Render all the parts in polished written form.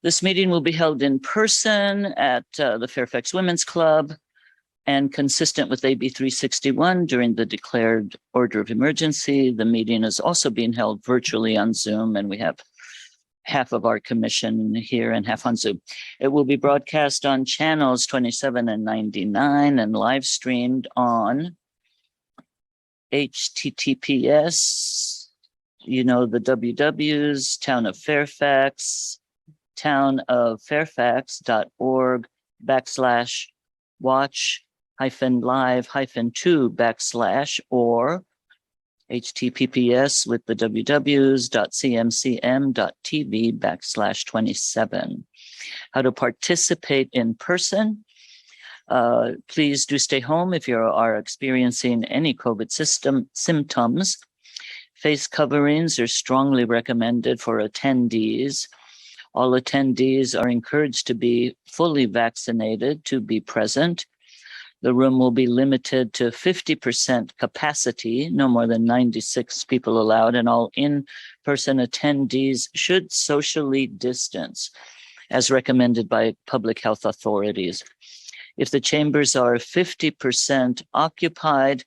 This meeting will be held in person at the Fairfax Women's Club and consistent with AB 361 during the declared order of emergency. The meeting is also being held virtually on Zoom, and we have half of our commission here and half on Zoom. It will be broadcast on channels 27 and 99 and live streamed on HTTPS, the WWs, Town of Fairfax, townoffairfax.org/watch-live-2/ or HTTPS with the wwws.cmcm.tv/27. How to participate in person. Please do stay home if you are experiencing any COVID symptoms. Face coverings are strongly recommended for attendees. All attendees are encouraged to be fully vaccinated to be present. The room will be limited to 50% capacity, no more than 96 people allowed, and all in-person attendees should socially distance, as recommended by public health authorities. If the chambers are 50% occupied,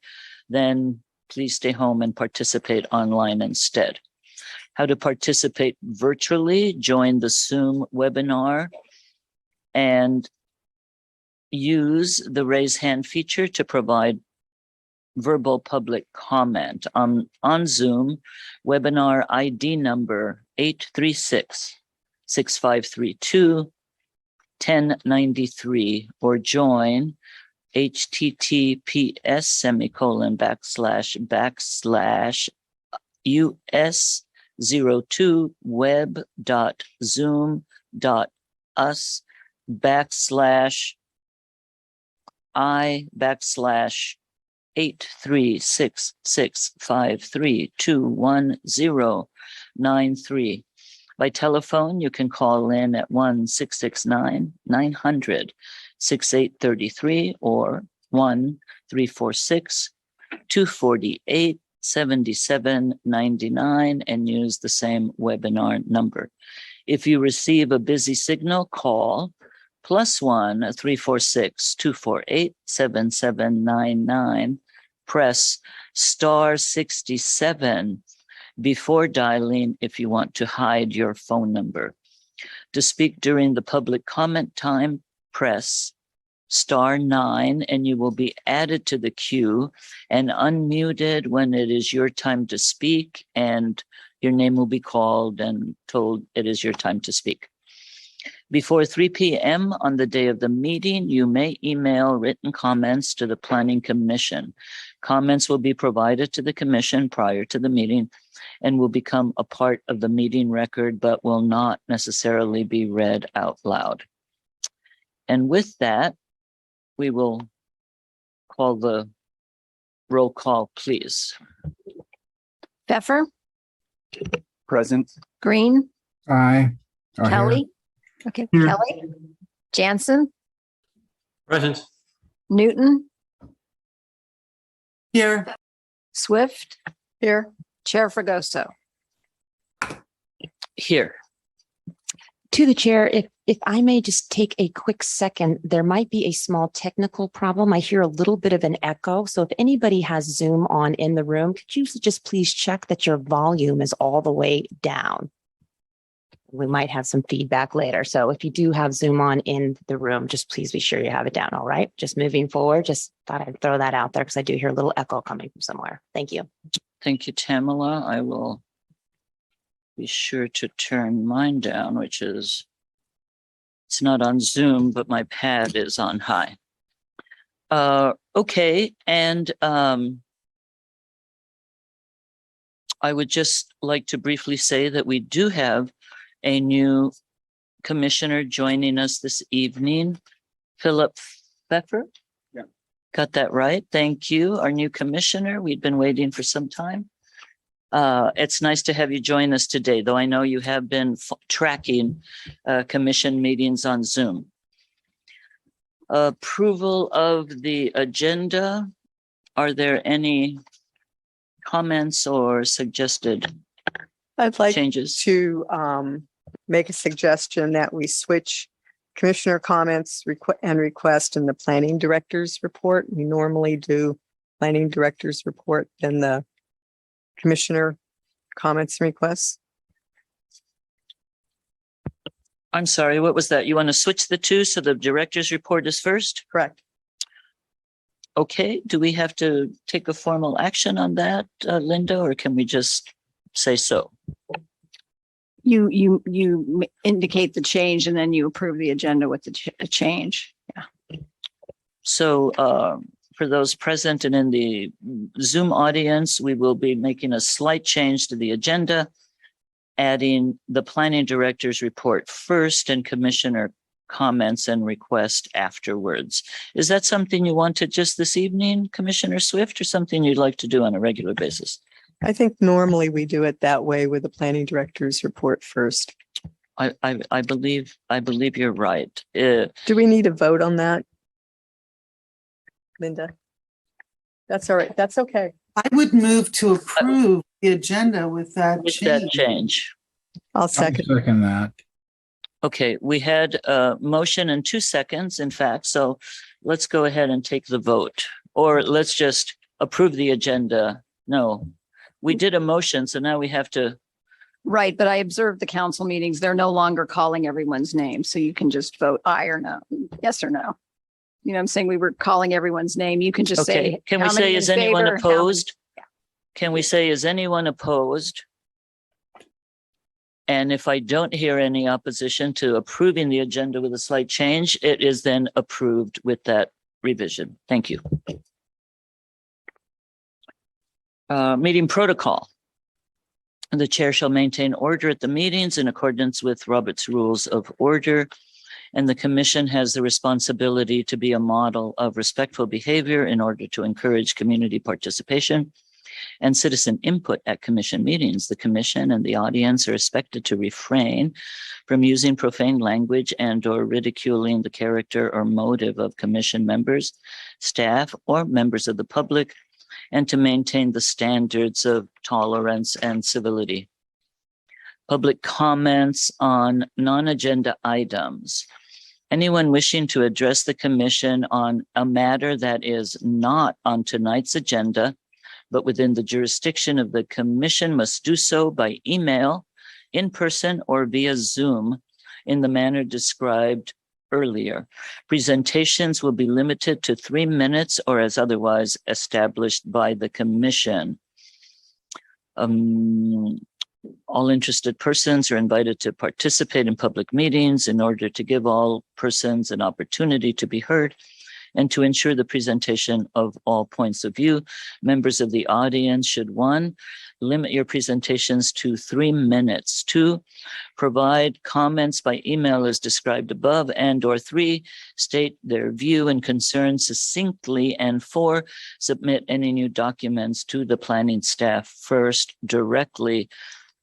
then please stay home and participate online instead. How to participate virtually: join the Zoom webinar and use the raise hand feature to provide verbal public comment. On Zoom, webinar ID number 836-6532-1093, or join https://us02web.zoom.us/I/83665321093. By telephone, you can call in at 1-669-900-6833 or 1-346-248-7799 and use the same webinar number. If you receive a busy signal, call +1 346-248-7799. Press *67 before dialing if you want to hide your phone number. To speak during the public comment time, press *9 and you will be added to the queue and unmuted when it is your time to speak, and your name will be called and told it is your time to speak. Before 3 p.m. on the day of the meeting, you may email written comments to the Planning Commission. Comments will be provided to the Commission prior to the meeting and will become a part of the meeting record, but will not necessarily be read out loud. And with that, we will call the roll call, please. Pfeffer, Present. Green, Aye. Kelly. Okay, Here. Kelly, Jansen, Present. Newton, Here. Swift. Here. Chair Fregoso. Here. To the chair, if I may just take a quick second, there might be a small technical problem. I hear a little bit of an echo. So if anybody has Zoom on in the room, could you just please check that your volume is all the way down? We might have some feedback later. So if you do have Zoom on in the room, just please be sure you have it down. All right. Just moving forward. Just thought I'd throw that out there because I do hear a little echo coming from somewhere. Thank you. Thank you, Tamala. I will be sure to turn mine down, which is, it's not on Zoom, but my pad is on high. Okay. And I would just like to briefly say that we do have a new commissioner joining us this evening, Philip Pfeffer. Yeah. Got that right. Thank you. Our new commissioner. We'd been waiting for some time. It's nice to have you join us today, though I know you have been tracking commission meetings on Zoom. Approval of the agenda. Are there any comments or suggested I'd like changes? to make a suggestion that we switch commissioner comments and request in the planning director's report. We normally do planning director's report, then the commissioner comments and requests. I'm sorry, what was that? You want to switch the two so the director's report is first? Correct. Okay, do we have to take a formal action on that, Linda, or can we just say so? You indicate the change and then you approve the agenda with the change. Yeah. So for those present and in the Zoom audience, we will be making a slight change to the agenda, adding the planning director's report first and commissioner comments and request afterwards. Is that something you wanted just this evening, Commissioner Swift, or something you'd like to do on a regular basis? I think normally we do it that way with the planning director's report first. I believe you're right. Do we need a vote on that? Linda? That's all right. That's okay. I would move to approve the agenda with that With change. that change. I'll I'll second. second that. Okay, we had a motion in 2 seconds, in fact, so let's go ahead and take the vote. Or let's just approve the agenda. No, we did a motion, so now we have to. Right, but I observed the council meetings. They're no longer calling everyone's name. So you can just vote aye or no, yes or no. You know what I'm saying? We were calling everyone's name. You can just Okay, say. can we how many say, in is anyone favor, how many- opposed? Can we say, is anyone opposed? And if I don't hear any opposition to approving the agenda with a slight change, it is then approved with that revision. Thank you. Meeting protocol. The chair shall maintain order at the meetings in accordance with Robert's Rules of Order, and the commission has the responsibility to be a model of respectful behavior in order to encourage community participation and citizen input at commission meetings. The commission and the audience are expected to refrain from using profane language and or ridiculing the character or motive of commission members, staff, or members of the public, and to maintain the standards of tolerance and civility. Public comments on non-agenda items. Anyone wishing to address the commission on a matter that is not on tonight's agenda, but within the jurisdiction of the commission, must do so by email, in person, or via Zoom in the manner described earlier. Presentations will be limited to 3 minutes or as otherwise established by the commission. All interested persons are invited to participate in public meetings in order to give all persons an opportunity to be heard and to ensure the presentation of all points of view. Members of the audience should, 1, limit your presentations to 3 minutes. 2, provide comments by email as described above, and or 3, state their view and concerns succinctly, and 4, submit any new documents to the planning staff first directly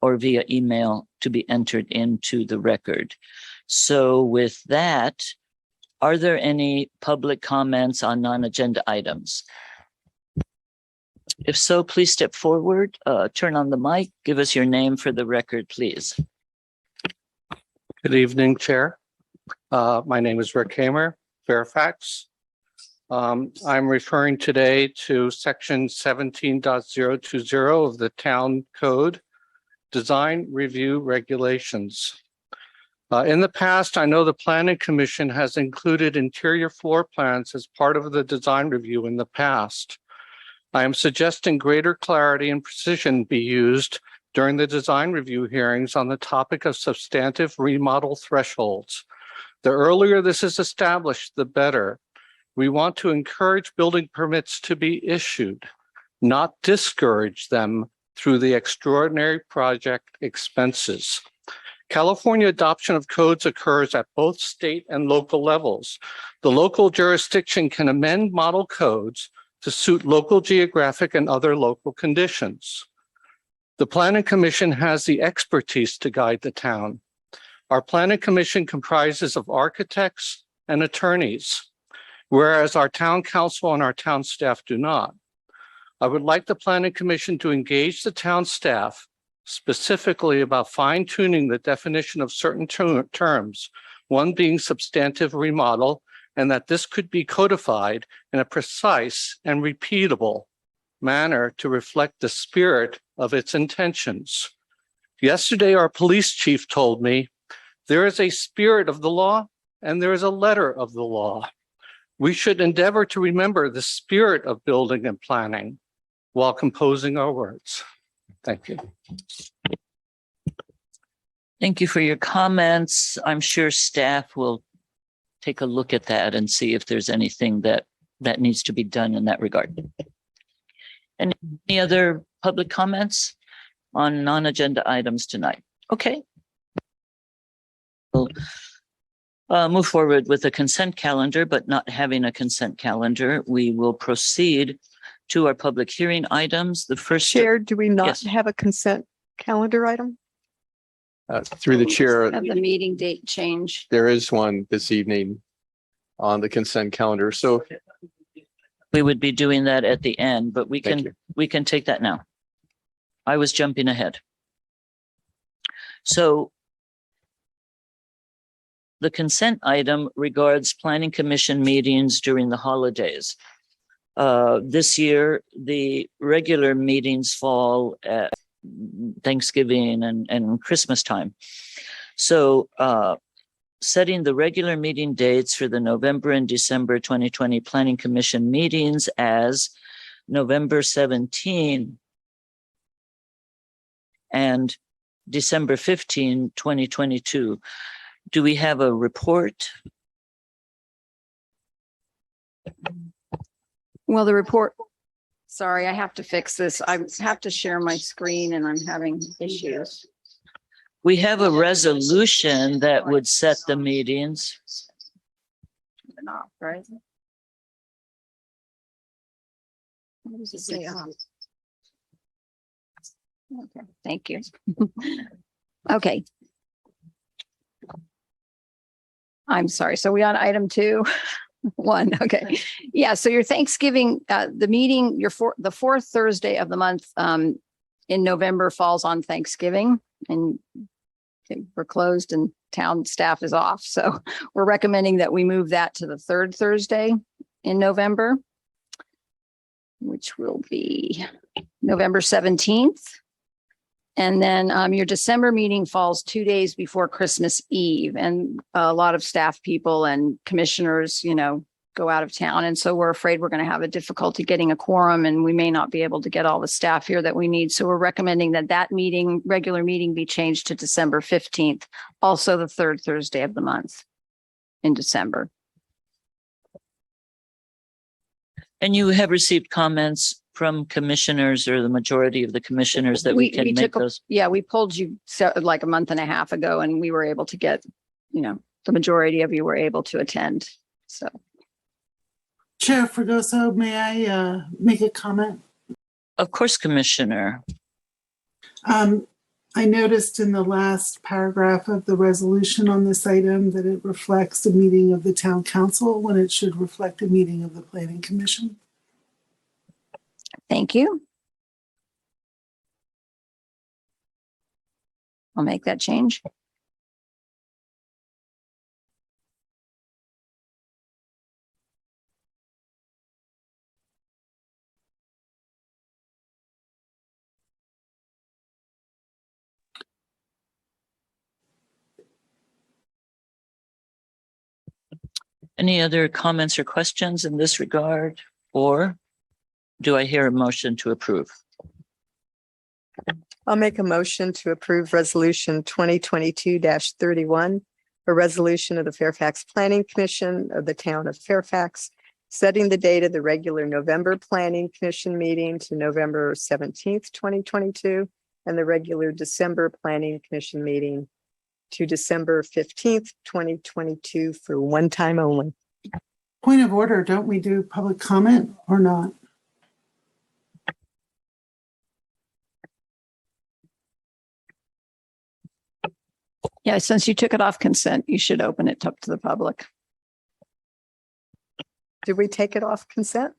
or via email to be entered into the record. So with that, are there any public comments on non-agenda items? If so, please step forward, turn on the mic, give us your name for the record, please. Good evening, Chair. My name is Rick Hamer, Fairfax. I'm referring today to section 17.020 of the Town Code, Design Review Regulations. In the past, I know the Planning Commission has included interior floor plans as part of the design review in the past. I am suggesting greater clarity and precision be used during the design review hearings on the topic of substantive remodel thresholds. The earlier this is established, the better. We want to encourage building permits to be issued, not discourage them through the extraordinary project expenses. California adoption of codes occurs at both state and local levels. The local jurisdiction can amend model codes to suit local geographic and other local conditions. The Planning Commission has the expertise to guide the town. Our Planning Commission comprises of architects and attorneys, whereas our town council and our town staff do not. I would like the Planning Commission to engage the town staff specifically about fine-tuning the definition of certain terms, one being substantive remodel, and that this could be codified in a precise and repeatable manner to reflect the spirit of its intentions. Yesterday, our police chief told me there is a spirit of the law and there is a letter of the law. We should endeavor to remember the spirit of building and planning while composing our words. Thank you. Thank you for your comments. I'm sure staff will take a look at that and see if there's anything that needs to be done in that regard. Any other public comments on non-agenda items tonight? Okay. We'll move forward with a consent calendar, but not having a consent calendar, we will proceed to our public hearing items. The first. Chair, do we not Yes. have a consent calendar item? Through the chair, Have the meeting date change. there is one this evening on the consent calendar. So We would be doing that at the end, but we Thank can you. take that now. I was jumping ahead. So the consent item regards planning commission meetings during the holidays. This year, the regular meetings fall at Thanksgiving and Christmas time. So setting the regular meeting dates for the November and December 2020 Planning Commission meetings as November 17 and December 15, 2022. Do we have a report? Well, the report, sorry, I have to fix this. I have to share my screen and I'm having issues. We have a resolution that would set the meetings. Off, right? What does it say off? Okay, thank you. Okay. I'm sorry. So we on item 2? 1. Okay. Yeah. So your Thanksgiving, the meeting, the fourth Thursday of the month in November falls on Thanksgiving, and we're closed and town staff is off. So we're recommending that we move that to the third Thursday in November, which will be November 17th. And then your December meeting falls 2 days before Christmas Eve. And a lot of staff people and commissioners, go out of town. And so we're afraid we're going to have a difficulty getting a quorum and we may not be able to get all the staff here that we need. So we're recommending that meeting, regular meeting, be changed to December 15th, also the third Thursday of the month in December. And you have received comments from commissioners or the majority of the commissioners that we can make those. Yeah, we pulled you like a month and a half ago and we were able to get, the majority of you were able to attend. So. Chair Fregoso, may I make a comment? Of course, Commissioner. I noticed in the last paragraph of the resolution on this item that it reflects a meeting of the town council when it should reflect a meeting of the planning commission. Thank you. I'll make that change. Any other comments or questions in this regard? Or do I hear a motion to approve? I'll make a motion to approve resolution 2022-31, a resolution of the Fairfax Planning Commission of the town of Fairfax, setting the date of the regular November Planning Commission meeting to November 17th, 2022, and the regular December Planning Commission meeting to December 15th, 2022 for one time only. Point of order, don't we do public comment or not? Yeah, since you took it off consent, you should open it up to the public. Did we take it off consent?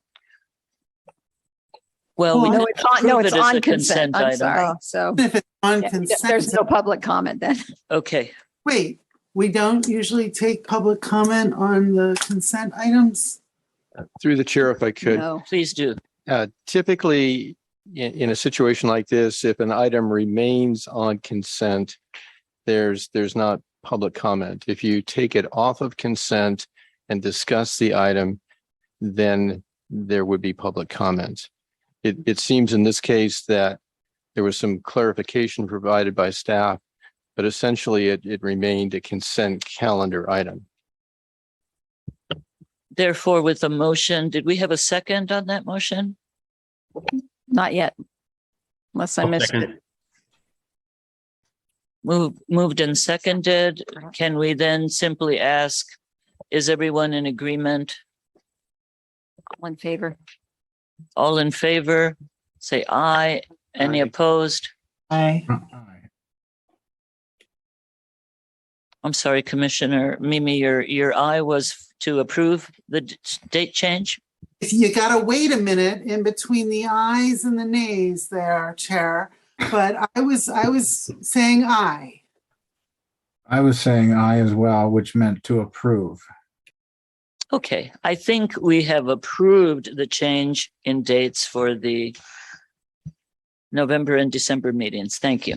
Well, we No, could it's on, no, approve it's it as on a consent. I'm item. sorry. Oh. So If it's On Yeah, consent. there's no public comment then. Okay, Wait, we don't usually take public comment on the consent items? Through the chair, if I could, No. please do. typically in a situation like this, if an item remains on consent, there's not public comment. If you take it off of consent and discuss the item, then there would be public comment. It seems in this case that there was some clarification provided by staff, but essentially it remained a consent calendar item. Therefore, with the motion, did we have a second on that motion? Not yet. Unless I missed it. Moved and seconded. Can we then simply ask, is everyone in agreement? All in favor? All in favor? Say aye. Any Aye. opposed? Aye. I'm sorry, Commissioner Mimi, your aye was to approve the date change? You gotta wait a minute in between the ayes and the nays there, Chair. But I was saying aye. I was saying aye as well, which meant to approve. Okay, I think we have approved the change in dates for the November and December meetings. Thank you.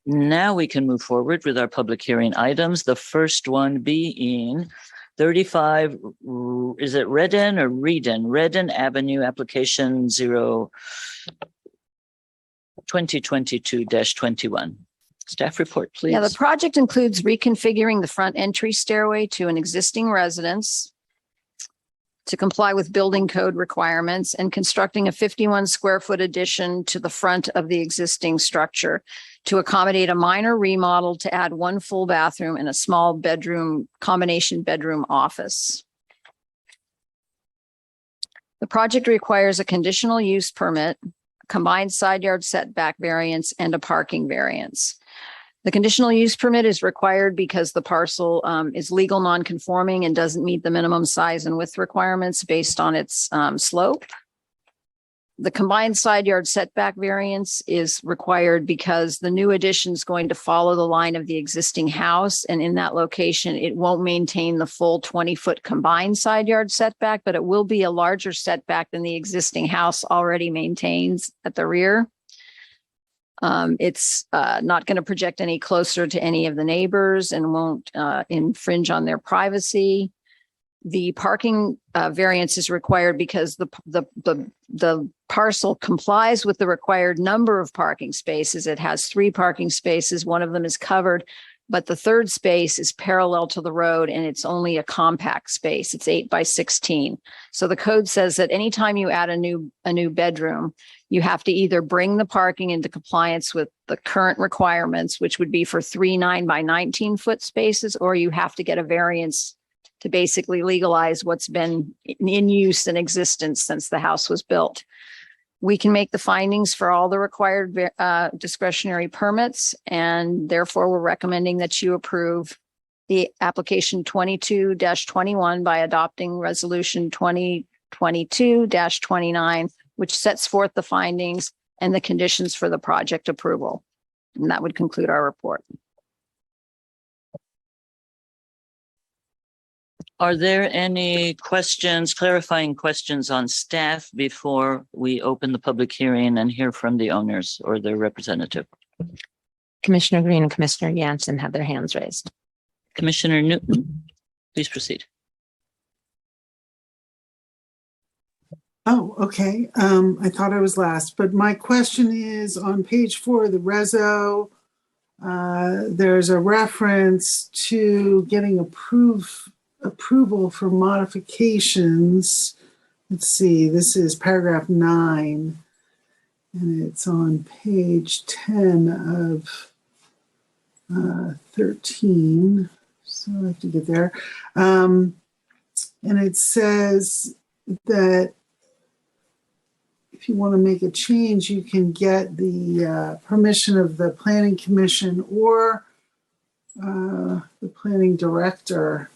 Now we can move forward with our public hearing items. The first one being 35, is it Redden or Reedon? Redden Avenue, application 2022-21. Staff report, please. Yeah, the project includes reconfiguring the front entry stairway to an existing residence to comply with building code requirements and constructing a 51 square foot addition to the front of the existing structure to accommodate a minor remodel to add one full bathroom and a small bedroom, combination bedroom office. The project requires a conditional use permit, combined side yard setback variance, and a parking variance. The conditional use permit is required because the parcel is legal non-conforming and doesn't meet the minimum size and width requirements based on its slope. The combined side yard setback variance is required because the new addition is going to follow the line of the existing house. And in that location, it won't maintain the full 20-foot combined side yard setback, but it will be a larger setback than the existing house already maintains at the rear. It's not going to project any closer to any of the neighbors and won't infringe on their privacy. The parking variance is required because the parcel complies with the required number of parking spaces. It has 3 parking spaces. One of them is covered, but the third space is parallel to the road and it's only a compact space. It's 8 by 16. So the code says that anytime you add a new bedroom, you have to either bring the parking into compliance with the current requirements, which would be for 3 9 by 19 foot spaces, or you have to get a variance to basically legalize what's been in use and existence since the house was built. We can make the findings for all the required discretionary permits, and therefore we're recommending that you approve the application 22-21 by adopting resolution 2022-29, which sets forth the findings and the conditions for the project approval. And that would conclude our report. Are there any questions, clarifying questions on staff before we open the public hearing and hear from the owners or their representative? Commissioner Green and Commissioner Jansen have their hands raised. Commissioner Newton, please proceed. Oh, okay. I thought I was last, but my question is on page 4 of the reso. There's a reference to getting approval for modifications. Let's see, this is paragraph 9, and it's on page 10 of 13. So I have to get there. And it says that if you want to make a change, you can get the permission of the planning commission or the planning director.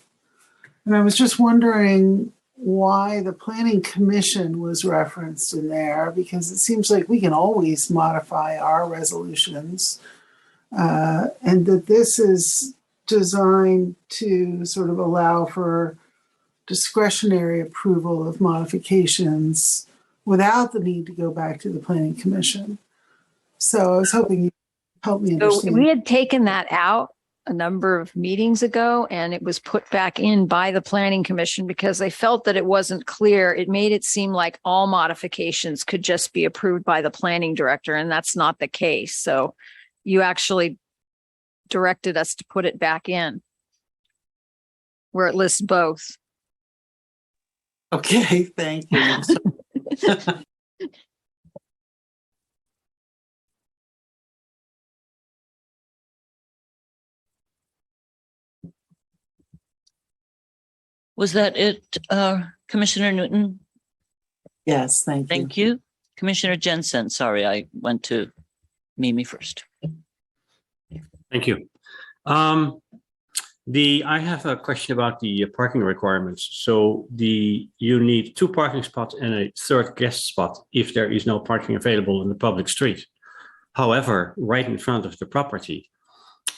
And I was just wondering why the planning commission was referenced in there, because it seems like we can always modify our resolutions. And that this is designed to sort of allow for discretionary approval of modifications without the need to go back to the planning commission. So I was hoping you'd help me So understand. we had taken that out a number of meetings ago, and it was put back in by the planning commission because they felt that it wasn't clear. It made it seem like all modifications could just be approved by the planning director, and that's not the case. So you actually directed us to put it back in where it lists both. Okay, thank you. Was that it, Commissioner Newton? Yes, thank you. Thank you. Commissioner Jensen, sorry, I went to Mimi first. Thank you. I have a question about the parking requirements. So you need 2 parking spots and a 3rd guest spot if there is no parking available in the public street. However, right in front of the property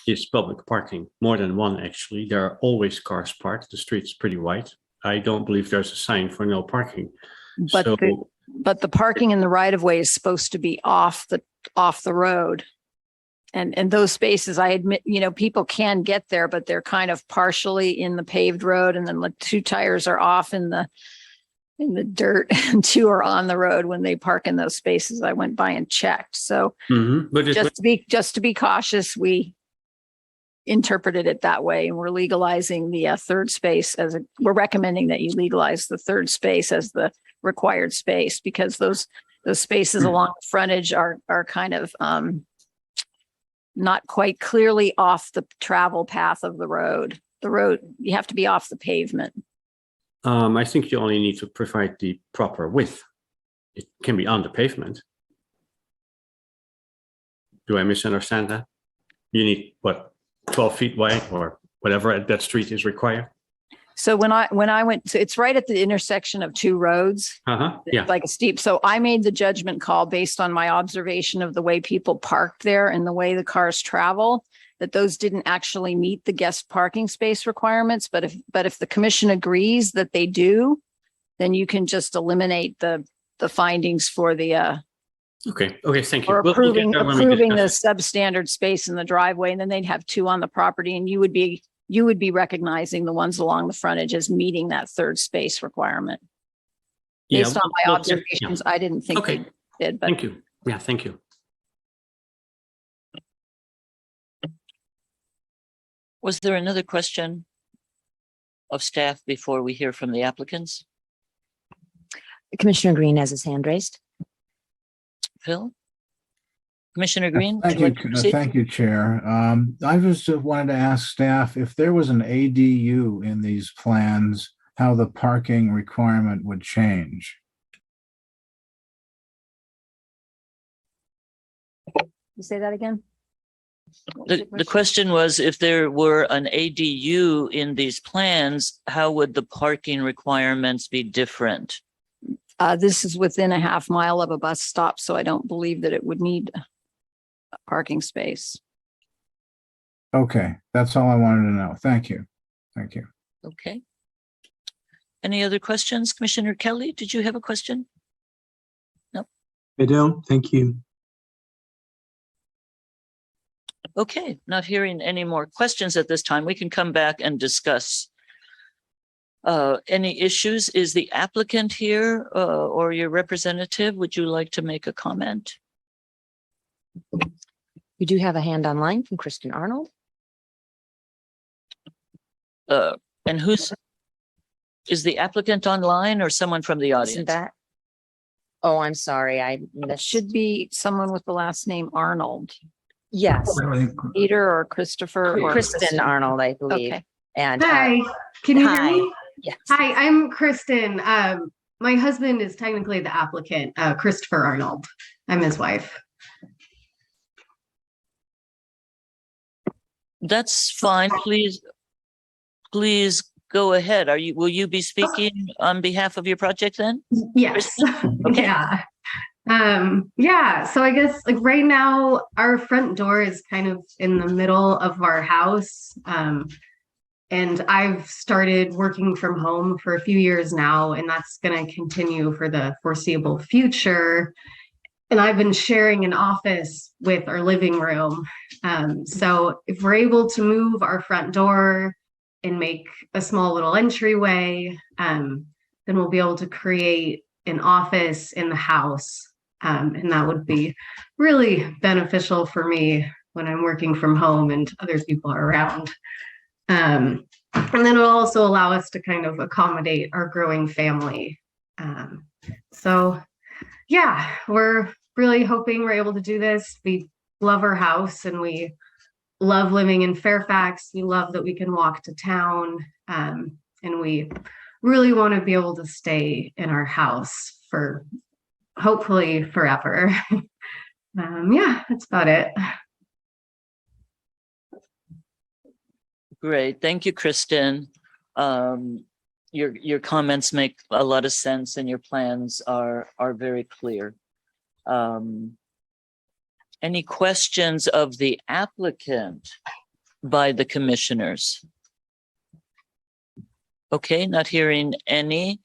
is public parking, more than 1 actually. There are always cars parked. The street's pretty wide. I don't believe there's a sign for no parking. But So but the parking in the right of way is supposed to be off the road. And those spaces, I admit, people can get there, but they're kind of partially in the paved road, and then like 2 tires are off in the dirt and 2 are on the road when they park in those spaces. I went by and checked. So but just to be cautious, we interpreted it that way, and we're legalizing the 3rd space we're recommending that you legalize the 3rd space as the required space, because those spaces along the frontage are kind of not quite clearly off the travel path of the road. The road, you have to be off the pavement. I think you only need to provide the proper width. It can be on the pavement. Do I misunderstand that? You need, 12 feet wide or whatever that street is required? So when I went to, it's right at the intersection of 2 roads. Yeah. Like a steep. So I made the judgment call based on my observation of the way people parked there and the way the cars travel, that those didn't actually meet the guest parking space requirements. But if the commission agrees that they do, then you can just eliminate the findings for the Okay, thank you. or We'll approving get there when we the discuss it. substandard space in the driveway, and then they'd have 2 on the property, and you would be recognizing the ones along the frontage as meeting that 3rd space requirement. Yeah, Based on my we'll get- observations, I didn't think Okay. they did, but Thank you. Yeah, thank you. Was there another question of staff before we hear from the applicants? Commissioner Green has his hand raised. Phil? Commissioner Green? would Thank you you, like to proceed? thank you, Chair. I just wanted to ask staff if there was an ADU in these plans, how the parking requirement would change. you say that again? What was The question was, if there were an ADU in these plans, how would the parking requirements be different? This is within a half mile of a bus stop, so I don't believe that it would need a parking space. Okay, that's all I wanted to know. Thank you. Thank you. Okay. Any other questions? Commissioner Kelly, did you have a question? I don't. Thank you. Okay, not hearing any more questions at this time. We can come back and discuss any issues. Is the applicant here or your representative? Would you like to make a comment? We do have a hand online from Kristen Arnold. And is the applicant online or someone from the Isn't audience? that? Oh, I'm sorry. I That missed. should be someone with the last name Arnold, Yes, Peter or Christopher or Kristen Arnold, I believe. Okay. And Hi, can you hear hi. me? Yes. Hi, I'm Kristen. My husband is technically the applicant, Christopher Arnold. I'm his wife. That's fine. Please go ahead. Will you be speaking on behalf of your project then? Yes. Okay. Yeah. Yeah. So I guess like right now, our front door is kind of in the middle of our house. And I've started working from home for a few years now, and that's going to continue for the foreseeable future. And I've been sharing an office with our living room. So if we're able to move our front door and make a small little entryway, then we'll be able to create an office in the house. And that would be really beneficial for me when I'm working from home and other people are around. And then it'll also allow us to kind of accommodate our growing family. So yeah, we're really hoping we're able to do this. We love our house and we love living in Fairfax. We love that we can walk to town. And we really want to be able to stay in our house for hopefully forever. Yeah, that's about it. Great. Thank you, Kristen. Your comments make a lot of sense and your plans are very clear. Any questions of the applicant by the commissioners? Okay, not hearing any.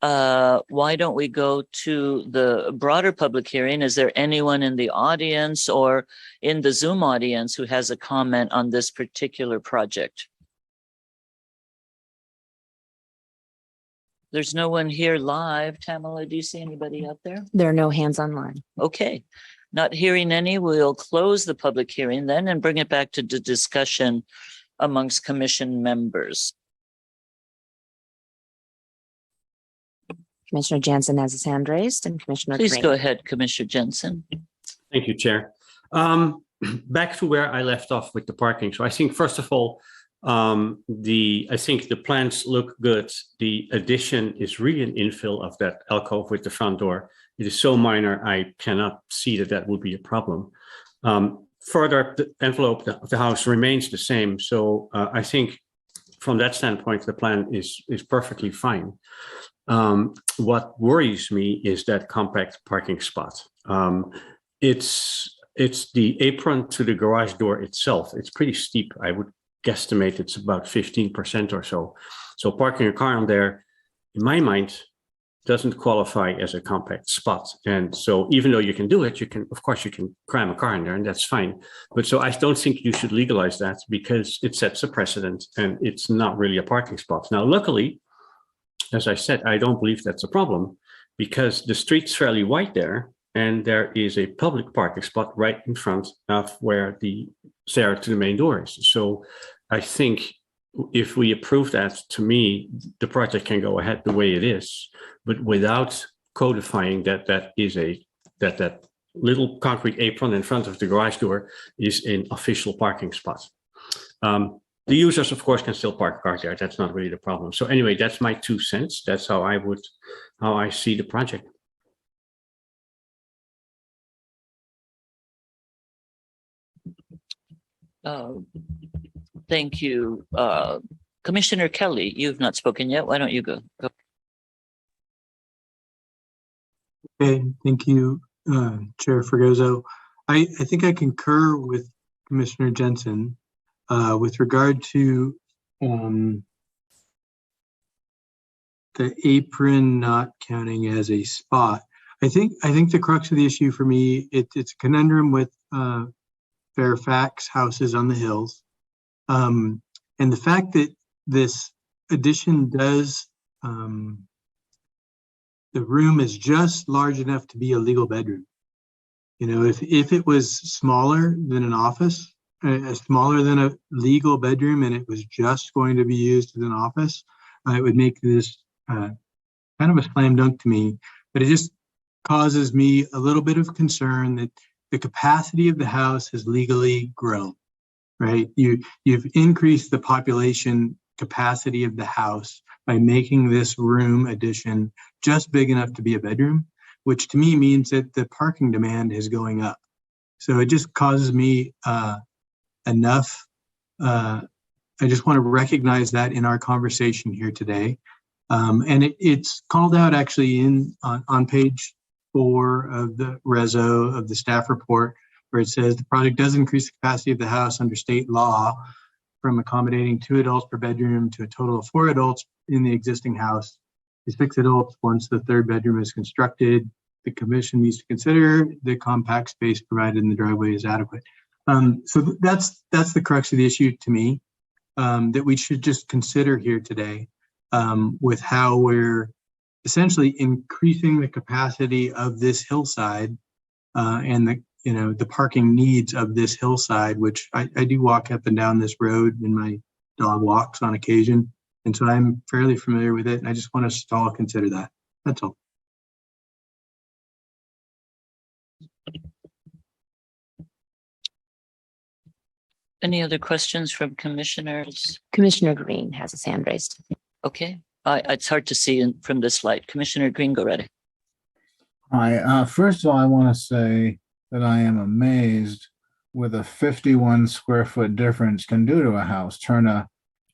Why don't we go to the broader public hearing? Is there anyone in the audience or in the Zoom audience who has a comment on this particular project? There's no one here live. Tamala, do you see anybody out there? There are no hands online. Okay, not hearing any, we'll close the public hearing then and bring it back to the discussion amongst commission members. Commissioner Jansen has his hand raised and Commissioner Please Green. go ahead, Commissioner Jensen. Thank you, Chair. Back to where I left off with the parking. So I think, first of all, I think the plans look good. The addition is really an infill of that alcove with the front door. It is so minor, I cannot see that would be a problem. Further, the envelope of the house remains the same. So I think from that standpoint, the plan is perfectly fine. What worries me is that compact parking spot. It's the apron to the garage door itself. It's pretty steep. I would guesstimate it's about 15% or so. So parking a car on there, in my mind, doesn't qualify as a compact spot. And so even though you can do it, of course you can cram a car in there and that's fine. But so I don't think you should legalize that because it sets a precedent and it's not really a parking spot. Now, luckily, as I said, I don't believe that's a problem because the street's fairly wide there and there is a public parking spot right in front of where the stair to the main door is. So I think if we approve that, to me, the project can go ahead the way it is, but without codifying that little concrete apron in front of the garage door is an official parking spot. The users, of course, can still park cars there. That's not really the problem. So anyway, that's my 2 cents. That's how I see the project. Thank you. Commissioner Kelly, you've not spoken yet. Why don't you go? Okay, thank you, Chair Fregoso. I think I concur with Commissioner Jensen with regard to the apron not counting as a spot. I think the crux of the issue for me, it's a conundrum with Fairfax houses on the hills. And the fact that this addition does, the room is just large enough to be a legal bedroom. You know, if it was smaller than an office, smaller than a legal bedroom, and it was just going to be used as an office, it would make this kind of a slam dunk to me. But it just causes me a little bit of concern that the capacity of the house has legally grown, right? You've increased the population capacity of the house by making this room addition just big enough to be a bedroom, which to me means that the parking demand is going up. So it just causes me enough I just want to recognize that in our conversation here today. And it's called out actually on page 4 of the reso of the staff report, where it says the project does increase the capacity of the house under state law from accommodating 2 adults per bedroom to a total of 4 adults in the existing house to 6 adults once the 3rd bedroom is constructed. The commission needs to consider the compact space provided in the driveway is adequate. So that's the crux of the issue to me, that we should just consider here today, with how we're essentially increasing the capacity of this hillside, and the parking needs of this hillside, which I do walk up and down this road in my dog walks on occasion. And so I'm fairly familiar with it. And I just want us to all consider that. That's all. Any other questions from commissioners? Commissioner Green has his hand raised. Okay, it's hard to see from this light. Commissioner Green, go ready. Hi, first of all, I want to say that I am amazed with a 51 square foot difference can do to a house. Turn a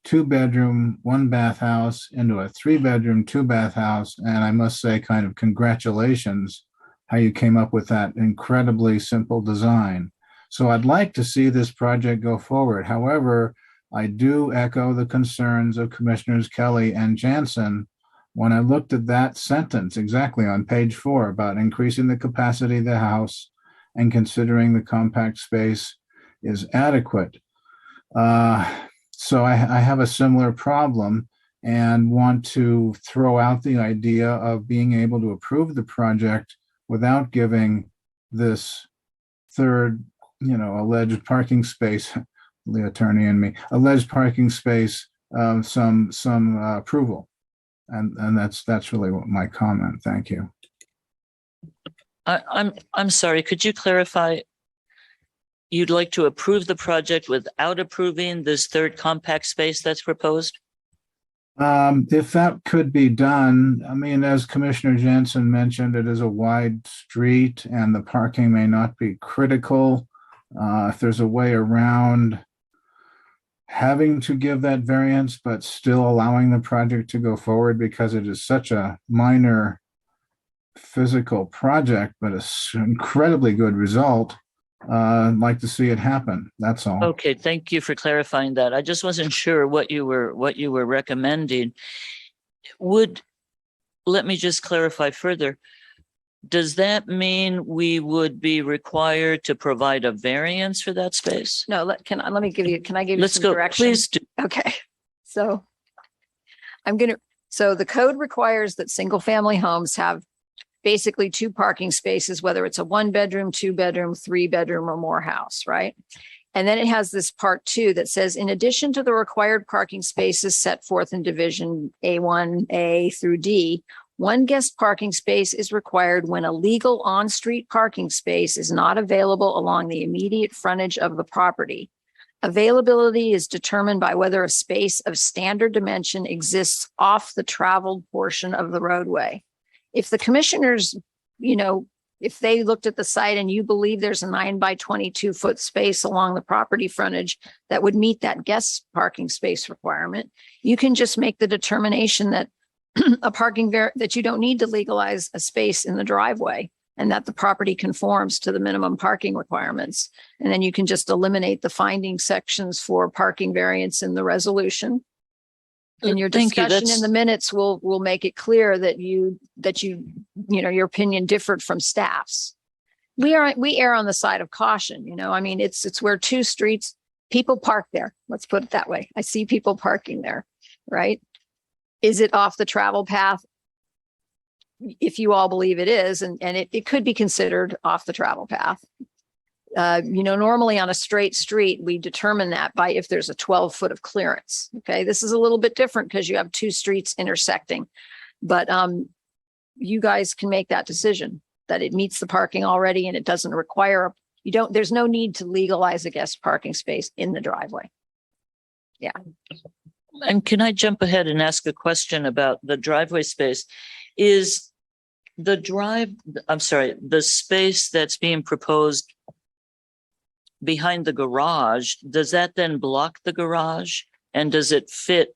2-bedroom, 1-bath house into a 3-bedroom, 2-bath house. And I must say, kind of congratulations how you came up with that incredibly simple design. So I'd like to see this project go forward. However, I do echo the concerns of Commissioners Kelly and Jansen when I looked at that sentence exactly on page 4 about increasing the capacity of the house and considering the compact space is adequate. So I have a similar problem and want to throw out the idea of being able to approve the project without giving this 3rd, alleged parking space, the attorney and me, alleged parking space, some approval. And that's really my comment. Thank you. I'm sorry, could you clarify? You'd like to approve the project without approving this 3rd compact space that's proposed? If that could be done, I mean, as Commissioner Jansen mentioned, it is a wide street and the parking may not be critical. If there's a way around having to give that variance, but still allowing the project to go forward because it is such a minor physical project, but an incredibly good result. I'd like to see it happen. That's all. Okay, thank you for clarifying that. I just wasn't sure what you were recommending. Let me just clarify further. Does that mean we would be required to provide a variance for that space? No, can I give you Let's some go. direction? Please do. Okay. So the code requires that single family homes have basically 2 parking spaces, whether it's a 1-bedroom, 2-bedroom, 3-bedroom or more house, right? And then it has this part 2 that says, in addition to the required parking spaces set forth in division A1, A through D, 1 guest parking space is required when a legal on-street parking space is not available along the immediate frontage of the property. Availability is determined by whether a space of standard dimension exists off the traveled portion of the roadway. If the commissioners, if they looked at the site and you believe there's a 9 by 22 foot space along the property frontage that would meet that guest parking space requirement, you can just make the determination that that you don't need to legalize a space in the driveway and that the property conforms to the minimum parking requirements. And then you can just eliminate the finding sections for parking variance in the resolution. And your discussion in the minutes will make it clear that your opinion differed from staff's. We err on the side of caution. I mean, it's where 2 streets, people park there. Let's put it that way. I see people parking there, right? Is it off the travel path? If you all believe it is, and it could be considered off the travel path. Normally on a straight street, we determine that by if there's a 12 foot of clearance. Okay. This is a little bit different because you have 2 streets intersecting, but you guys can make that decision that it meets the parking already and it doesn't require, there's no need to legalize a guest parking space in the driveway. Yeah. And can I jump ahead and ask a question about the driveway space? Is the space that's being proposed behind the garage, does that then block the garage? And does it fit?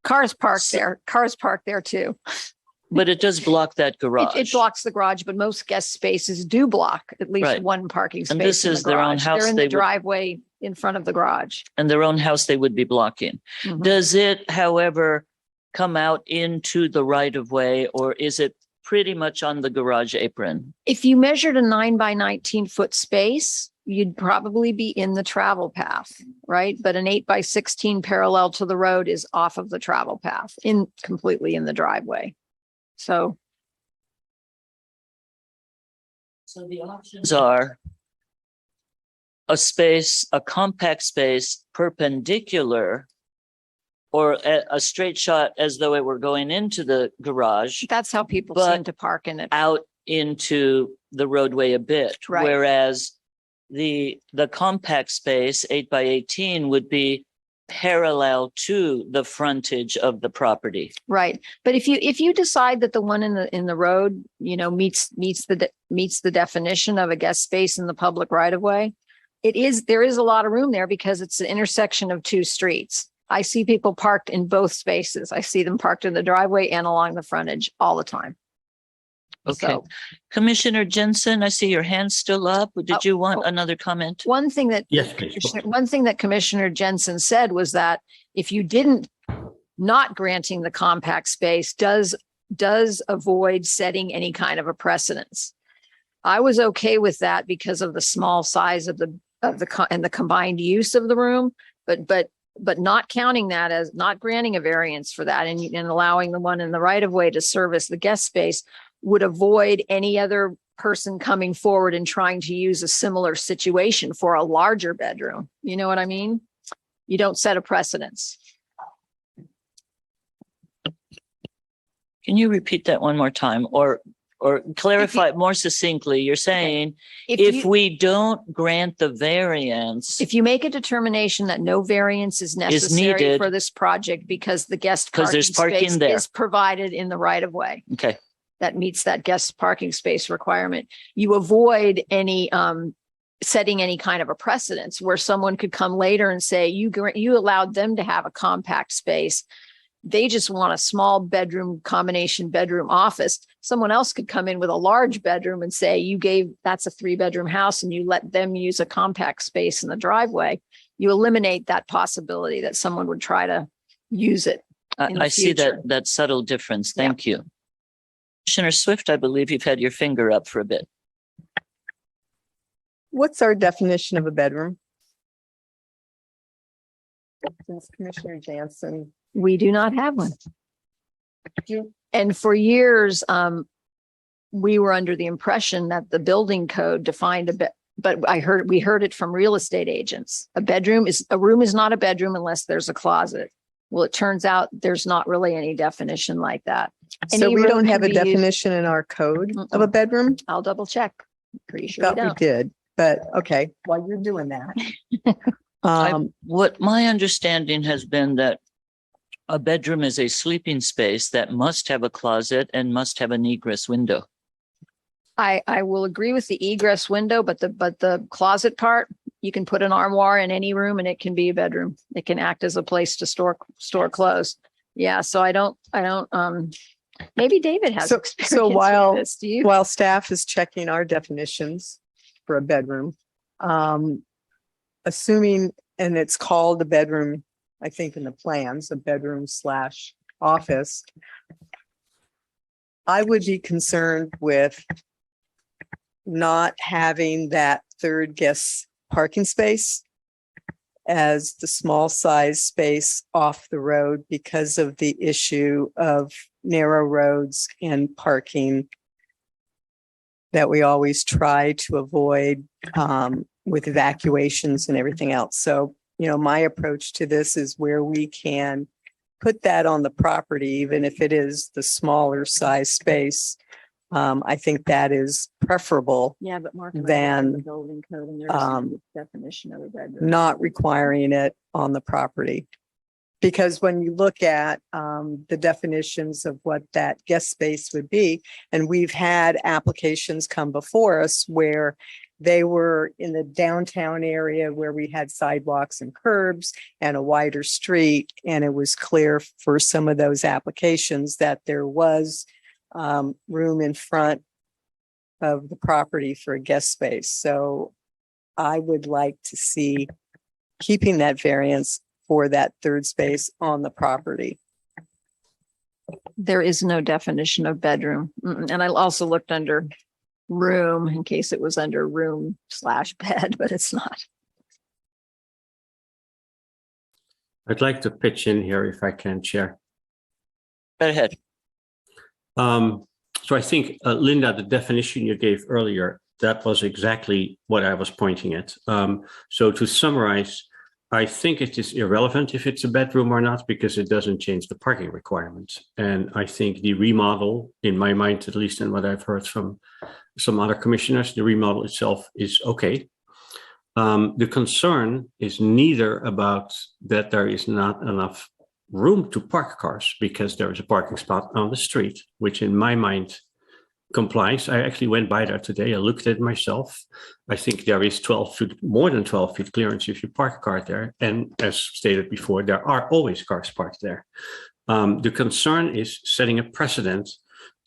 Cars parked there. Cars parked there too. But it does block that garage. It blocks the garage, but most guest spaces do block at least Right. one parking space. And this in the is their own garage. house, They're in they the would- driveway in front of the garage. And their own house they would be blocking. Mhm. Does it, however, come out into the right of way, or is it pretty much on the garage apron? If you measured a 9 by 19-foot space, you'd probably be in the travel path, right? But an 8 by 16 parallel to the road is off of the travel path, completely in the driveway. So The options are a space, a compact space perpendicular, or a straight shot as though it were going into the garage that's how people But seem to park in it. out into the roadway a bit. Right. Whereas the compact space, 8 by 18, would be parallel to the frontage of the property. Right. But if you decide that the one in the road, meets the definition of a guest space in the public right of way, there is a lot of room there because it's the intersection of two streets. I see people parked in both spaces. I see them parked in the driveway and along the frontage all the time. Okay. So Commissioner Jensen, I see your hand still up. Did you want another comment? one thing that Yes, please. Commissioner Jensen said was that if you didn't, not granting the compact space does avoid setting any kind of a precedence. I was okay with that because of the small size and the combined use of the room, but not counting that as not granting a variance for that and allowing the one in the right of way to service the guest space would avoid any other person coming forward and trying to use a similar situation for a larger bedroom. You know what I mean? You don't set a precedence. Can you repeat that one more time or clarify it more succinctly? You're saying if we don't grant the variance, If you make a determination that no variance is necessary needed- for this project because the guest 'Cause parking there's parking space there. is provided in the right of way okay, that meets that guest parking space requirement, you avoid any setting any kind of a precedence where someone could come later and say you allowed them to have a compact space. They just want a small bedroom combination bedroom office. Someone else could come in with a large bedroom and say that's a 3-bedroom house and you let them use a compact space in the driveway. You eliminate that possibility that someone would try to use it. in the I see future. that subtle difference. Yeah. Thank you. Commissioner Swift, I believe you've had your finger up for a bit. What's our definition of a bedroom? Since Commissioner Jansen. We do not have one. You- And for years, we were under the impression that the building code defined but we heard it from real estate agents. A room is not a bedroom unless there's a closet. Well, it turns out there's not really any definition like that. So Any we room don't can have a be used- definition in our code of a bedroom? I'll double check. Pretty sure we Thought we don't. did, but okay, while you're doing that. What my understanding has been that a bedroom is a sleeping space that must have a closet and must have an egress window. I will agree with the egress window, but the closet part, you can put an armoire in any room and it can be a bedroom. It can act as a place to store clothes. Yeah, so I don't, maybe David has So experience while, with this. Do you? while staff is checking our definitions for a bedroom, assuming, and it's called a bedroom, I think in the plans, a bedroom / office, I would be concerned with not having that third guest parking space as the small size space off the road because of the issue of narrow roads and parking that we always try to avoid with evacuations and everything else. So, my approach to this is where we can put that on the property, even if it is the smaller size space. I think that is preferable, Yeah, but Mark. than, the building code and there's definition of a bedroom. not requiring it on the property. Because when you look at the definitions of what that guest space would be, and we've had applications come before us where they were in the downtown area where we had sidewalks and curbs and a wider street. And it was clear for some of those applications that there was room in front of the property for a guest space. So I would like to see keeping that variance for that third space on the property. There is no definition of bedroom. And I also looked under room in case it was under room/bed, but it's not. I'd like to pitch in here if I can, Chair. Go ahead. So I think, Linda, the definition you gave earlier, that was exactly what I was pointing at. So to summarize, I think it is irrelevant if it's a bedroom or not, because it doesn't change the parking requirements. And I think the remodel, in my mind, at least, and what I've heard from some other commissioners, the remodel itself is okay. The concern is neither about that there is not enough room to park cars because there is a parking spot on the street, which in my mind complies. I actually went by there today. I looked at it myself. I think there is 12 feet, more than 12 feet clearance if you park a car there. And as stated before, there are always cars parked there. The concern is setting a precedent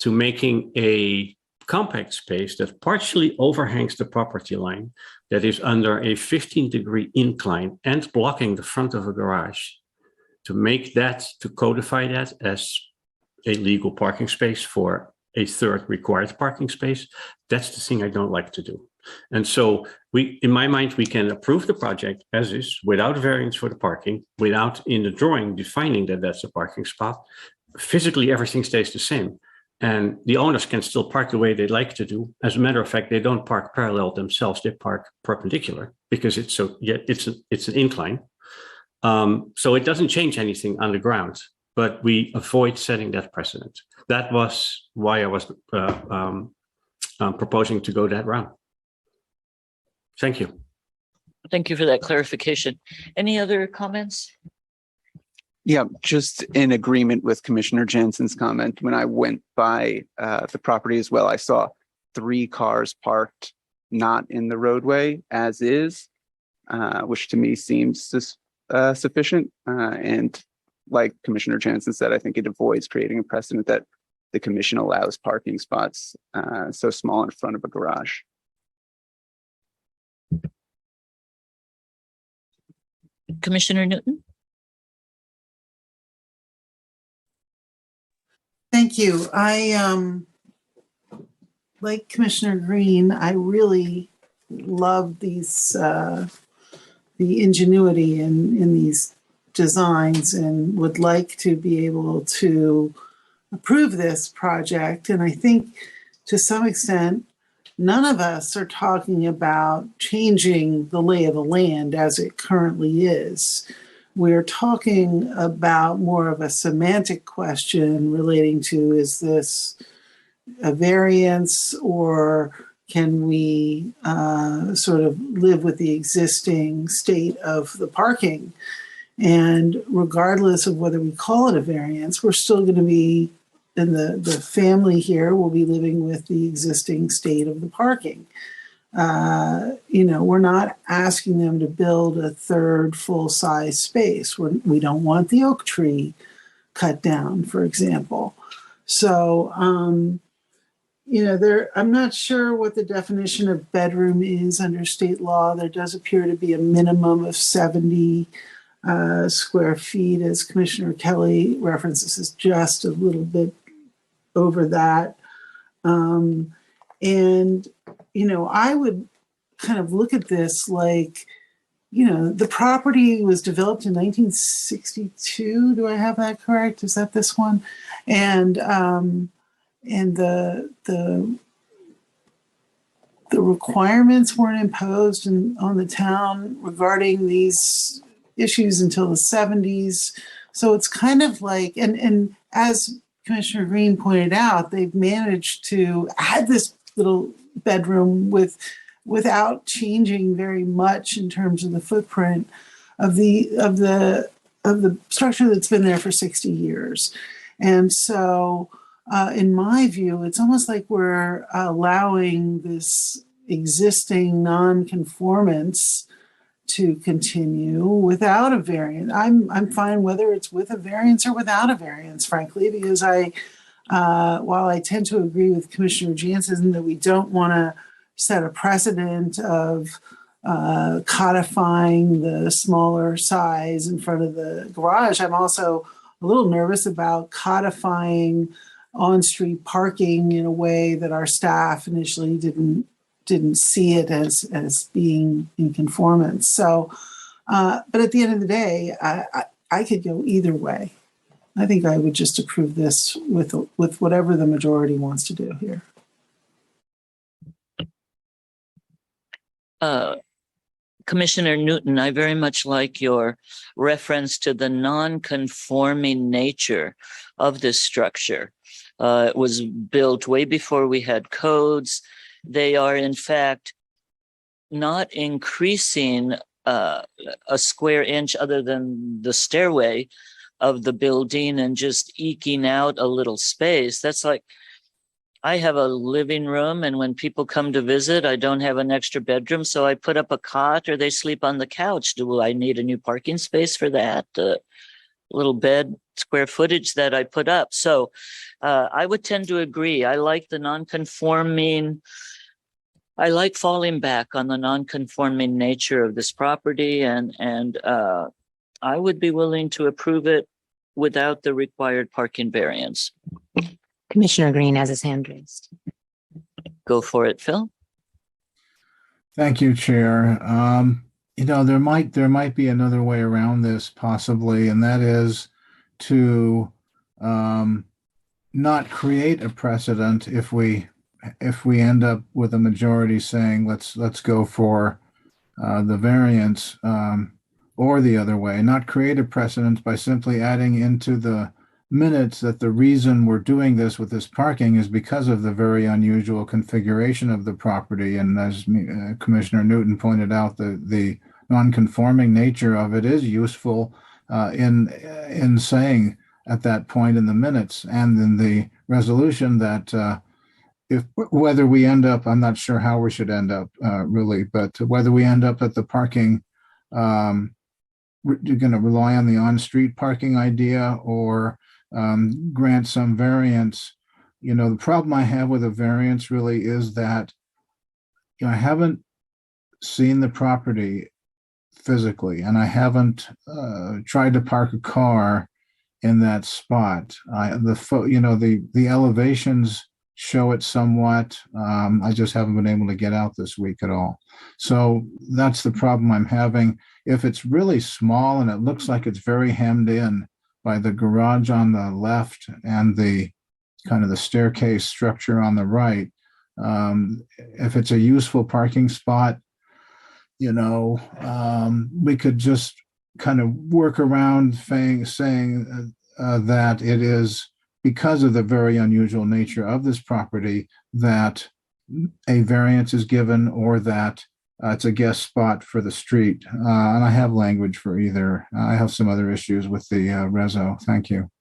to making a compact space that partially overhangs the property line, that is under a 15-degree incline and blocking the front of a garage, to make that, to codify that as a legal parking space for a third required parking space. That's the thing I don't like to do. And so in my mind, we can approve the project as is without variance for the parking, without in the drawing defining that that's a parking spot. Physically, everything stays the same. And the owners can still park the way they like to do. As a matter of fact, they don't park parallel themselves, they park perpendicular because it's an incline. So it doesn't change anything on the ground, but we avoid setting that precedent. That was why I was proposing to go that route. Thank you. Thank you for that clarification. Any other comments? Yeah, just in agreement with Commissioner Jensen's comment, when I went by the property as well, I saw 3 cars parked not in the roadway as is, which to me seems sufficient. And like Commissioner Jensen said, I think it avoids creating a precedent that the commission allows parking spots so small in front of a garage. Commissioner Newton? Thank you. I like Commissioner Green, I really love these the ingenuity in these designs and would like to be able to approve this project. And I think to some extent, none of us are talking about changing the lay of the land as it currently is. We're talking about more of a semantic question relating to, is this a variance or can we sort of live with the existing state of the parking? And regardless of whether we call it a variance, we're still going to be, and the family here will be living with the existing state of the parking. We're not asking them to build a third full-size space. We don't want the oak tree cut down, for example. So, I'm not sure what the definition of bedroom is under state law. There does appear to be a minimum of 70 square feet, as Commissioner Kelly references, is just a little bit over that. I would kind of look at this like, the property was developed in 1962. Do I have that correct? Is that this one? And the requirements weren't imposed on the town regarding these issues until the 70s. So it's kind of like, and as Commissioner Green pointed out, they've managed to add this little bedroom without changing very much in terms of the footprint of the structure that's been there for 60 years. And so in my view, it's almost like we're allowing this existing non-conformance to continue without a variance. I'm fine whether it's with a variance or without a variance, frankly, because while I tend to agree with Commissioner Jansen that we don't want to set a precedent of codifying the smaller size in front of the garage, I'm also a little nervous about codifying on-street parking in a way that our staff initially didn't see it as being in conformance. So, but at the end of the day, I could go either way. I think I would just approve this with whatever the majority wants to do here. Commissioner Newton, I very much like your reference to the non-conforming nature of this structure. It was built way before we had codes. They are, in fact, not increasing a square inch other than the stairway of the building and just eking out a little space. That's like, I have a living room, and when people come to visit, I don't have an extra bedroom, so I put up a cot or they sleep on the couch. Do I need a new parking space for that? Little bed square footage that I put up. So I would tend to agree. I like the non-conforming. I like falling back on the non-conforming nature of this property, and I would be willing to approve it without the required parking variance. Commissioner Green has his hand raised. Go for it, Phil. Thank you, Chair. There might be another way around this possibly, and that is to not create a precedent if we end up with a majority saying let's go for the variance, or the other way, not create a precedent by simply adding into the minutes that the reason we're doing this with this parking is because of the very unusual configuration of the property. And as Commissioner Newton pointed out, the non-conforming nature of it is useful in saying at that point in the minutes and in the resolution that if whether we end up, I'm not sure how we should end up really, but whether we end up at the parking, you're going to rely on the on-street parking idea or grant some variance. The problem I have with a variance really is that I haven't seen the property physically, and I haven't tried to park a car in that spot. The elevations show it somewhat. I just haven't been able to get out this week at all. So that's the problem I'm having. If it's really small and it looks like it's very hemmed in by the garage on the left and the kind of the staircase structure on the right, if it's a useful parking spot, we could just kind of work around saying that it is because of the very unusual nature of this property that a variance is given, or that it's a guest spot for the street. And I have language for either. I have some other issues with the reso. Thank you.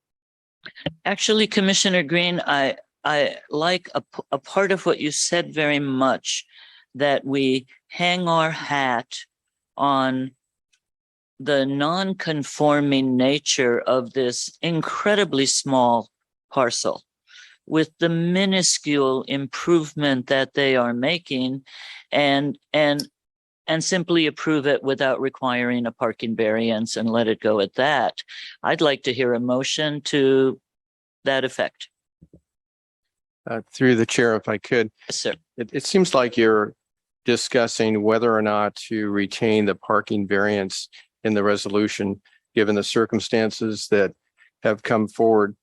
Actually, Commissioner Green, I like a part of what you said very much, that we hang our hat on the non-conforming nature of this incredibly small parcel with the minuscule improvement that they are making, and simply approve it without requiring a parking variance and let it go at that. I'd like to hear a motion to that effect. Through the chair, if I could. Yes, sir. It seems like you're discussing whether or not to retain the parking variance in the resolution, given the circumstances that have come forward.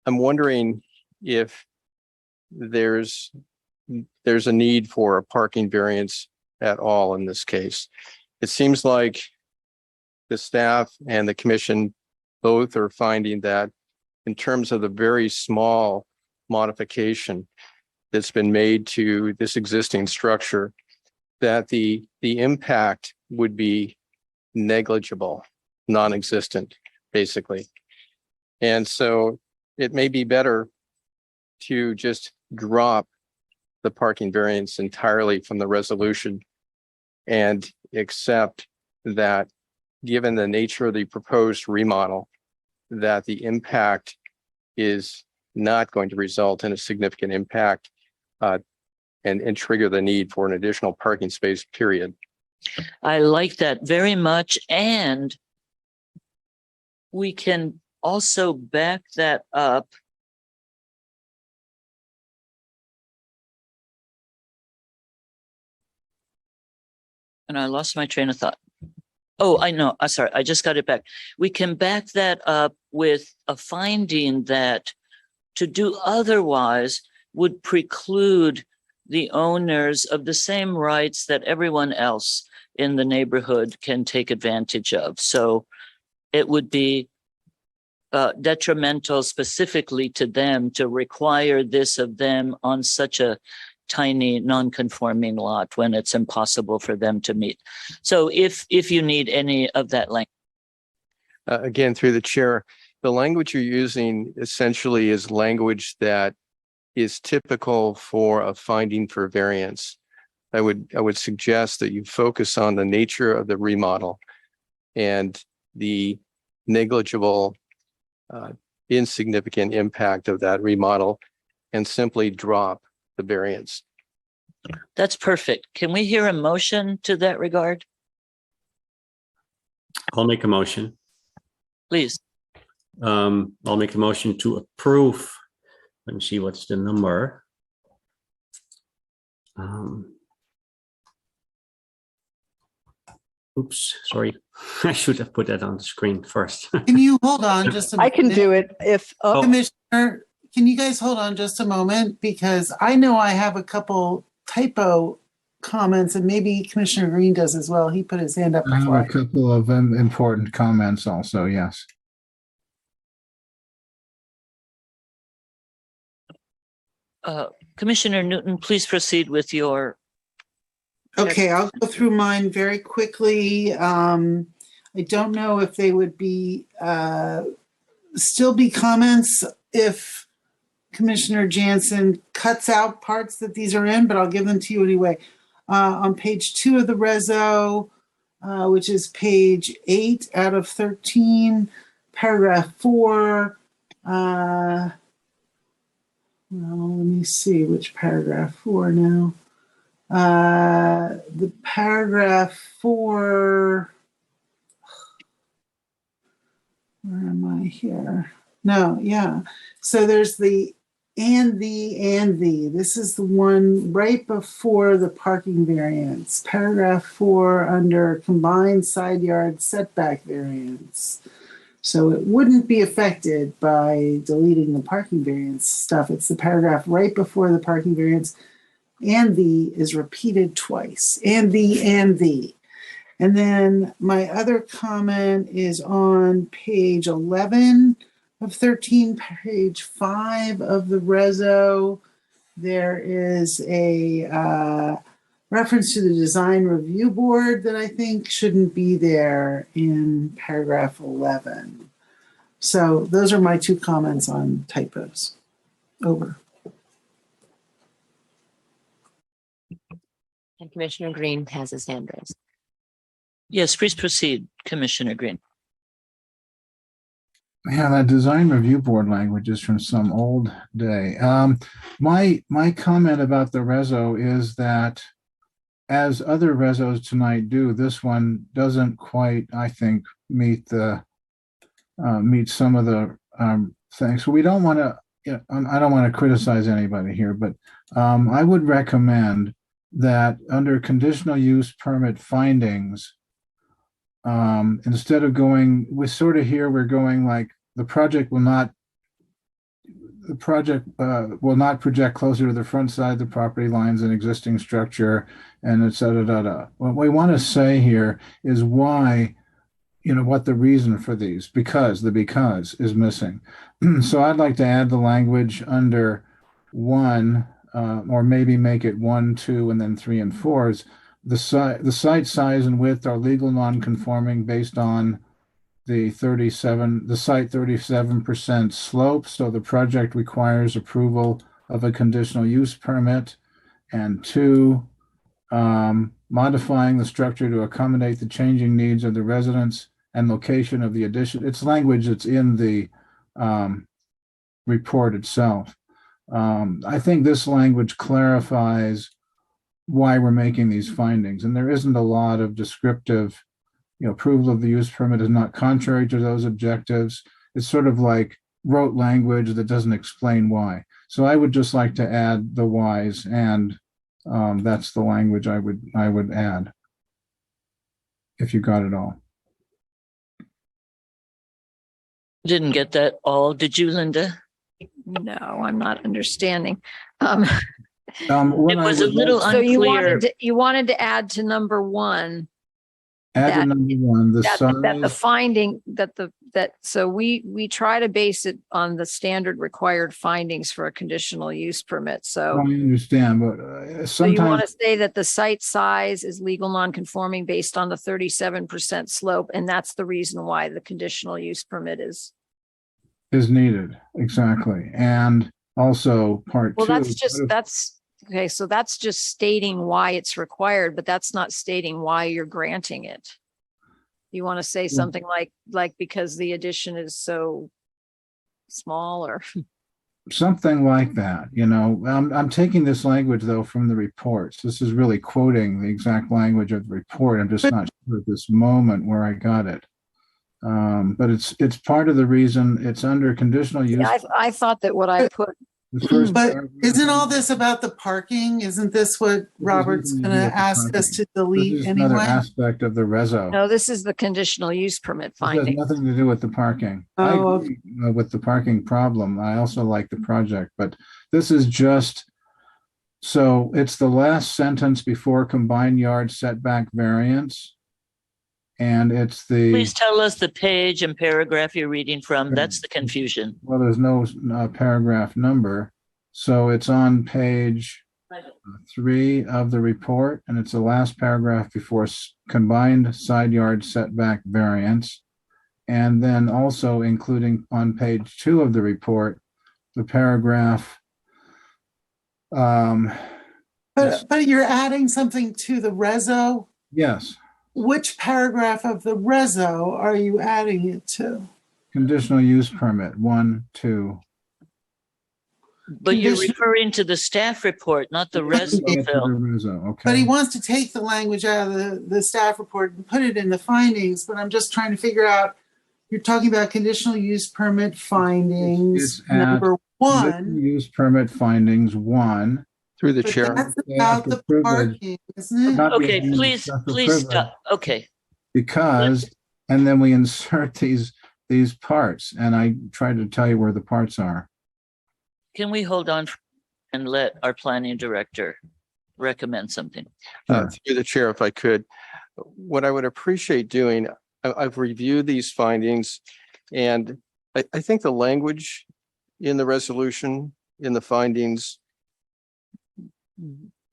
I'm wondering if there's a need for a parking variance at all in this case. It seems like the staff and the commission both are finding that in terms of the very small modification that's been made to this existing structure, that the impact would be negligible, non-existent, basically. And so it may be better to just drop the parking variance entirely from the resolution and accept that given the nature of the proposed remodel, that the impact is not going to result in a significant impact and trigger the need for an additional parking space, period. I like that very much. And we can also back that up. And I lost my train of thought. Oh, I know. I'm sorry. I just got it back. We can back that up with a finding that to do otherwise would preclude the owners of the same rights that everyone else in the neighborhood can take advantage of. So it would be detrimental specifically to them to require this of them on such a tiny non-conforming lot when it's impossible for them to meet. So if you need any of that language. Again, through the chair, the language you're using essentially is language that is typical for a finding for variance. I would suggest that you focus on the nature of the remodel and the negligible, insignificant impact of that remodel and simply drop the variance. That's perfect. Can we hear a motion to that regard? I'll make a motion. Please. I'll make a motion to approve. Let me see what's the number. Oops, sorry. I should have put that on the screen first. Can you hold on just a I minute? can do it if, Oh. Commissioner, can you guys hold on just a moment? Because I know I have a couple typo comments and maybe Commissioner Green does as well. He put his hand up I have before. a couple of important comments also, yes. Commissioner Newton, please proceed with your. Okay, I'll go through mine very quickly. I don't know if they would be still be comments if Commissioner Jansen cuts out parts that these are in, but I'll give them to you anyway. On page 2 of the reso, which is page 8 out of 13, paragraph 4. Well, let me see which paragraph 4 now. The paragraph 4. Where am I here? No, yeah. So there's the and the. This is the one right before the parking variance. Paragraph 4 under combined side yard setback variance. So it wouldn't be affected by deleting the parking variance stuff. It's the paragraph right before the parking variance. And the is repeated twice. And the. And then my other comment is on page 11 of 13, page 5 of the reso. There is a reference to the design review board that I think shouldn't be there in paragraph 11. So those are my 2 comments on typos. Over. And Commissioner Green has his hand raised. Yes, please proceed, Commissioner Green. Yeah, that design review board language is from some old day. My comment about the reso is that as other resos tonight do, this one doesn't quite, I think, meet some of the things. So we don't want to, I don't want to criticize anybody here, but I would recommend that under conditional use permit findings, instead of going, we're going like the project will not project closer to the front side of the property lines than existing structure, and et cetera. What we want to say here is why, what the reason for these, because is missing. So I'd like to add the language under 1, or maybe make it 1, 2, and then 3 and 4. The site size and width are legal non-conforming based on the site 37% slope. So the project requires approval of a conditional use permit. And 2, modifying the structure to accommodate the changing needs of the residents and location of the addition. It's language that's in the report itself. I think this language clarifies why we're making these findings, and there isn't a lot of descriptive, approval of the use permit is not contrary to those objectives. It's sort of like rote language that doesn't explain why. So I would just like to add the whys, and that's the language I would add, if you got it all. Didn't get that all. Did you, Linda? No, I'm not understanding. What It I was a would little So you unclear. wanted to add to number 1 add to that- number 1, the that the size. finding so we try to base it on the standard required findings for a conditional use permit. I So understand, but so you want sometimes to say that the site size is legal non-conforming based on the 37% slope, and that's the reason why the conditional use permit is. is needed, exactly. And also part 2. Well, that's okay. So that's just stating why it's required, but that's not stating why you're granting it. You want to say something like because the addition is so small, or Something like that, I'm taking this language though from the reports. This is really quoting the exact language of the report. I'm just not sure at this moment where I got it. But it's part of the reason it's under conditional use. I thought that what I put. The first But paragraph- isn't all this about the parking? Isn't this what Robert's nothing to going do to with the ask us parking. to This delete is another anyway? aspect of the reso. No, this is the conditional use permit This has finding. nothing to do with the parking. I Oh, agree with the parking problem. I also like the project, but this is just, so it's the last sentence before combined yard setback variance. And it's the, Please tell us the page and paragraph you're reading from. That's the confusion. well, there's no paragraph number. So it's on page 3 of the report, and it's the last paragraph before combined side yard setback variance. And then also including on page 2 of the report, the paragraph. but you're adding something to the reso. Yes, Which paragraph of the reso are you adding it to? conditional use permit 1, 2. But you're Condition- referring to the staff report, not the Get to reso, the Phil. reso, okay. But he wants to take the language out of the staff report and put it in the findings, but I'm just trying to figure out, you're talking about conditional use permit findings, It's at number Conditional 1. use permit findings 1. Through the But chair. that's They about have to the privilege- parking, isn't it? not Okay, being please special please privilege. stop. Okay. Because, and then we insert these parts, and I tried to tell you where the parts are. Can we hold on and let our planning director recommend something? Sure. Through the chair, if I could, what I would appreciate doing, I've reviewed these findings, and I think the language in the resolution, in the findings,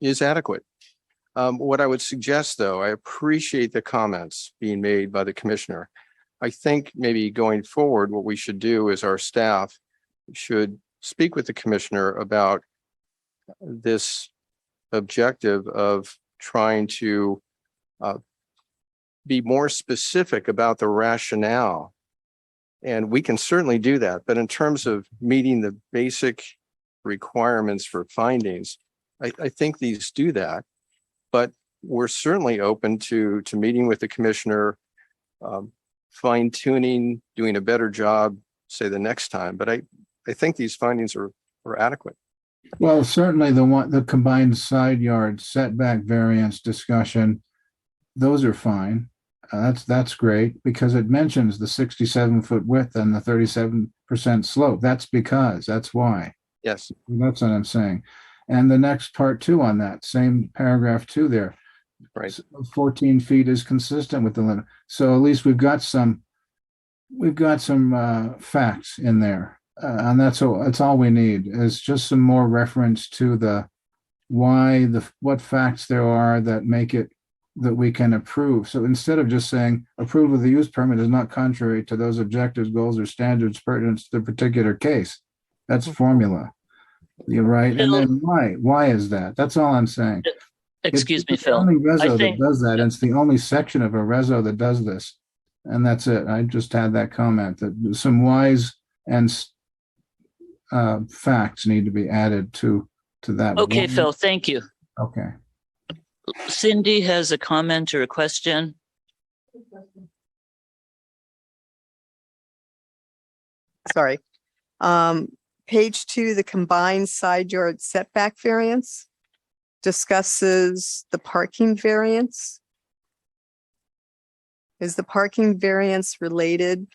is adequate. What I would suggest, though, I appreciate the comments being made by the commissioner. I think maybe going forward, what we should do is our staff should speak with the commissioner about this objective of trying to be more specific about the rationale. And we can certainly do that. But in terms of meeting the basic requirements for findings, I think these do that. But we're certainly open to meeting with the commissioner, fine tuning, doing a better job, say the next time. But I think these findings are adequate. Well, certainly the combined side yard setback variance discussion, those are fine. That's great because it mentions the 67-foot width and the 37% slope. That's why. Yes. That's what I'm saying. And the next part 2 on that, same paragraph 2 there. Right. 14 feet is consistent with the limit. So at least we've got some facts in there. And that's all we need is just some more reference to what facts there are that make it that we can approve. So instead of just saying approval of the use permit is not contrary to those objectives, goals, or standards pertinent to the particular case, that's formula. You're right. Phil- And then why is that? That's all I'm saying. Excuse me, It's the Phil. only reso that think- does that. And it's the only section of a reso that does this. And that's it. I just had that comment that some whys and facts need to be added to that. Okay, one. Phil, thank you. Okay. Cindy has a comment or a question. Sorry. Page 2, the combined side yard setback variance discusses the parking variance. Is the parking variance related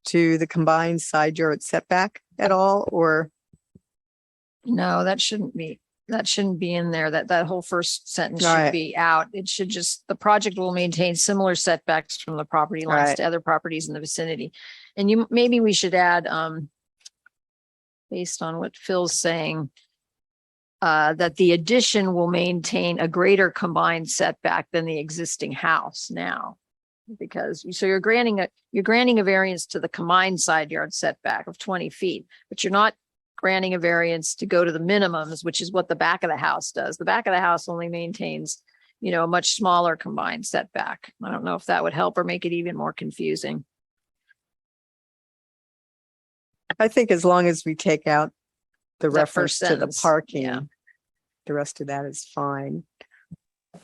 to the combined side yard setback at all, or? No, that shouldn't be in there. That whole first sentence should Right. be out. It should just, the project will maintain similar setbacks from the property lines Right. to other properties in the vicinity. And maybe we should add, based on what Phil's saying, that the addition will maintain a greater combined setback than the existing house now. Because, so you're granting a variance to the combined side yard setback of 20 feet, but you're not granting a variance to go to the minimums, which is what the back of the house does. The back of the house only maintains, a much smaller combined setback. I don't know if that would help or make it even more confusing. I think as long as we take out the That reference first to the sentence, parking, yeah. the rest of that is fine.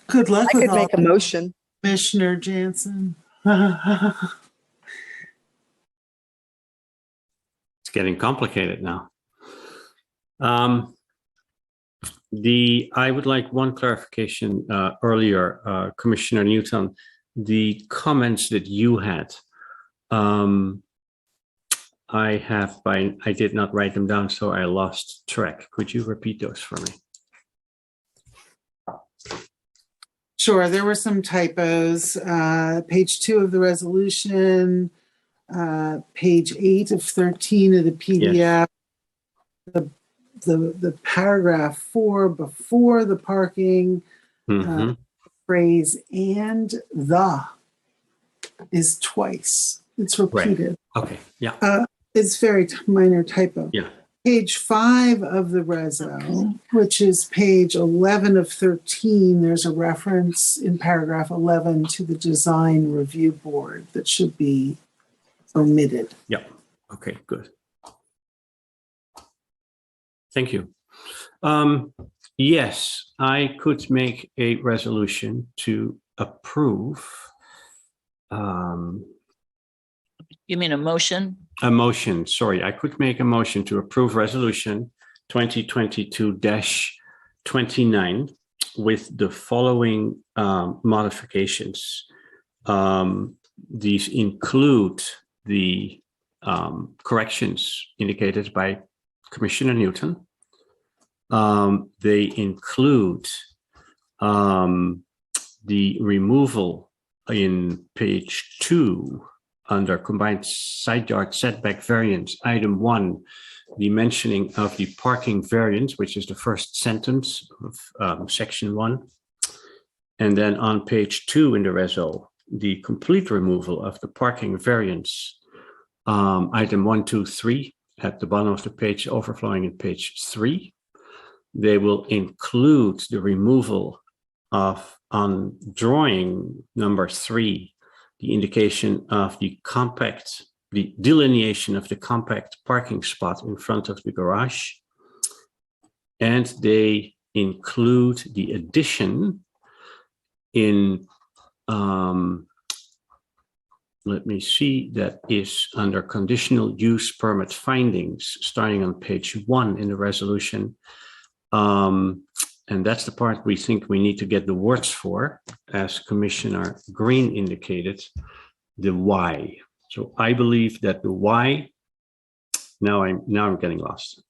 Good luck I with could all make a that, motion. Commissioner Jansen. It's getting complicated now. I would like one clarification earlier, Commissioner Newton, the comments that you had. I did not write them down, so I lost track. Could you repeat those for me? Sure, there were some typos. Page 2 of the resolution, page 8 of 13 of the PDF. The paragraph 4 before the parking Mhm. phrase "and the" is twice. It's repeated. Okay, yeah, It's very minor typo. yeah. Page 5 of the reso, which is page 11 of 13, there's a reference in paragraph 11 to the design review board that should be omitted. Yeah. Okay, good. Thank you. Yes, I could make a resolution to approve You mean a motion? a motion. Sorry, I could make a motion to approve resolution 2022-29 with the following modifications. These include the corrections indicated by Commissioner Newton. They include the removal in page 2 under combined side yard setback variance, item 1, the mentioning of the parking variance, which is the first sentence of section 1. And then on page 2 in the reso, the complete removal of the parking variance, item 1, 2, 3, at the bottom of the page, overflowing in page 3. They will include the removal of, on drawing number 3, the indication of the delineation of the compact parking spot in front of the garage. And they include the addition in, let me see, that is under conditional use permit findings, starting on page 1 in the resolution. And that's the part we think we need to get the words for, as Commissioner Green indicated, the why. So I believe that the why, now I'm getting lost,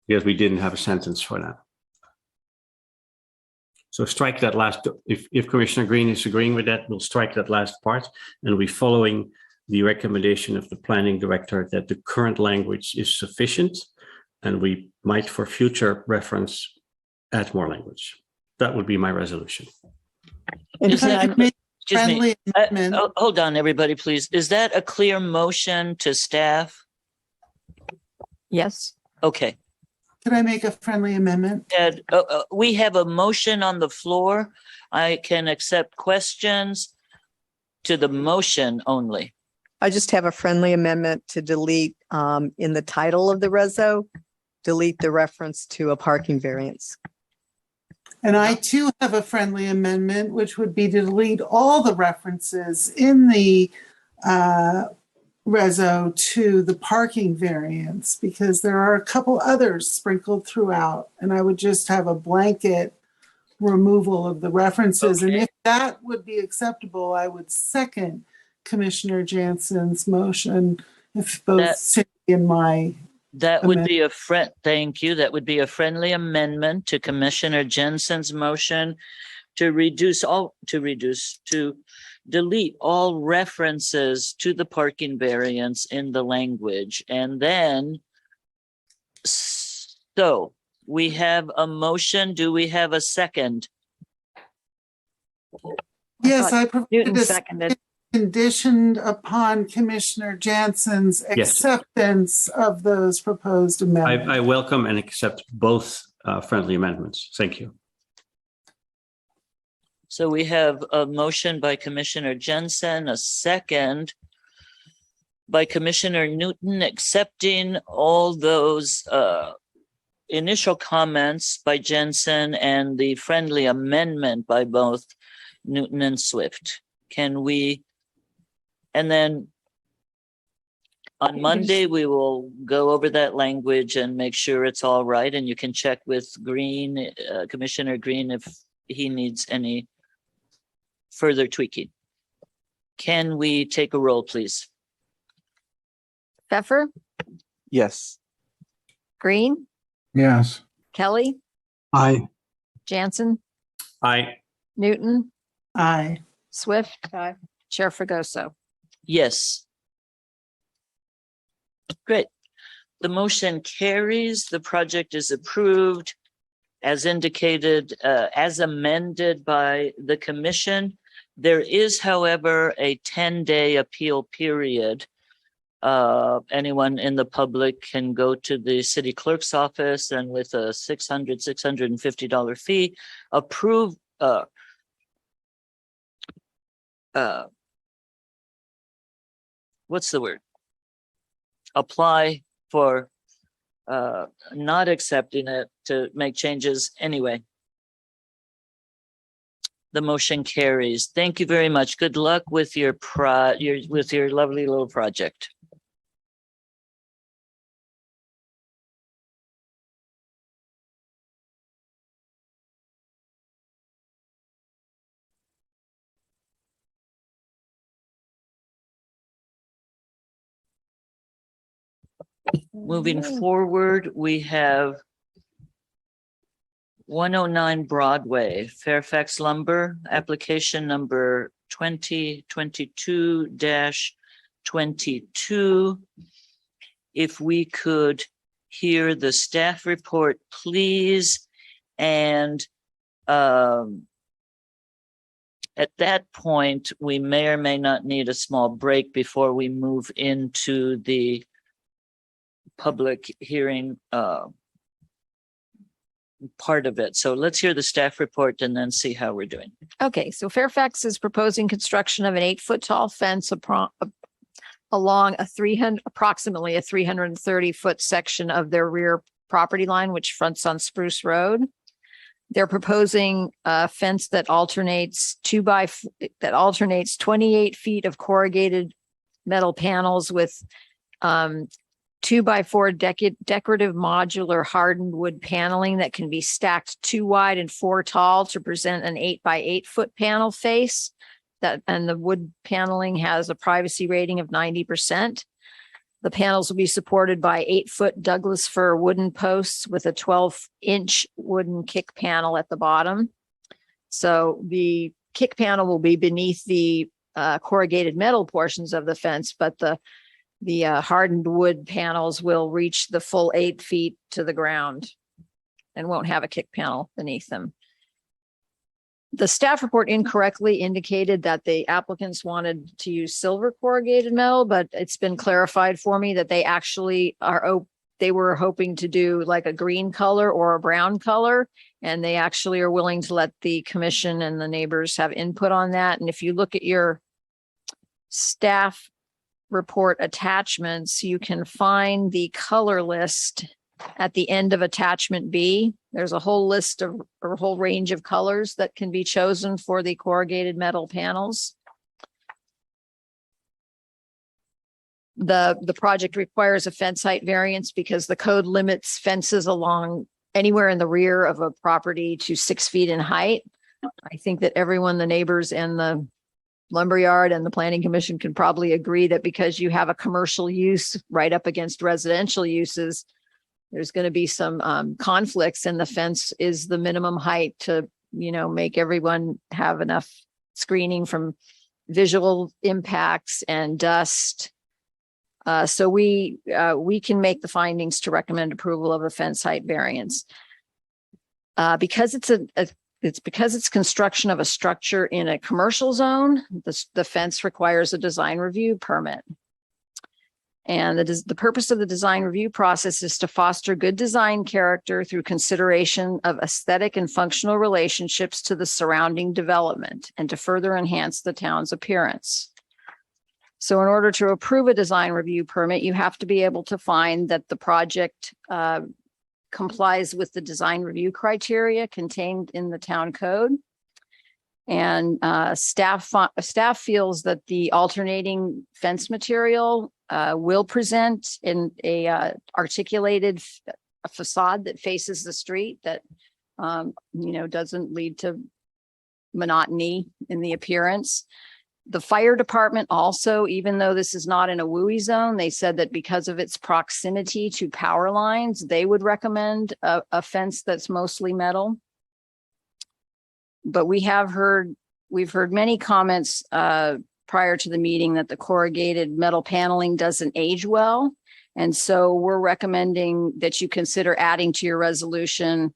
because we didn't have a sentence for that. So strike that last, if Commissioner Green is agreeing with that, we'll strike that last part, and we're following the recommendation of the planning director that the current language is sufficient, and we might, for future reference, add more language. That would be my resolution. And Is if I that- could make a Excuse me. friendly amendment, Hold on, everybody, please. Is that a clear motion to staff? Yes. Okay. Could I make a friendly amendment? And we have a motion on the floor. I can accept questions to the motion only. I just have a friendly amendment to delete in the title of the reso, delete the reference to a parking variance. And I too have a friendly amendment, which would be to delete all the references in the reso to the parking variance, because there are a couple others sprinkled throughout, and I would just have a blanket removal of the references. And Okay. if that would be acceptable, I would second Commissioner Jansen's motion, if both That- Cindy and my That would be a thank you. That would be a friendly amendment to Commissioner Jensen's motion to delete all references to the parking variance in the language. And then, so we have a motion. Do we have a second? Yes, I Newton provided a seconded. conditioned upon Commissioner Jansen's Yes. acceptance of those proposed amendments. I welcome and accept both friendly amendments. Thank you. So we have a motion by Commissioner Jensen, a second by Commissioner Newton, accepting all those initial comments by Jensen and the friendly amendment by both Newton and Swift. And then on Monday, we will go over that language and make sure it's all right. And you can check with Green, Commissioner Green, if he needs any further tweaking. Can we take a roll, please? Pfeffer, Yes. Green, Yes. Kelly, Aye. Jansen, Aye. Newton, Aye. Swift, Chair Fregoso. Yes. Great. The motion carries. The project is approved as indicated, as amended by the commission. There is, however, a 10-day appeal period. Anyone in the public can go to the city clerk's office and with a $650 fee, approve, what's the word? Apply for not accepting it to make changes anyway. The motion carries. Thank you very much. Good luck with your lovely little project. Moving forward, we have 109 Broadway, Fairfax Lumber, application number 2022-22. If we could hear the staff report, please. And at that point, we may or may not need a small break before we move into the public hearing part of it. So let's hear the staff report and then see how we're doing. Okay, so Fairfax is proposing construction of an 8-foot tall fence along approximately a 330-foot section of their rear property line, which fronts on Spruce Road. They're proposing a fence that alternates 28 feet of corrugated metal panels with 2x4 decorative modular hardened wood paneling that can be stacked 2 wide and 4 tall to present an 8x8 foot panel face. And the wood paneling has a privacy rating of 90%. The panels will be supported by 8-foot Douglas fir wooden posts with a 12-inch wooden kick panel at the bottom. So the kick panel will be beneath the corrugated metal portions of the fence, but the hardened wood panels will reach the full 8 feet to the ground and won't have a kick panel beneath them. The staff report incorrectly indicated that the applicants wanted to use silver corrugated metal, but it's been clarified for me that they actually are they were hoping to do like a green color or a brown color. And they actually are willing to let the commission and the neighbors have input on that. And if you look at your staff report attachments, you can find the color list at the end of attachment B. There's a whole list of, or a whole range of colors that can be chosen for the corrugated metal panels. The project requires a fence height variance because the code limits fences along anywhere in the rear of a property to 6 feet in height. I think that everyone, the neighbors and the lumberyard and the planning commission can probably agree that because you have a commercial use right up against residential uses, there's going to be some conflicts, and the fence is the minimum height to, you know, make everyone have enough screening from visual impacts and dust. So we can make the findings to recommend approval of a fence height variance. Because it's construction of a structure in a commercial zone, the fence requires a design review permit. And the purpose of the design review process is to foster good design character through consideration of aesthetic and functional relationships to the surrounding development and to further enhance the town's appearance. So in order to approve a design review permit, you have to be able to find that the project complies with the design review criteria contained in the town code. And staff feels that the alternating fence material will present in a articulated facade that faces the street that, doesn't lead to monotony in the appearance. The fire department also, even though this is not in a WUI zone, they said that because of its proximity to power lines, they would recommend a fence that's mostly metal. But we've heard many comments prior to the meeting that the corrugated metal paneling doesn't age well. And so we're recommending that you consider adding to your resolution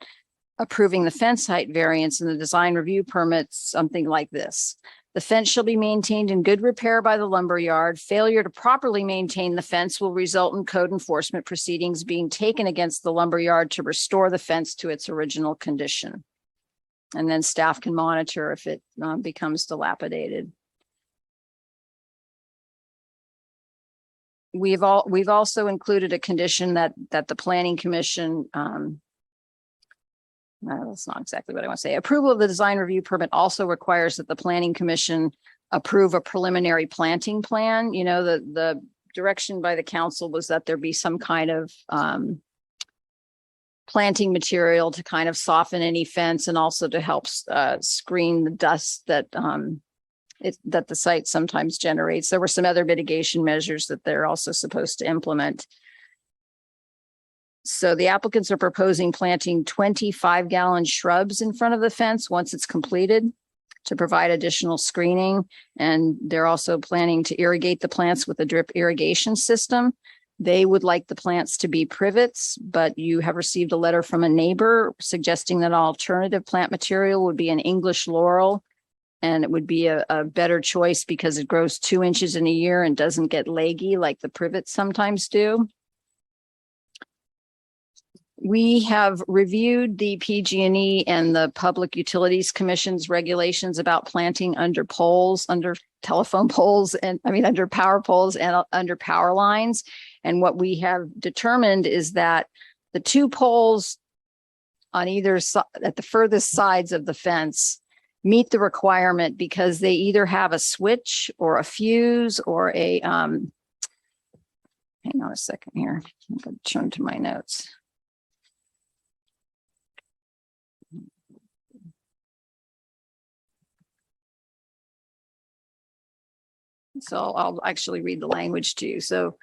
approving the fence height variance and the design review permits, something like this. The fence shall be maintained in good repair by the lumberyard. Failure to properly maintain the fence will result in code enforcement proceedings being taken against the lumberyard to restore the fence to its original condition. And then staff can monitor if it becomes dilapidated. We've also included a condition that the planning commission, that's not exactly what I want to say. Approval of the design review permit also requires that the planning commission approve a preliminary planting plan. You know, the direction by the council was that there be some kind of planting material to kind of soften any fence and also to help screen the dust that that the site sometimes generates. There were some other mitigation measures that they're also supposed to implement. So the applicants are proposing planting 25-gallon shrubs in front of the fence once it's completed to provide additional screening. And they're also planning to irrigate the plants with a drip irrigation system. They would like the plants to be privets, but you have received a letter from a neighbor suggesting that alternative plant material would be an English laurel. And it would be a better choice because it grows 2 inches in a year and doesn't get leggy like the privets sometimes do. We have reviewed the PG&E and the Public Utilities Commission's regulations about planting under poles, under telephone poles, and under power poles and under power lines. And what we have determined is that the 2 poles on either side, at the furthest sides of the fence, meet the requirement because they either have a switch or a fuse or a, hang on a second here. I'm going to turn to my notes. So I'll actually read the language to you. So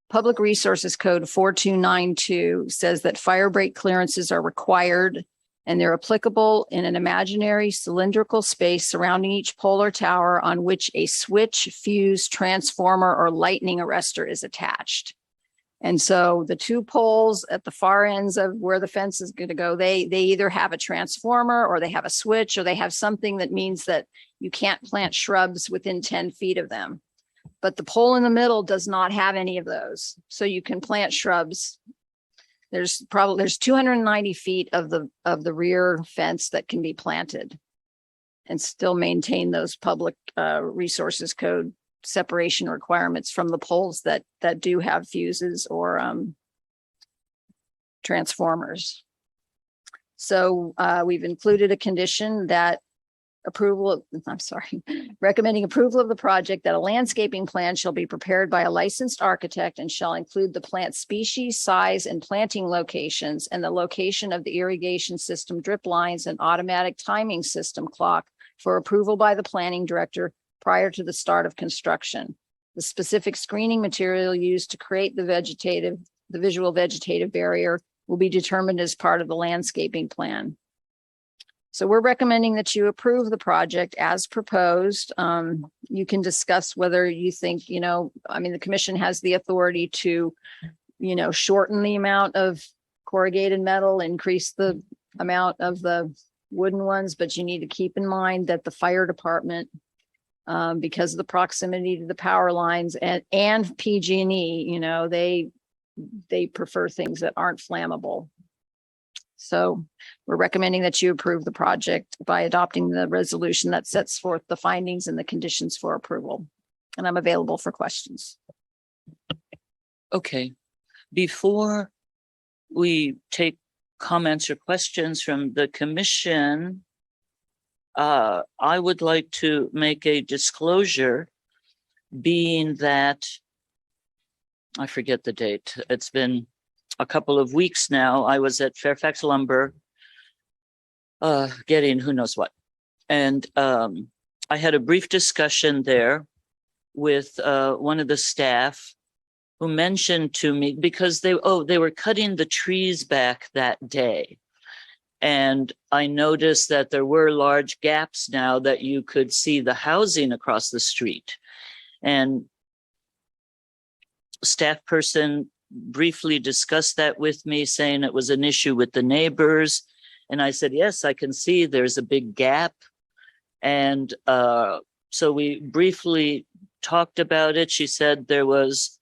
Public Resources Code 4292 says that fire break clearances are required and they're applicable in an imaginary cylindrical space surrounding each pole or tower on which a switch, fuse, transformer, or lightning arrestor is attached. And so the 2 poles at the far ends of where the fence is going to go, they either have a transformer or they have a switch or they have something that means that you can't plant shrubs within 10 feet of them. But the pole in the middle does not have any of those. So you can plant shrubs there's 290 feet of the rear fence that can be planted and still maintain those public resources code separation requirements from the poles that do have fuses or transformers. So we've included a condition that recommending approval of the project, that a landscaping plan shall be prepared by a licensed architect and shall include the plant species, size, and planting locations, and the location of the irrigation system, drip lines, and automatic timing system clock for approval by the planning director prior to the start of construction. The specific screening material used to create the visual vegetative barrier will be determined as part of the landscaping plan. So we're recommending that you approve the project as proposed. You can discuss whether you think, the commission has the authority to, shorten the amount of corrugated metal, increase the amount of the wooden ones, but you need to keep in mind that the fire department, because of the proximity to the power lines and PG&E, they prefer things that aren't flammable. So we're recommending that you approve the project by adopting the resolution that sets forth the findings and the conditions for approval. And I'm available for questions. Okay. Before we take comments or questions from the commission, I would like to make a disclosure, being that I forget the date. It's been a couple of weeks now. I was at Fairfax Lumber getting who knows what. And I had a brief discussion there with one of the staff who mentioned to me, because they were cutting the trees back that day. And I noticed that there were large gaps now that you could see the housing across the street. And staff person briefly discussed that with me, saying it was an issue with the neighbors. And I said, yes, I can see there's a big gap. And so we briefly talked about it. She said there was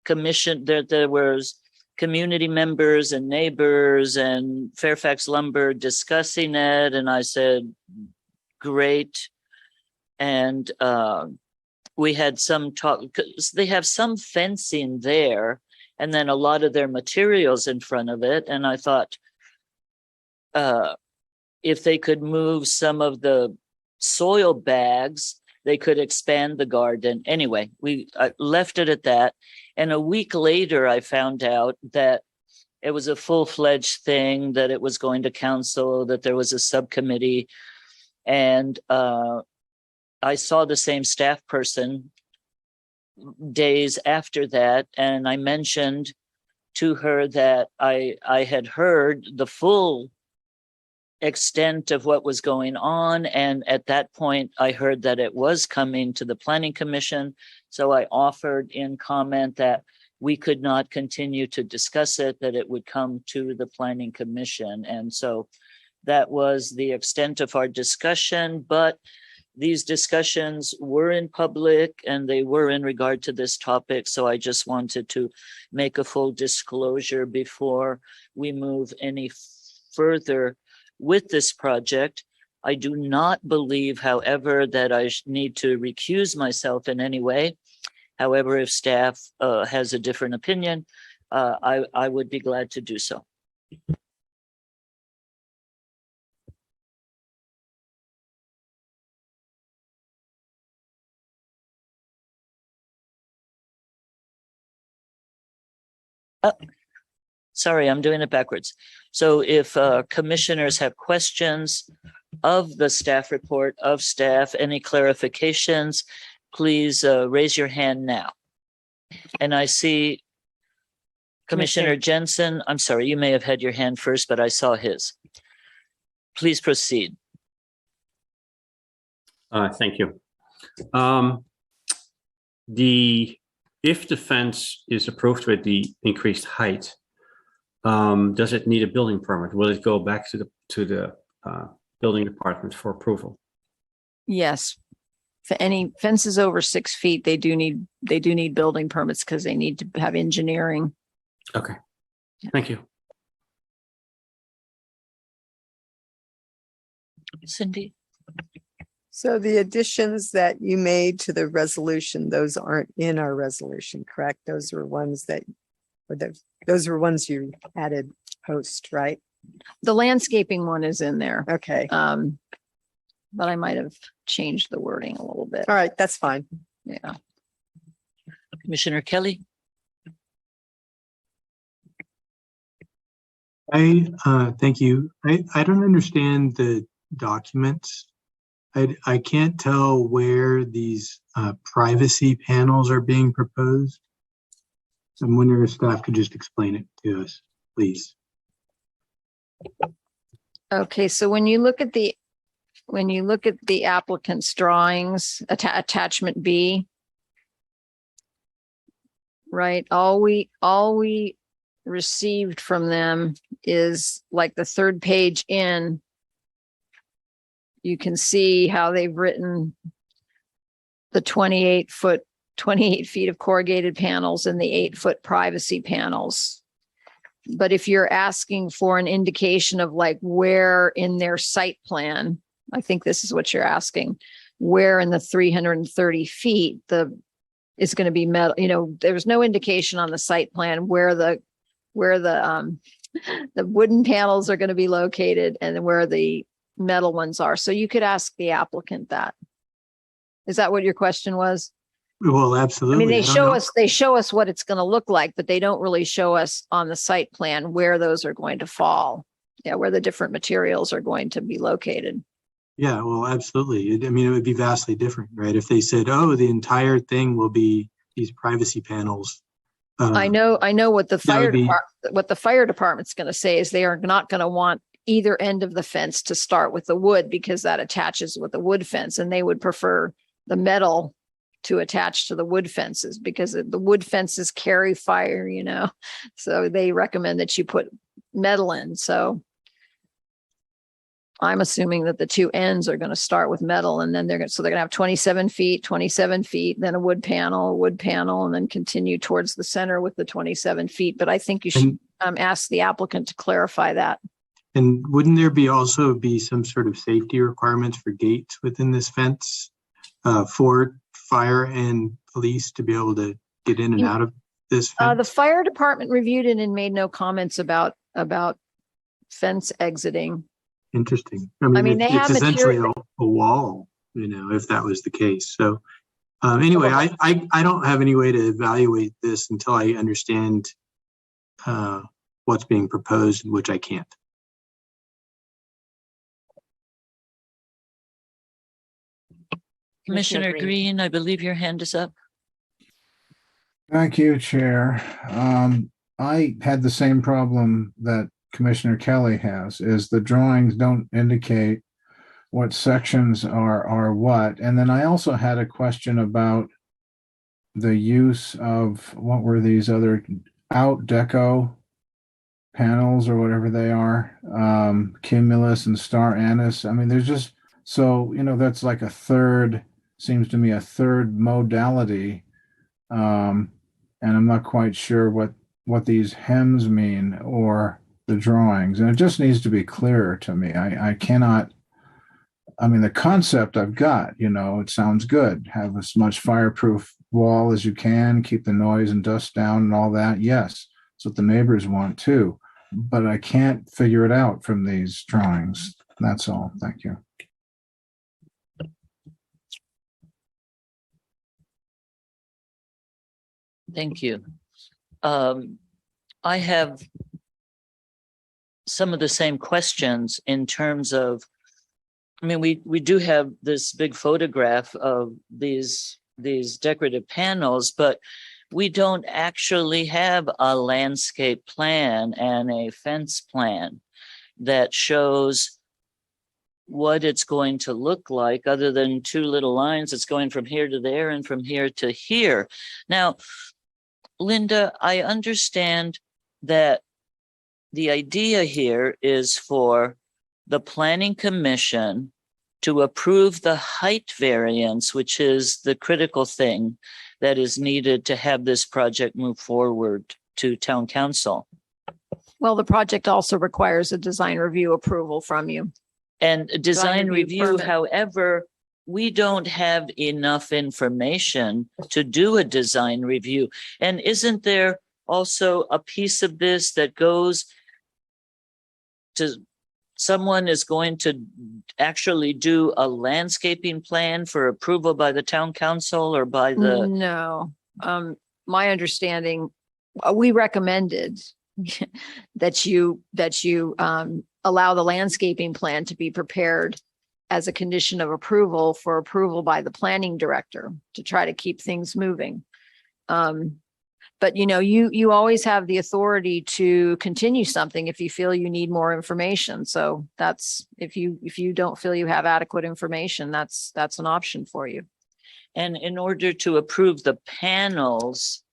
there was community members and neighbors and Fairfax Lumber discussing it. And I said, great. And we had some talk, because they have some fencing there and then a lot of their materials in front of it. And I thought, if they could move some of the soil bags, they could expand the garden. Anyway, we left it at that. And a week later, I found out that it was a full-fledged thing, that it was going to council, that there was a subcommittee. And I saw the same staff person days after that. And I mentioned to her that I had heard the full extent of what was going on. And at that point, I heard that it was coming to the Planning Commission. So I offered in comment that we could not continue to discuss it, that it would come to the Planning Commission. And so that was the extent of our discussion. But these discussions were in public and they were in regard to this topic. So I just wanted to make a full disclosure before we move any further with this project. I do not believe, however, that I need to recuse myself in any way. However, if staff has a different opinion, I would be glad to do so. Sorry, I'm doing it backwards. So if commissioners have questions of the staff report, of staff, any clarifications, please raise your hand now. And I see Commissioner Jensen. I'm sorry, you may have had your hand first, but I saw his. Please proceed. Thank you. If the fence is approved with the increased height, does it need a building permit? Will it go back to the building department for approval? Yes. For any fences over 6 feet, they do need building permits because they need to have engineering. Okay. Thank you. Cindy? So the additions that you made to the resolution, those aren't in our resolution, correct? Those were ones that, or those were ones you added post, right? The landscaping one is in there. Okay, But I might have changed the wording a little bit. all right, that's fine. Yeah. Commissioner Kelly? Thank you. I don't understand the documents. I can't tell where these privacy panels are being proposed. I'm wondering if staff could just explain it to us, please. Okay, so when you look at the applicant's drawings, attachment B, right? All we received from them is like the third page in. You can see how they've written the 28 feet of corrugated panels and the 8-foot privacy panels. But if you're asking for an indication of like where in their site plan, I think this is what you're asking, where in the 330 feet is going to be metal, there's no indication on the site plan where the wooden panels are going to be located and where the metal ones are. So you could ask the applicant that. Is that what your question was? Well, I absolutely. mean, I don't know. they show us what it's going to look like, but they don't really show us on the site plan where those are going to fall. Yeah, where the different materials are going to be located. Yeah, well, absolutely. I mean, it would be vastly different, right? If they said, oh, the entire thing will be these privacy panels. I know what the would be- fire department's going to say is they are not going to want either end of the fence to start with the wood because that attaches with the wood fence, and they would prefer the metal to attach to the wood fences because the wood fences carry fire, so they recommend that you put metal in. So I'm assuming that the two ends are going to start with metal, and then they're going to have 27 feet, then a wood panel, and then continue towards the center with the 27 feet. But I think you should ask the applicant to clarify that. And wouldn't there also be some sort of safety requirements for gates within this fence for fire and police to be able to get in and out of this fence? The fire department reviewed it and made no comments about fence exiting. Interesting. I mean, they it's have essentially material- a wall, if that was the case. So anyway, I don't have any way to evaluate this until I understand what's being proposed, which I can't. Commissioner Green, I believe your hand is up. Thank you, Chair. I had the same problem that Commissioner Kelly has, is the drawings don't indicate what sections are what. And then I also had a question about the use of, what were these other out deco panels or whatever they are, cumulus and star anise. I mean, there's just, so, that's like seems to me a third modality. And I'm not quite sure what these hems mean or the drawings. And it just needs to be clearer to me. I cannot, the concept I've got, it sounds good. Have as much fireproof wall as you can, keep the noise and dust down and all that. Yes, that's what the neighbors want too. But I can't figure it out from these drawings. That's all. Thank you. Thank you. I have some of the same questions in terms of, we do have this big photograph of these decorative panels, but we don't actually have a landscape plan and a fence plan that shows what it's going to look like, other than two little lines. It's going from here to there and from here to here. Now, Linda, I understand that the idea here is for the Planning Commission to approve the height variance, which is the critical thing that is needed to have this project move forward to Town Council. Well, the project also requires a design review approval from you. And a design review, permit. however, we don't have enough information to do a design review. And isn't there also a piece of this that goes to someone is going to actually do a landscaping plan for approval by the town council or by the? No, my understanding, we recommended that you allow the landscaping plan to be prepared as a condition of approval for approval by the planning director to try to keep things moving. But you always have the authority to continue something if you feel you need more information. So that's, if you don't feel you have adequate information, that's an option for you. And in order to approve the panels,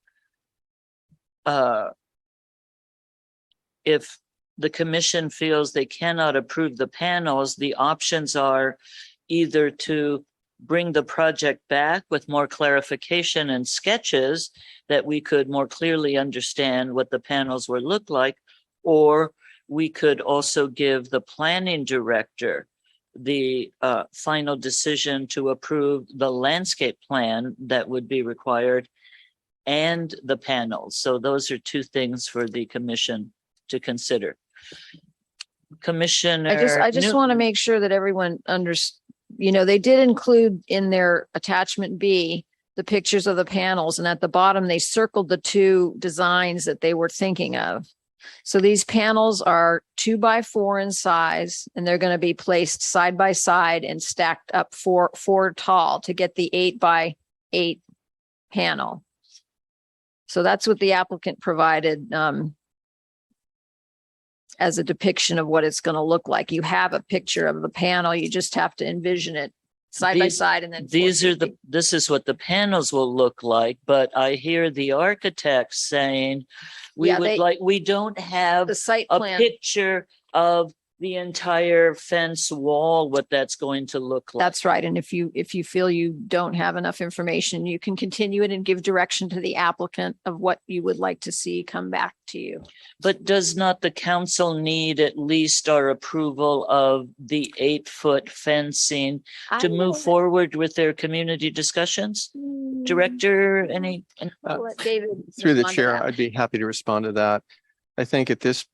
if the commission feels they cannot approve the panels, the options are either to bring the project back with more clarification and sketches that we could more clearly understand what the panels would look like, or we could also give the planning director the final decision to approve the landscape plan that would be required and the panels. So those are two things for the commission to consider. Commissioner, I just want to make sure that everyone they did include in their attachment B the pictures of the panels, and at the bottom they circled the two designs that they were thinking of. So these panels are 2x4 in size, and they're going to be placed side by side and stacked up four tall to get the 8x8 panel. So that's what the applicant provided as a depiction of what it's going to look like. You have a picture of the panel. You just have to envision it side by side. And then this is what the panels will look like. But I hear the architects saying we don't have the site a plan. picture of the entire fence wall, what that's going to look like. That's right. And if you feel you don't have enough information, you can continue it and give direction to the applicant of what you would like to see come back to you. But does not the council need at least our approval of the 8-foot fencing to move forward with their community discussions? Director, I'll let David Through the respond to chair, that. I'd be happy to respond to that. I think at this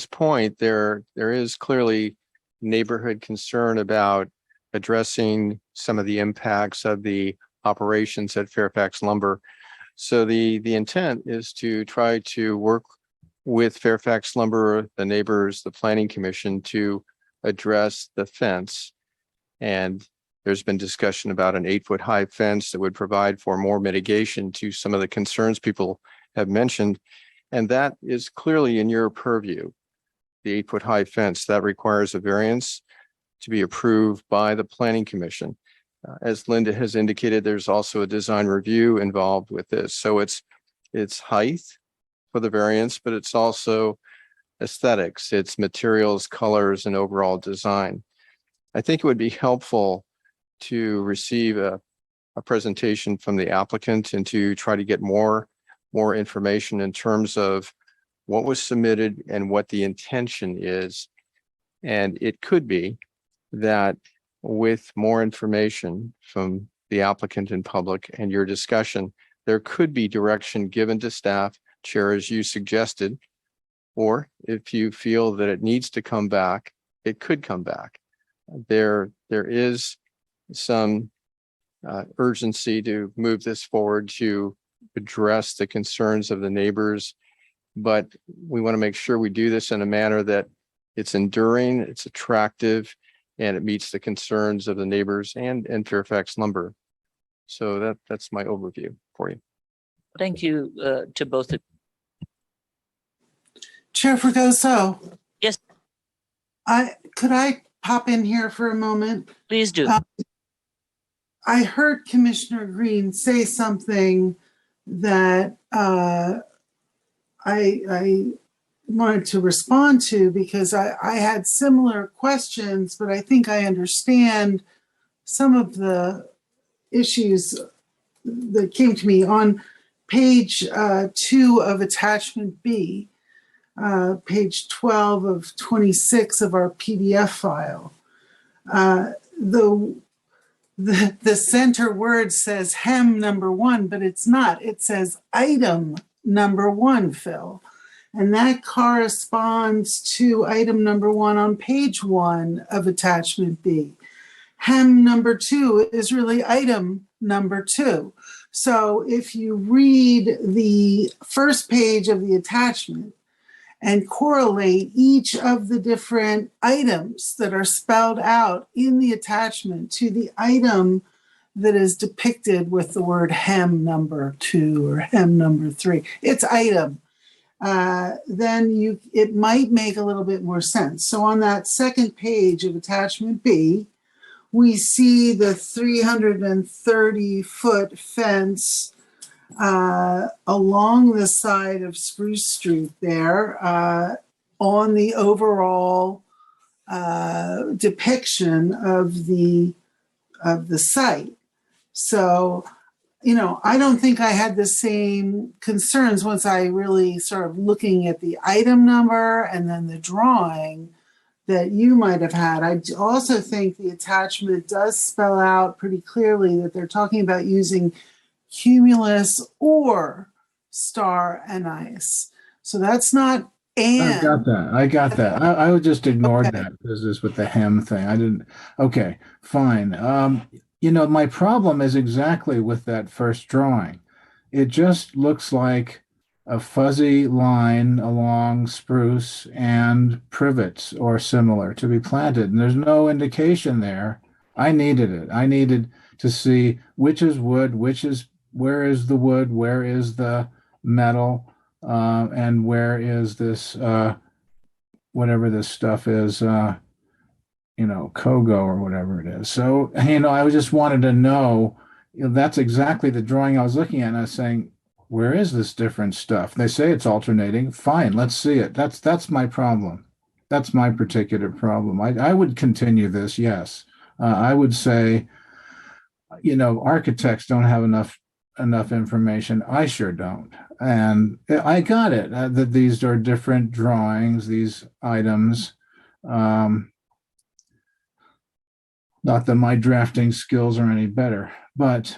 point, there is clearly neighborhood concern about addressing some of the impacts of the operations at Fairfax Lumber. So the intent is to try to work with Fairfax Lumber, the neighbors, the planning commission to address the fence. And there's been discussion about an 8-foot high fence that would provide for more mitigation to some of the concerns people have mentioned. And that is clearly in your purview. The 8-foot high fence that requires a variance to be approved by the planning commission. As Linda has indicated, there's also a design review involved with this. So it's height for the variance, but it's also aesthetics, it's materials, colors, and overall design. I think it would be helpful to receive a presentation from the applicant and to try to get more information in terms of what was submitted and what the intention is. And it could be that with more information from the applicant and public and your discussion, there could be direction given to staff, Chair, as you suggested, or if you feel that it needs to come back, it could come back. There is some urgency to move this forward to address the concerns of the neighbors, but we want to make sure we do this in a manner that it's enduring, it's attractive, and it meets the concerns of the neighbors and Fairfax Lumber. So that's my overview for you. thank you to both of Chair Fregoso. Yes. Could I pop in here for a moment? Please do. I heard Commissioner Green say something that I wanted to respond to because I had similar questions, but I think I understand some of the issues that came to me on page 2 of attachment B. page 12 of 26 of our PDF file. The center word says hem number one, but it's not. It says item number one, Phil. And that corresponds to item number one on page 1 of attachment B. Hem number 2 is really item number 2. So if you read the first page of the attachment and correlate each of the different items that are spelled out in the attachment to the item that is depicted with the word hem number 2 or hem number 3, it's item. Then it might make a little bit more sense. So on that second page of attachment B, we see the 330-foot fence along the side of Spruce Street there on the overall depiction of the site. So, I don't think I had the same concerns once I really started looking at the item number and then the drawing that you might have had. I also think the attachment does spell out pretty clearly that they're talking about using cumulus or star and ice. So that's not and. I got that. I would just ignored Okay. that because this with the hem thing. I didn't. Okay, fine. My problem is exactly with that first drawing. It just looks like a fuzzy line along spruce and privets or similar to be planted. And there's no indication there. I needed it. I needed to see which is wood, where is the wood, where is the metal, and where is this, whatever this stuff is, Kogo or whatever it is. So, I just wanted to know, that's exactly the drawing I was looking at. And I was saying, where is this different stuff? They say it's alternating. Fine, let's see it. That's my problem. That's my particular problem. I would continue this, yes. I would say, architects don't have enough information. I sure don't. And I got it, that these are different drawings, these items. Not that my drafting skills are any better, but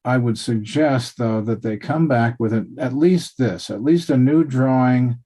I would suggest, though, that they come back with at least a new drawing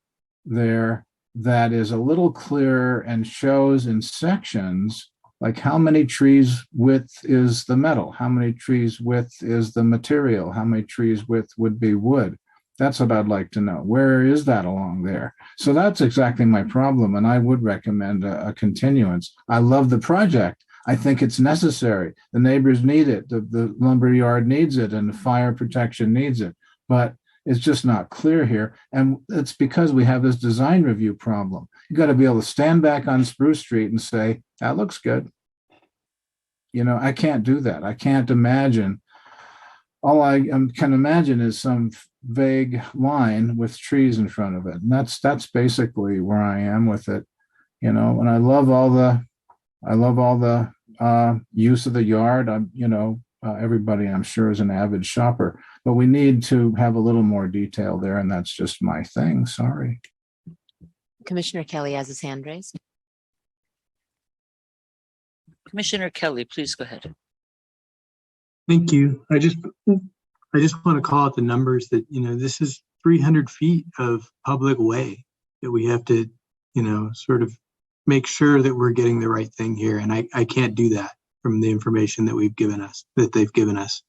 there that is a little clearer and shows in sections, like how many trees width is the metal, how many trees width is the material, how many trees width would be wood. That's what I'd like to know. Where is that along there? So that's exactly my problem, and I would recommend a continuance. I love the project. I think it's necessary. The neighbors need it. The lumber yard needs it, and the fire protection needs it. But it's just not clear here. And it's because we have this design review problem. You got to be able to stand back on Spruce Street and say, that looks good. I can't do that. I can't imagine. All I can imagine is some vague line with trees in front of it. And that's basically where I am with it. And I love all the use of the yard. Everybody I'm sure is an avid shopper, but we need to have a little more detail there. And that's just my thing. Sorry. Commissioner Kelly has his hand raised. Commissioner Kelly, please go ahead. Thank you. I just want to call out the numbers that, this is 300 feet of public way that we have to, sort of make sure that we're getting the right thing here. And I can't do that from the information that they've given us.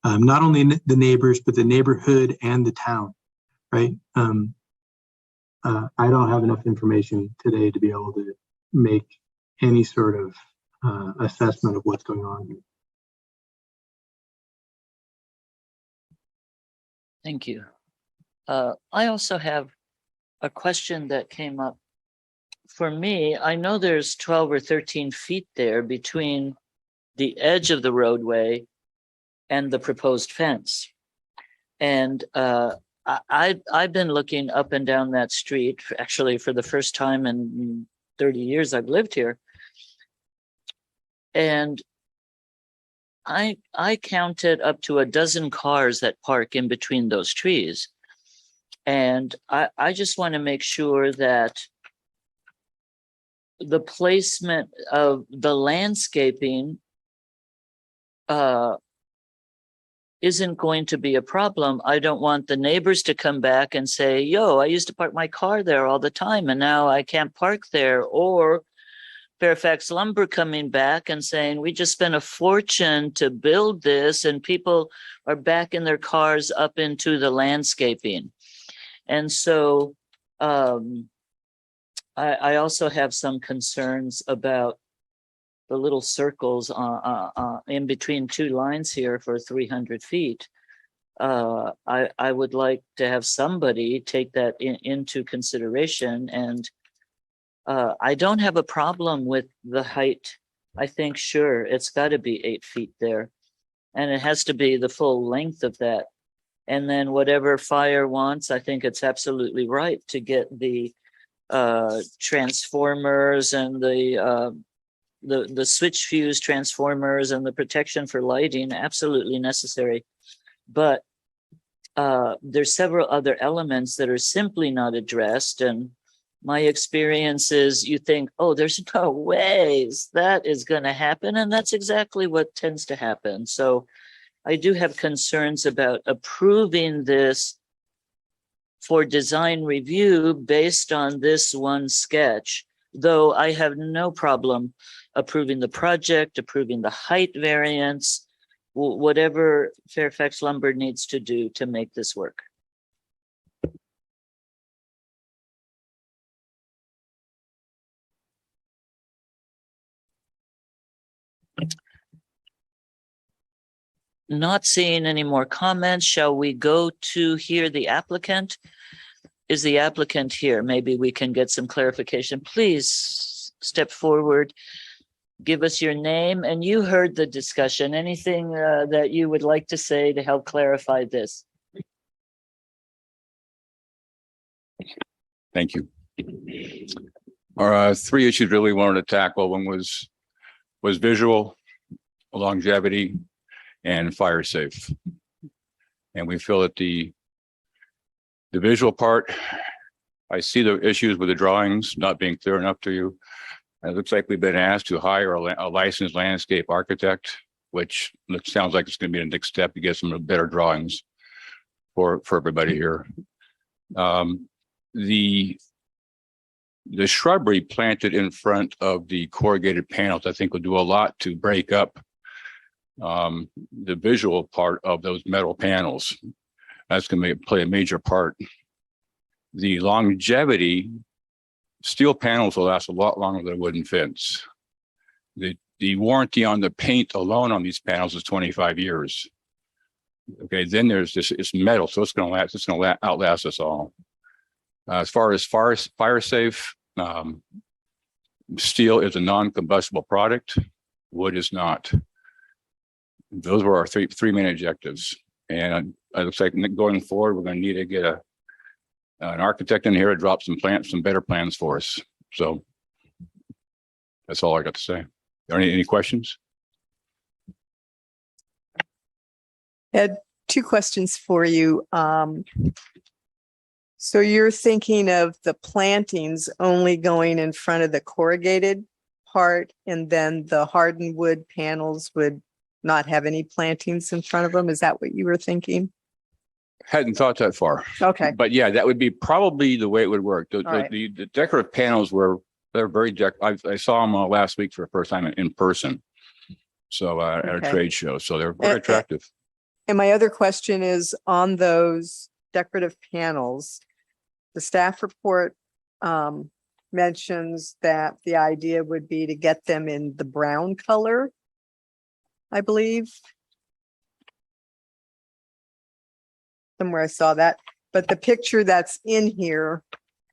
Not only the neighbors, but the neighborhood and the town, right? I don't have enough information today to be able to make any sort of assessment of what's going on here. Thank you. I also have a question that came up. For me, I know there's 12 or 13 feet there between the edge of the roadway and the proposed fence. And I've been looking up and down that street, actually for the first time in 30 years I've lived here. And I counted up to a dozen cars that park in between those trees. And I just want to make sure that the placement of the landscaping isn't going to be a problem. I don't want the neighbors to come back and say, yo, I used to park my car there all the time and now I can't park there. Or Fairfax Lumber coming back and saying, we just spent a fortune to build this and people are backing their cars up into the landscaping. And so I also have some concerns about the little circles in between two lines here for 300 feet. I would like to have somebody take that into consideration. And I don't have a problem with the height. I think, sure, it's got to be 8 feet there. And it has to be the full length of that. And then whatever fire wants, I think it's absolutely right to get the transformers and the switch fuse transformers and the protection for lighting, absolutely necessary. But there's several other elements that are simply not addressed. And my experience is you think, oh, there's no ways that is going to happen. And that's exactly what tends to happen. So I do have concerns about approving this for design review based on this one sketch, though I have no problem approving the project, approving the height variance, whatever Fairfax Lumber needs to do to make this work. Not seeing any more comments. Shall we go to hear the applicant? Is the applicant here? Maybe we can get some clarification. Please step forward. Give us your name. And you heard the discussion. Anything that you would like to say to help clarify this? Thank you. Our three issues really wanted to tackle. One was visual, longevity, and fire safe. And we feel that the visual part, I see the issues with the drawings not being clear enough to you. It looks like we've been asked to hire a licensed landscape architect, which sounds like it's going to be the next step to get some better drawings for everybody here. The shrubbery planted in front of the corrugated panels, I think will do a lot to break up the visual part of those metal panels. That's going to play a major part. The longevity, steel panels will last a lot longer than a wooden fence. The warranty on the paint alone on these panels is 25 years. Okay, then there's this, it's metal, so it's going to outlast us all. As far as fire safe, steel is a non-combustible product. Wood is not. Those were our three main objectives. And it looks like going forward, we're going to need to get an architect in here to drop some better plans for us. So that's all I got to say. Are there any questions? Ed, two questions for you. So you're thinking of the plantings only going in front of the corrugated part, and then the hardened wood panels would not have any plantings in front of them? Is that what you were thinking? Hadn't thought that far. Okay. But yeah, that would be probably the way it would work. The decorative panels they're very I saw them last week for the first time in person. So at a trade show. So they're very attractive. And my other question is on those decorative panels, the staff report mentions that the idea would be to get them in the brown color, I believe. Somewhere I saw that, but the picture that's in here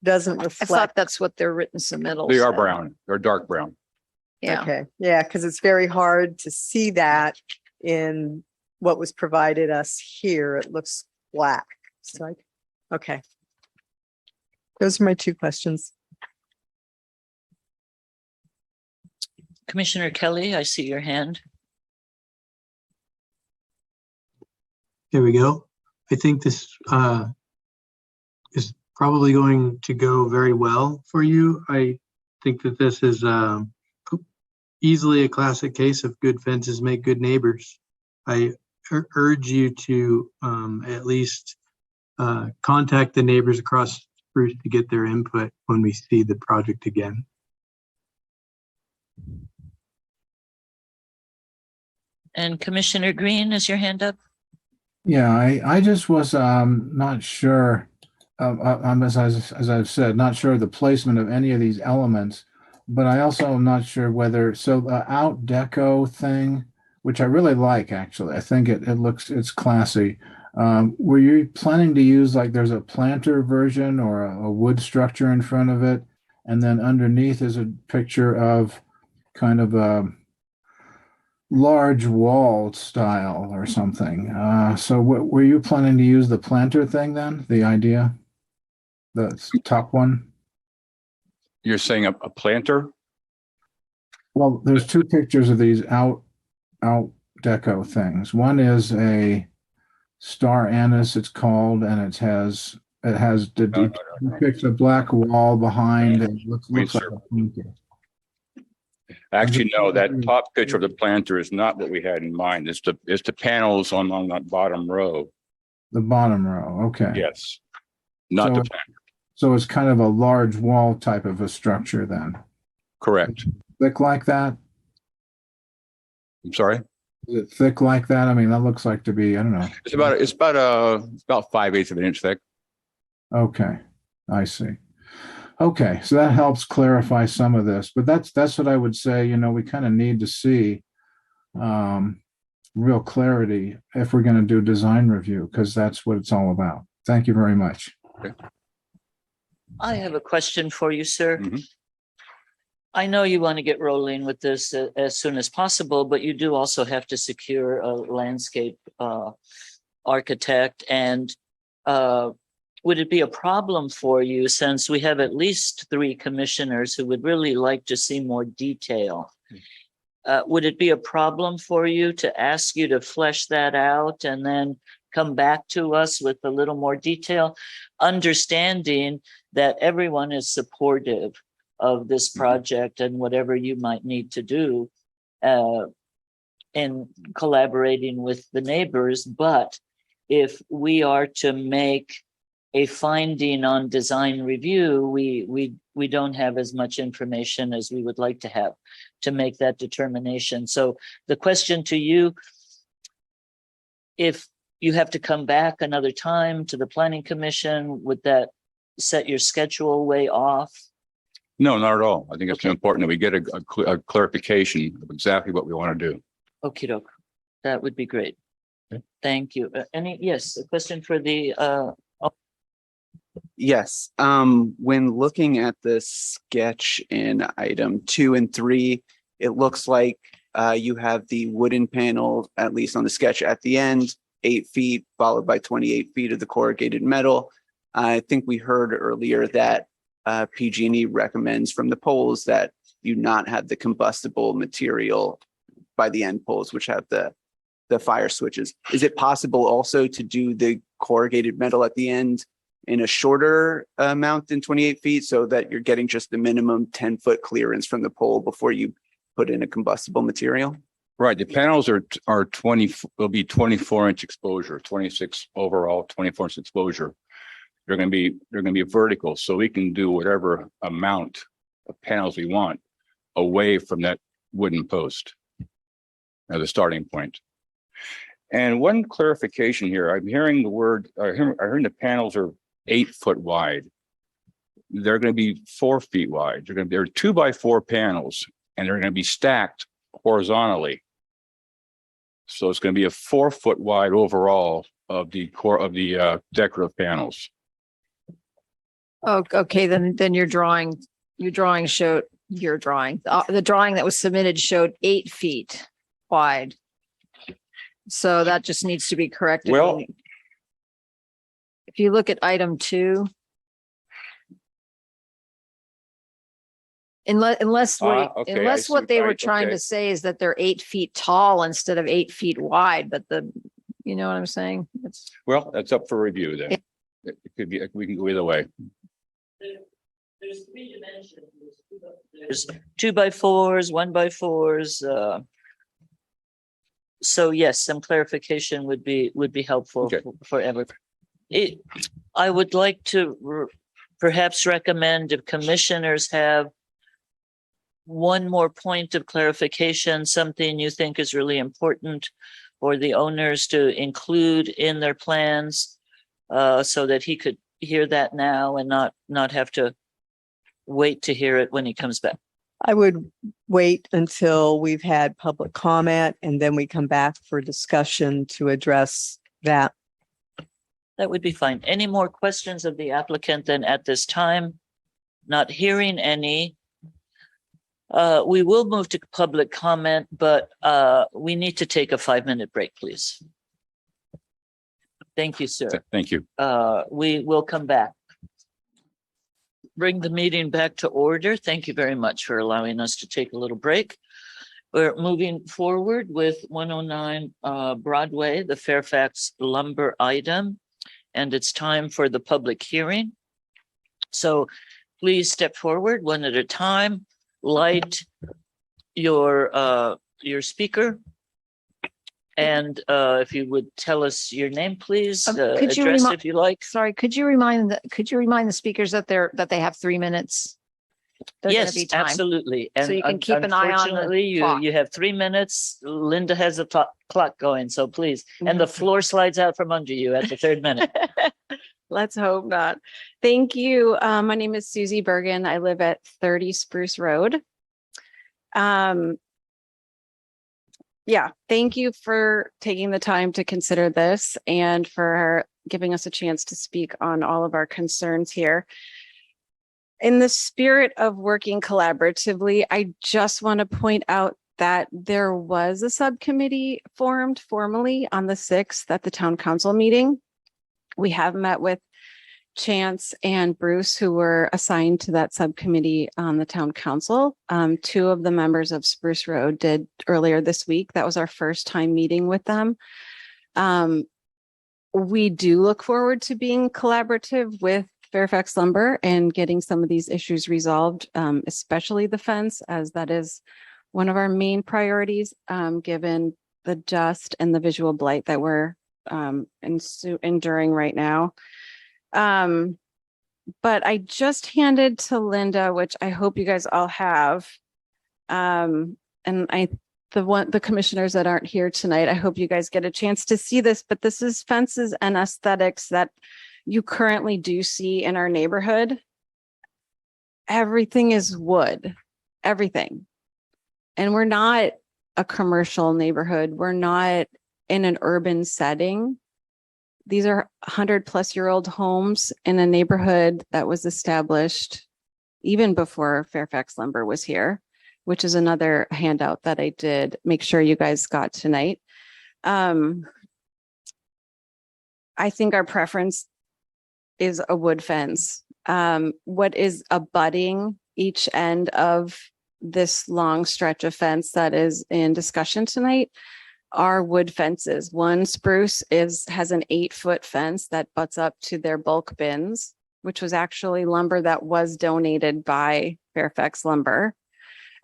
doesn't I reflect. thought that's what their written submittals They are said. brown. They're dark brown. Yeah. Okay, yeah, because it's very hard to see that in what was provided us here. It looks black. So, okay. Those are my two questions. Commissioner Kelly, I see your hand. There we go. I think this is probably going to go very well for you. I think that this is easily a classic case of good fences make good neighbors. I urge you to at least contact the neighbors across Spruce to get their input when we see the project again. And Commissioner Green, is your hand up? Yeah, I just was not sure, as I've said, not sure of the placement of any of these elements, but I also am not sure whether, so the out deco thing, which I really like, actually, I think it's classy. Were you planning to use, like, there's a planter version or a wood structure in front of it, and then underneath is a picture of kind of a large wall style or something. So were you planning to use the planter thing then? The idea, the top one? You're saying a planter? Well, there's two pictures of these out deco things. One is a star anise, it's called, and it has depicts a black wall behind and looks like a planter. Actually, no, that top picture of the planter is not what we had in mind. It's the panels on that bottom row. The bottom row, okay. Yes, not the planter. So it's kind of a large wall type of a structure then. Correct. Thick like that? I'm sorry? Is it thick like that? I mean, that looks like to be, I don't know. It's about 5/8 of an inch thick. Okay, I see. Okay, so that helps clarify some of this, but that's what I would say, you know, we kind of need to see real clarity if we're going to do design review, because that's what it's all about. Thank you very much. Okay. I have a question for you, sir. Mm-hmm. I know you want to get rolling with this as soon as possible, but you do also have to secure a landscape architect. And would it be a problem for you, since we have at least 3 commissioners who would really like to see more detail? Would it be a problem for you to ask you to flesh that out and then come back to us with a little more detail, understanding that everyone is supportive of this project and whatever you might need to do in collaborating with the neighbors? But if we are to make a finding on design review, we don't have as much information as we would like to have to make that determination. So the question to you, if you have to come back another time to the Planning Commission, would that set your schedule way off? No, not at all. I think it's important that we get a clarification of exactly what we want to do. Okie doke. That would be great. Okay. Thank you. Yes, a question for the Yes, when looking at the sketch in item 2 and 3, it looks like you have the wooden panel, at least on the sketch at the end, 8 feet, followed by 28 feet of the corrugated metal. I think we heard earlier that PG&E recommends from the poles that you not have the combustible material by the end poles, which have the fire switches. Is it possible also to do the corrugated metal at the end in a shorter amount than 28 feet so that you're getting just the minimum 10-foot clearance from the pole before you put in a combustible material? Right. The panels are 20, will be 24-inch exposure, 26 overall, 24-inch exposure. They're going to be vertical, so we can do whatever amount of panels we want away from that wooden post as a starting point. And one clarification here, I'm hearing the word, I heard the panels are 8 foot wide. They're going to be 4 feet wide. They're 2x4 panels, and they're going to be stacked horizontally. So it's going to be a 4 foot wide overall of the core of the decorative panels. Oh, okay, then your drawing showed the drawing that was submitted showed 8 feet wide. So that just needs to be corrected. Well, if you look at item 2, unless what they were trying to say is that they're 8 feet tall instead of 8 feet wide, but you know what I'm saying? Well, that's up for review then. It could be, we can go either way. There's 3 dimensions. There's 2x4s, 1x4s. So yes, some clarification would be helpful Okay. for everyone. I would like to perhaps recommend if commissioners have one more point of clarification, something you think is really important for the owners to include in their plans, so that he could hear that now and not have to wait to hear it when he comes back. I would wait until we've had public comment and then we come back for discussion to address that. That would be fine. Any more questions of the applicant then at this time? Not hearing any. We will move to public comment, but we need to take a 5-minute break, please. Thank you, sir. Thank you. We will come back. Bring the meeting back to order. Thank you very much for allowing us to take a little break. We're moving forward with 109 Broadway, the Fairfax lumber item, and it's time for the public hearing. So please step forward one at a time, light your speaker. And if you would tell us your name, please, Could you address if you like. Sorry, could you remind the speakers that they have 3 minutes? There's gonna Yes, be time. absolutely. And So you can keep an eye on the unfortunately, clock. you have 3 minutes. Linda has a clock going, so please. And the floor slides out from under you at the 3rd minute. Let's hope not. Thank you. My name is Susie Bergen. I live at 30 Spruce Road. Yeah, thank you for taking the time to consider this and for giving us a chance to speak on all of our concerns here. In the spirit of working collaboratively, I just want to point out that there was a subcommittee formed formally on the 6th at the town council meeting. We have met with Chance and Bruce, who were assigned to that subcommittee on the town council. 2 of the members of Spruce Road did earlier this week. That was our first time meeting with them. We do look forward to being collaborative with Fairfax Lumber and getting some of these issues resolved, especially the fence, as that is one of our main priorities, given the dust and the visual blight that we're enduring right now. But I just handed to Linda, which I hope you guys all have. And the commissioners that aren't here tonight, I hope you guys get a chance to see this, but this is fences and aesthetics that you currently do see in our neighborhood. Everything is wood, everything. And we're not a commercial neighborhood. We're not in an urban setting. These are 100-plus-year-old homes in a neighborhood that was established even before Fairfax Lumber was here, which is another handout that I did make sure you guys got tonight. I think our preference is a wood fence. What is abutting each end of this long stretch of fence that is in discussion tonight are wood fences. One Spruce has an 8-foot fence that butts up to their bulk bins, which was actually lumber that was donated by Fairfax Lumber.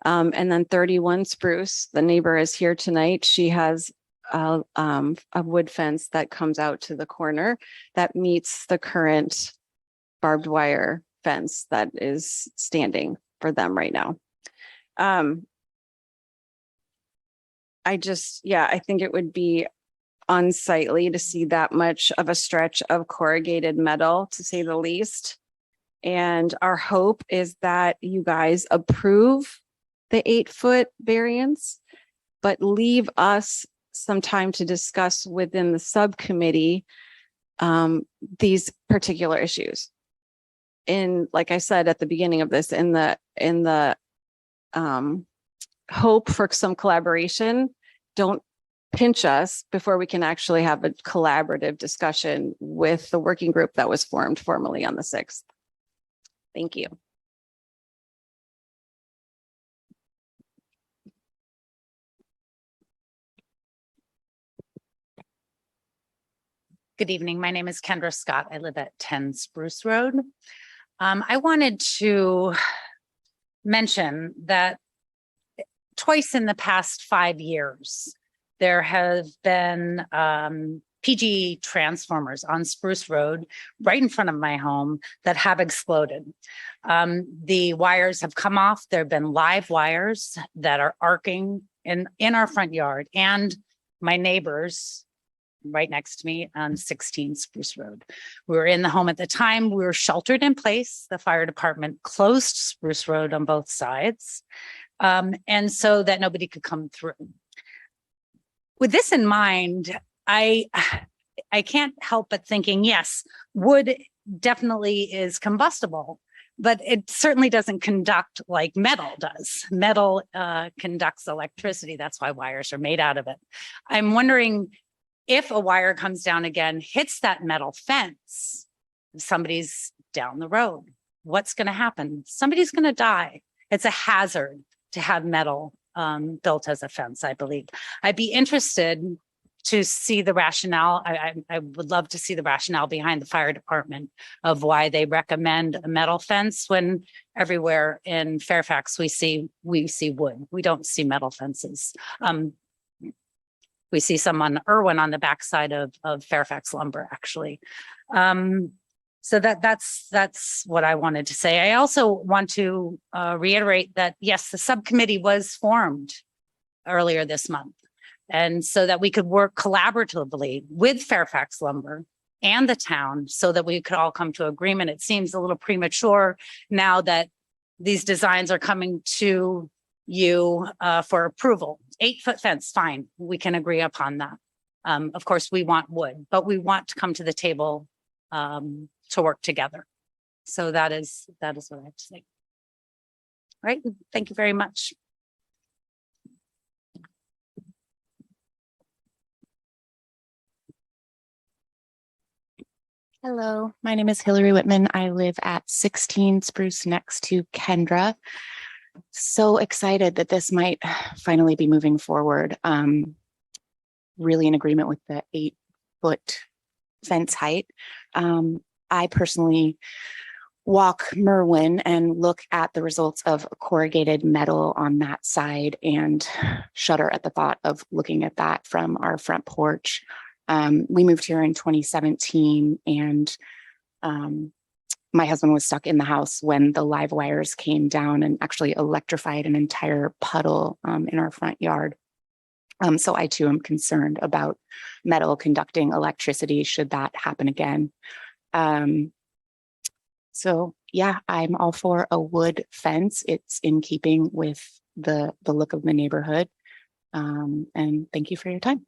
And then 31 Spruce, the neighbor is here tonight. She has a wood fence that comes out to the corner that meets the current barbed wire fence that is standing for them right now. I think it would be unsightly to see that much of a stretch of corrugated metal, to say the least. And our hope is that you guys approve the 8-foot variance, but leave us some time to discuss within the subcommittee these particular issues. Like I said at the beginning of this, in the hope for some collaboration, don't pinch us before we can actually have a collaborative discussion with the working group that was formed formally on the 6th. Thank you. Good evening. My name is Kendra Scott. I live at 10 Spruce Road. I wanted to mention that twice in the past 5 years, there have been PG transformers on Spruce Road right in front of my home that have exploded. The wires have come off. There have been live wires that are arcing in our front yard, and my neighbors right next to me on 16 Spruce Road. We were in the home at the time. We were sheltered in place. The fire department closed Spruce Road on both sides, and so that nobody could come through. With this in mind, I can't help but thinking, yes, wood definitely is combustible, but it certainly doesn't conduct like metal does. Metal conducts electricity. That's why wires are made out of it. I'm wondering if a wire comes down again, hits that metal fence, somebody's down the road, what's going to happen? Somebody's going to die. It's a hazard to have metal built as a fence, I believe. I'd be interested to see the rationale. I would love to see the rationale behind the fire department of why they recommend a metal fence when everywhere in Fairfax we see wood. We don't see metal fences. We see some on Irwin on the backside of Fairfax Lumber, actually. So that's what I wanted to say. I also want to reiterate that, yes, the subcommittee was formed earlier this month. And so that we could work collaboratively with Fairfax Lumber and the town so that we could all come to agreement. It seems a little premature now that these designs are coming to you for approval. 8-foot fence, fine, we can agree upon that. Of course, we want wood, but we want to come to the table to work together. So that is what I have to say. All right, thank you very much. Hello, my name is Hillary Whitman. I live at 16 Spruce next to Kendra. So excited that this might finally be moving forward. Really in agreement with the 8-foot fence height. I personally walk Merwin and look at the results of corrugated metal on that side and shudder at the thought of looking at that from our front porch. We moved here in 2017 and my husband was stuck in the house when the live wires came down and actually electrified an entire puddle in our front yard. So I too am concerned about metal conducting electricity should that happen again. So yeah, I'm all for a wood fence. It's in keeping with the look of the neighborhood. And thank you for your time.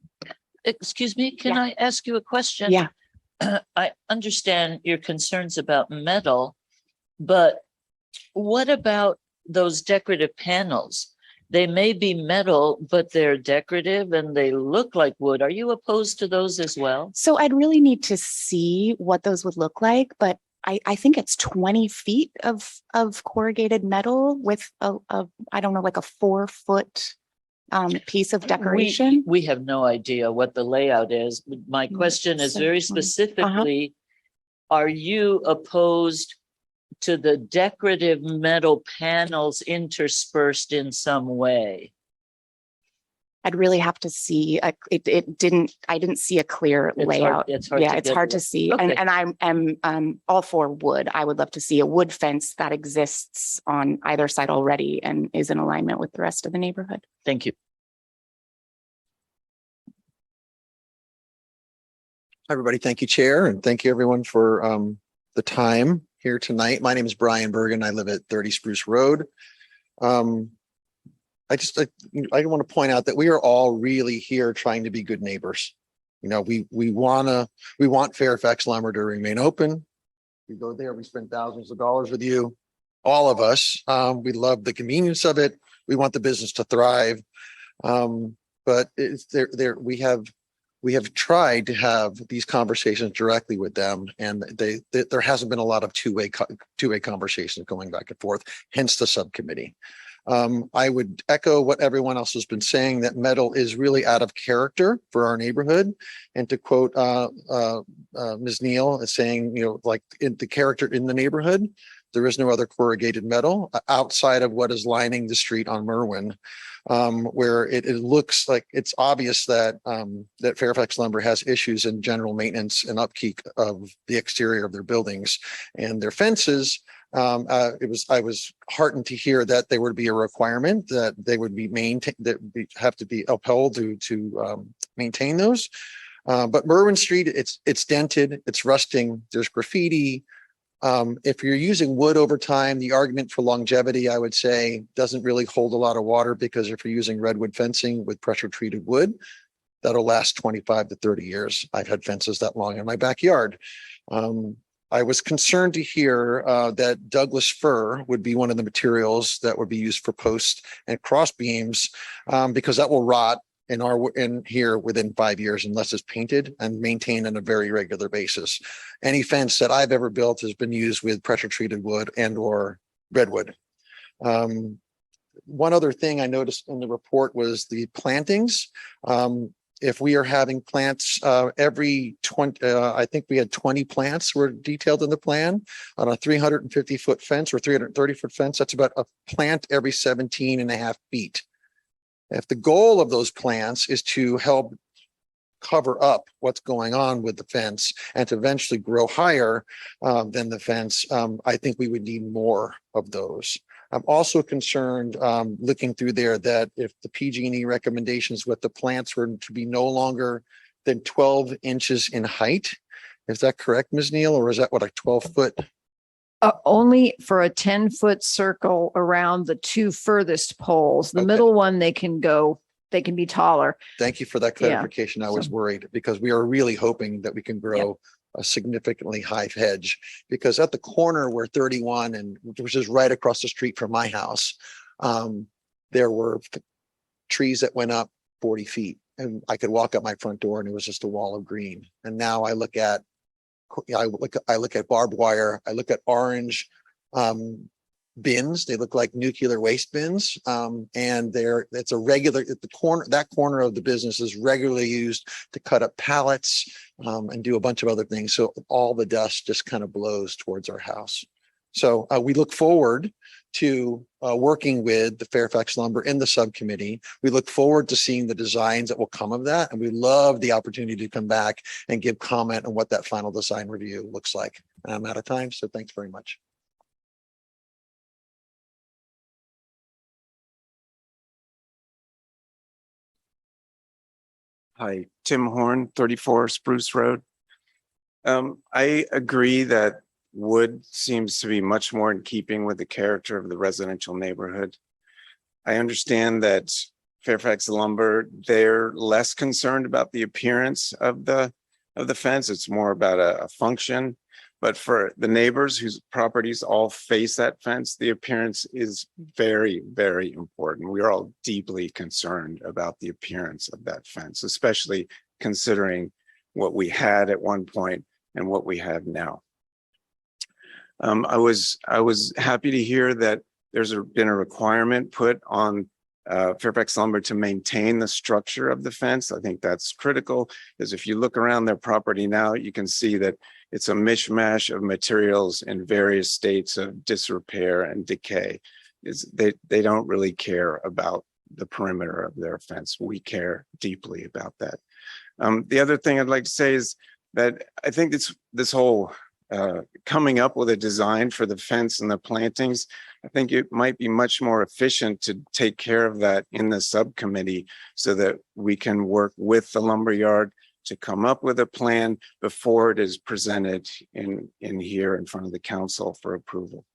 Excuse me, can I ask you a question? Yeah. I understand your concerns about metal, but what about those decorative panels? They may be metal, but they're decorative and they look like wood. Are you opposed to those as well? So I'd really need to see what those would look like, but I think it's 20 feet of corrugated metal with a I don't know, like a 4-foot piece of decoration. We have no idea what the layout is. My question is very specifically, are you opposed to the decorative metal panels interspersed in some way? I'd really have to see. I didn't see a clear layout. It's hard to see. Okay. And I'm all for wood. I would love to see a wood fence that exists on either side already and is in alignment with the rest of the neighborhood. Thank you. Hi, everybody. Thank you, Chair, and thank you everyone for the time here tonight. My name is Brian Bergen. I live at 30 Spruce Road. I want to point out that we are all really here trying to be good neighbors. You know, we want Fairfax Lumber to remain open. We go there, we spend thousands of dollars with you, all of us. We love the convenience of it. We want the business to thrive. But it's we have tried to have these conversations directly with them, and there hasn't been a lot of two-way conversations going back and forth, hence the subcommittee. I would echo what everyone else has been saying, that metal is really out of character for our neighborhood. And to quote Ms. Neal is saying, like in the character in the neighborhood, there is no other corrugated metal outside of what is lining the street on Merwin, where it looks like it's obvious that that Fairfax Lumber has issues in general maintenance and upkeep of the exterior of their buildings and their fences. I was heartened to hear that there would be a requirement that they would be have to be upheld to maintain those. But Merwin Street, it's dented, it's rusting, there's graffiti. If you're using wood over time, the argument for longevity, I would say, doesn't really hold a lot of water, because if you're using redwood fencing with pressure treated wood, that'll last 25 to 30 years. I've had fences that long in my backyard. I was concerned to hear that Douglas fir would be one of the materials that would be used for posts and cross beams, because that will rot in here within 5 years unless it's painted and maintained on a very regular basis. Any fence that I've ever built has been used with pressure treated wood and or redwood. One other thing I noticed in the report was the plantings. If we are having plants every 20, I think we had 20 plants were detailed in the plan on a 350-foot fence or 330-foot fence. That's about a plant every 17.5 feet. If the goal of those plants is to help cover up what's going on with the fence and to eventually grow higher than the fence, I think we would need more of those. I'm also concerned looking through there that if the PG&E recommendations with the plants were to be no longer than 12 inches in height, is that correct, Ms. Neal, or is that what, a 12-foot? Only for a 10-foot circle around the two furthest poles. The middle one, they can be taller. Thank you for that clarification. I was worried, because we are really hoping that we can grow a significantly high hedge, because at the corner where 31 and which is right across the street from my house, there were trees that went up 40 feet, and I could walk up my front door and it was just a wall of green. And now I look at barbed wire. I look at orange bins. They look like nuclear waste bins. And it's a regular at the corner. That corner of the business is regularly used to cut up pallets and do a bunch of other things. So all the dust just kind of blows towards our house. So we look forward to working with the Fairfax Lumber in the subcommittee. We look forward to seeing the designs that will come of that. And we love the opportunity to come back and give comment on what that final design review looks like. And I'm out of time, so thanks very much. Hi, Tim Horn, 34 Spruce Road. I agree that wood seems to be much more in keeping with the character of the residential neighborhood. I understand that Fairfax Lumber, they're less concerned about the appearance of the fence. It's more about a function. But for the neighbors whose properties all face that fence, the appearance is very, very important. We are all deeply concerned about the appearance of that fence, especially considering what we had at one point and what we have now. I was happy to hear that there's been a requirement put on Fairfax Lumber to maintain the structure of the fence. I think that's critical, because if you look around their property now, you can see that it's a mishmash of materials in various states of disrepair and decay. They don't really care about the perimeter of their fence. We care deeply about that. The other thing I'd like to say is that I think this whole coming up with a design for the fence and the plantings, I think it might be much more efficient to take care of that in the subcommittee so that we can work with the lumberyard to come up with a plan before it is presented in here in front of the council for approval.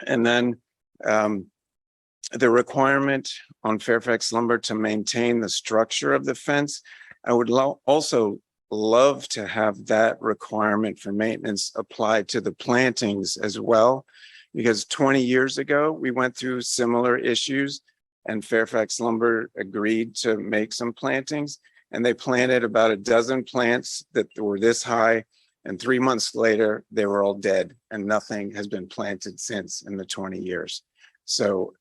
And then the requirement on Fairfax Lumber to maintain the structure of the fence, I would also love to have that requirement for maintenance applied to the plantings as well, because 20 years ago, we went through similar issues and Fairfax Lumber agreed to make some plantings, and they planted about a dozen plants that were this high, and 3 months later, they were all dead and nothing has been planted since in the 20 years. So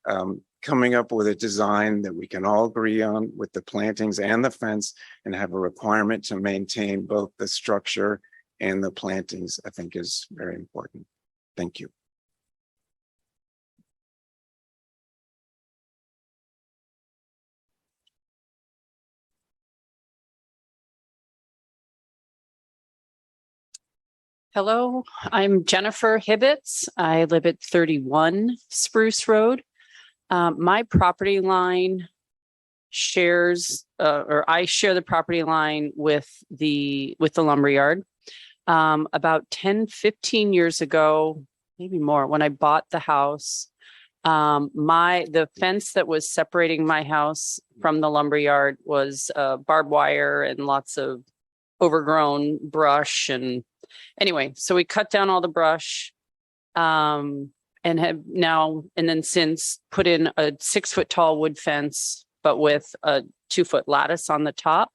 coming up with a design that we can all agree on with the plantings and the fence and have a requirement to maintain both the structure and the plantings, I think is very important. Thank you. Hello, I'm Jennifer Hibbets. I live at 31 Spruce Road. My property line shares, or I share the property line with the lumberyard. About 10, 15 years ago, maybe more, when I bought the house, the fence that was separating my house from the lumberyard was barbed wire and lots of overgrown brush. And anyway, so we cut down all the brush, and have now, and then since put in a 6-foot tall wood fence, but with a 2-foot lattice on the top.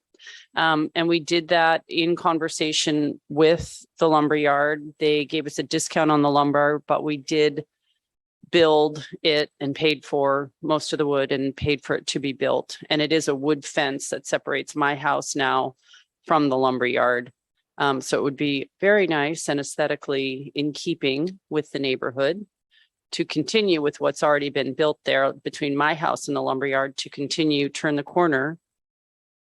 And we did that in conversation with the lumberyard. They gave us a discount on the lumber, but we did build it and paid for most of the wood and paid for it to be built. And it is a wood fence that separates my house now from the lumberyard. So it would be very nice and aesthetically in keeping with the neighborhood to continue with what's already been built there between my house and the lumberyard, to continue, turn the corner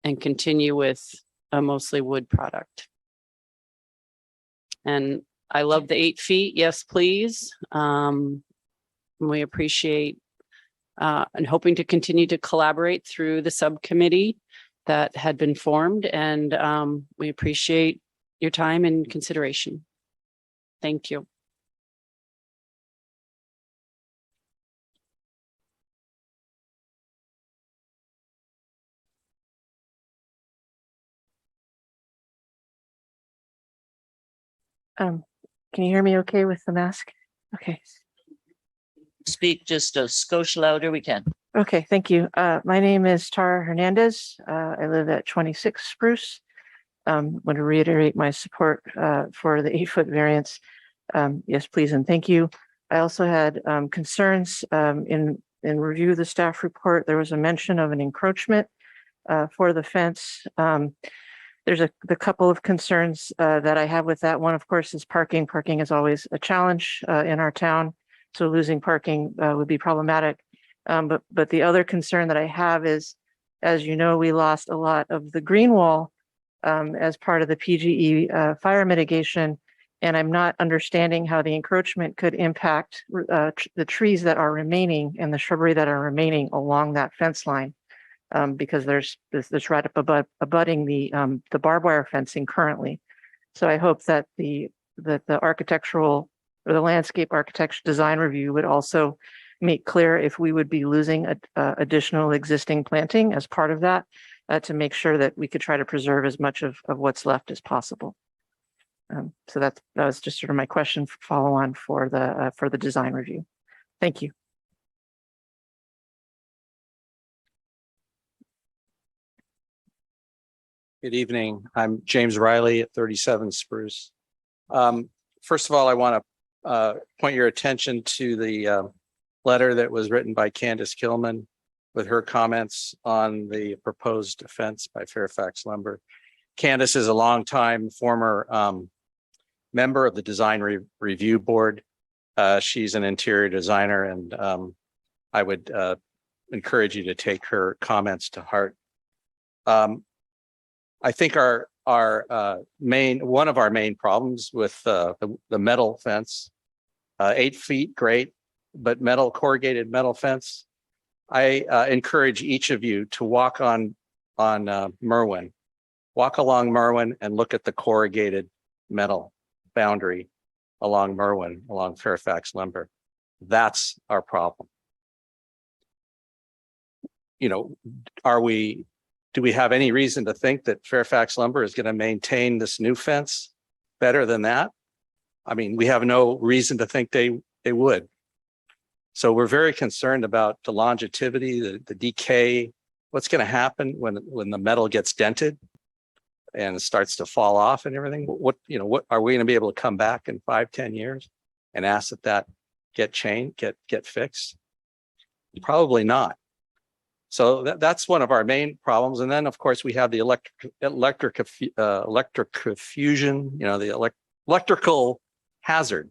and continue with a mostly wood product. And I love the 8 feet. Yes, please. We appreciate and hoping to continue to collaborate through the subcommittee that had been formed. And we appreciate your time and consideration. Thank you. Can you hear me okay with the mask? Okay. Speak just a skosh louder, we can. Okay, thank you. My name is Tara Hernandez. I live at 26 Spruce. Want to reiterate my support for the 8-foot variance. Yes, please and thank you. I also had concerns in review of the staff report. There was a mention of an encroachment for the fence. There's the couple of concerns that I have with that. One, of course, is parking. Parking is always a challenge in our town, so losing parking would be problematic. But the other concern that I have is, as you know, we lost a lot of the green wall as part of the PGE fire mitigation, and I'm not understanding how the encroachment could impact the trees that are remaining and the shrubbery that are remaining along that fence line. Because there's this right up abutting the barbed wire fencing currently. So I hope that the architectural or the landscape architecture design review would also make clear if we would be losing additional existing planting as part of that, to make sure that we could try to preserve as much of what's left as possible. So that was just sort of my question follow on for the design review. Thank you. Good evening. I'm James Riley at 37 Spruce. First of all, I want to point your attention to the letter that was written by Candace Kilman with her comments on the proposed fence by Fairfax Lumber. Candace is a longtime former member of the Design Review Board. She's an interior designer, and I would encourage you to take her comments to heart. I think one of our main problems with the metal fence, 8 feet, great, but corrugated metal fence. I encourage each of you to walk on Merwin, walk along Merwin and look at the corrugated metal boundary along Merwin, along Fairfax Lumber. That's our problem. You know, do we have any reason to think that Fairfax Lumber is going to maintain this new fence better than that? I mean, we have no reason to think they would. So we're very concerned about the longevity, the decay, what's going to happen when the metal gets dented and starts to fall off and everything. What are we going to be able to come back in 5-10 years and ask that get changed, get fixed? Probably not. So that's one of our main problems. And then, of course, we have the electric fusion, the electrical hazard.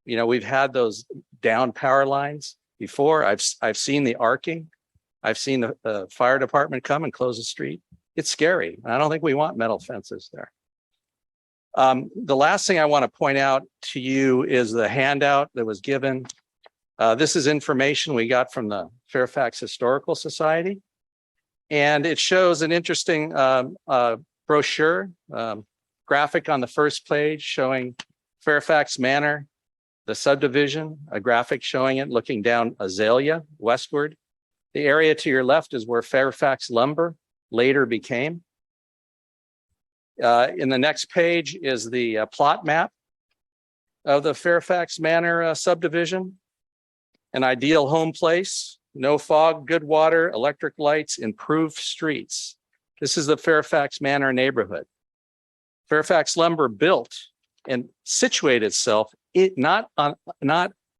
We've had those down power lines before. I've seen the arcing. I've seen the fire department come and close the street. It's scary. I don't think we want metal fences there. The last thing I want to point out to you is the handout that was given. This is information we got from the Fairfax Historical Society. And it shows an interesting brochure, graphic on the first page showing Fairfax Manor, the subdivision, a graphic showing it looking down Azalea westward. The area to your left is where Fairfax Lumber later became. In the next page is the plot map of the Fairfax Manor subdivision. An ideal home place, no fog, good water, electric lights, improved streets. This is the Fairfax Manor neighborhood. Fairfax Lumber built and situated itself not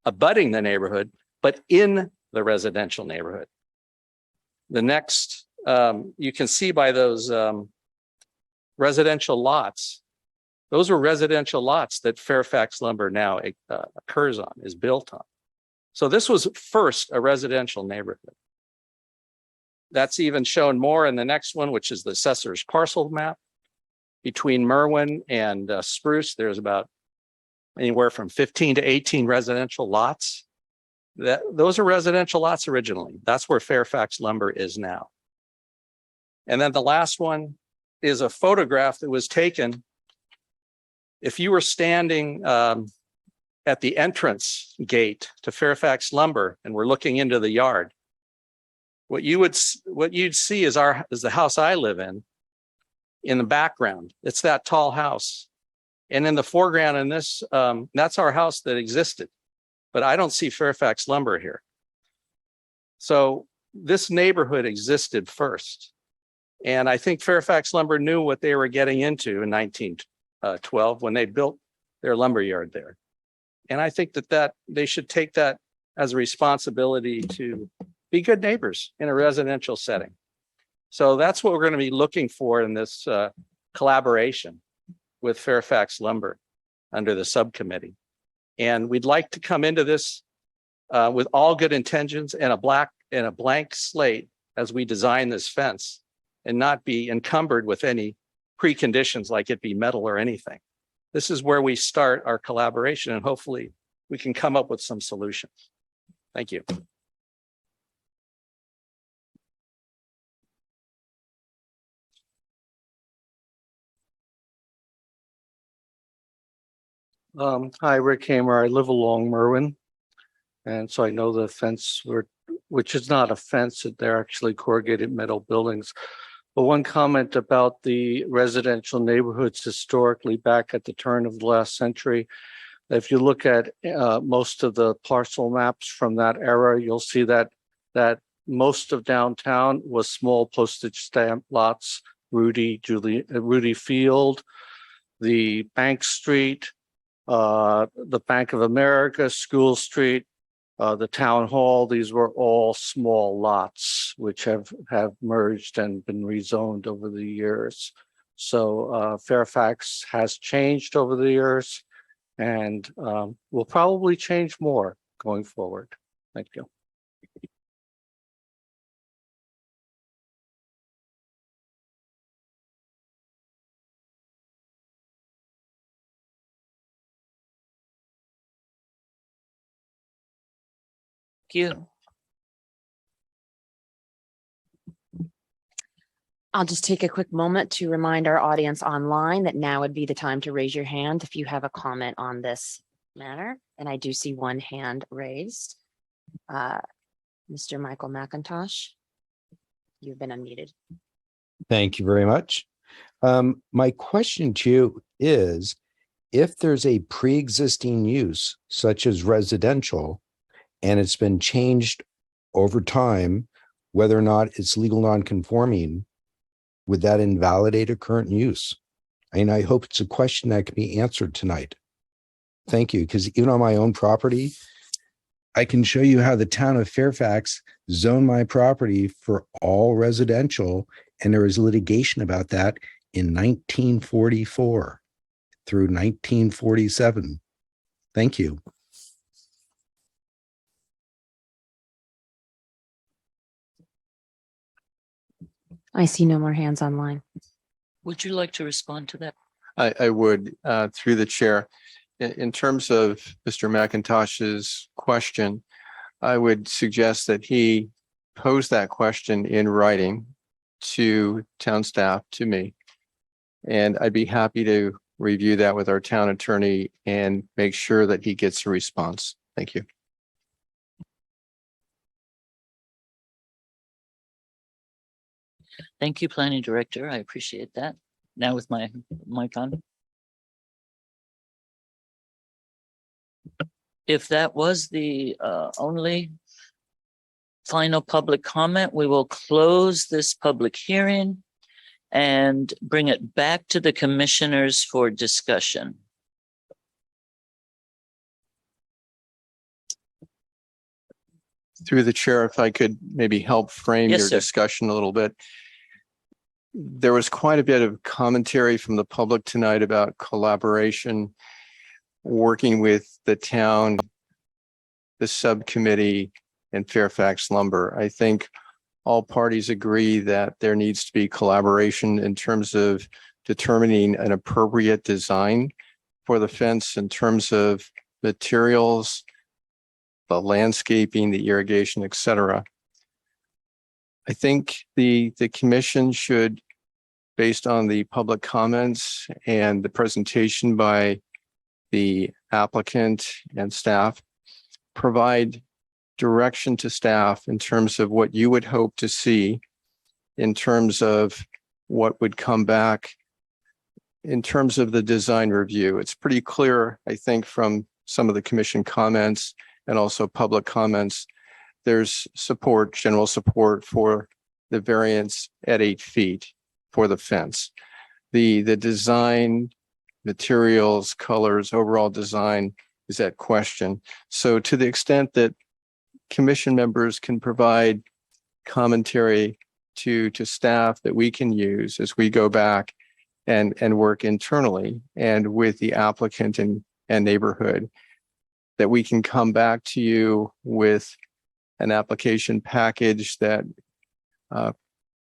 abutting the neighborhood, but in the residential neighborhood. The next, you can see by those residential lots, those were residential lots that Fairfax Lumber now occurs on, is built on. So this was first a residential neighborhood. That's even shown more in the next one, which is the assessor's parcel map. Between Merwin and Spruce, there's about anywhere from 15 to 18 residential lots. Those are residential lots originally. That's where Fairfax Lumber is now. And then the last one is a photograph that was taken. If you were standing at the entrance gate to Fairfax Lumber and we're looking into the yard, what you'd see is the house I live in the background. It's that tall house. And in the foreground in this, that's our house that existed, but I don't see Fairfax Lumber here. So this neighborhood existed first. And I think Fairfax Lumber knew what they were getting into in 1912 when they built their lumber yard there. And I think that they should take that as a responsibility to be good neighbors in a residential setting. So that's what we're going to be looking for in this collaboration with Fairfax Lumber under the subcommittee. And we'd like to come into this with all good intentions and a blank slate as we design this fence and not be encumbered with any preconditions like it be metal or anything. This is where we start our collaboration, and hopefully we can come up with some solutions. Thank you. Hi, Rick Hamer. I live along Merwin. And so I know the fence, which is not a fence, they're actually corrugated metal buildings. But one comment about the residential neighborhoods historically back at the turn of the last century. If you look at most of the parcel maps from that era, you'll see that most of downtown was small postage stamp lots, Rudy Field, the Bank Street, the Bank of America, School Street, the Town Hall. These were all small lots which have merged and been rezoned over the years. So Fairfax has changed over the years and will probably change more going forward. Thank you. You. I'll just take a quick moment to remind our audience online that now would be the time to raise your hand if you have a comment on this matter. And I do see one hand raised. Mr. Michael McIntosh, you've been unmuted. Thank you very much. My question to you is, if there's a pre-existing use such as residential, and it's been changed over time, whether or not it's legal non-conforming, would that invalidate a current use? And I hope it's a question that can be answered tonight. Thank you, because even on my own property, I can show you how the town of Fairfax zoned my property for all residential, and there was litigation about that in 1944 through 1947. Thank you. I see no more hands online. Would you like to respond to that? I would, through the chair. In terms of Mr. McIntosh's question, I would suggest that he pose that question in writing to town staff, to me. And I'd be happy to review that with our town attorney and make sure that he gets a response. Thank you. Thank you, Planning Director. I appreciate that. Now with my mic on. If that was the only final public comment, we will close this public hearing and bring it back to the commissioners for discussion. Through the chair, if I could maybe help frame Yes, your sir. discussion a little bit. There was quite a bit of commentary from the public tonight about collaboration, working with the town, the subcommittee, and Fairfax Lumber. I think all parties agree that there needs to be collaboration in terms of determining an appropriate design for the fence in terms of materials, the landscaping, the irrigation, et cetera. I think the commission should, based on the public comments and the presentation by the applicant and staff, provide direction to staff in terms of what you would hope to see in terms of what would come back in terms of the design review. It's pretty clear, I think, from some of the commission comments and also public comments, there's support, general support for the variance at 8 feet for the fence. The design, materials, colors, overall design is at question. So to the extent that commission members can provide commentary to staff that we can use as we go back and work internally and with the applicant and neighborhood, that we can come back to you with an application package that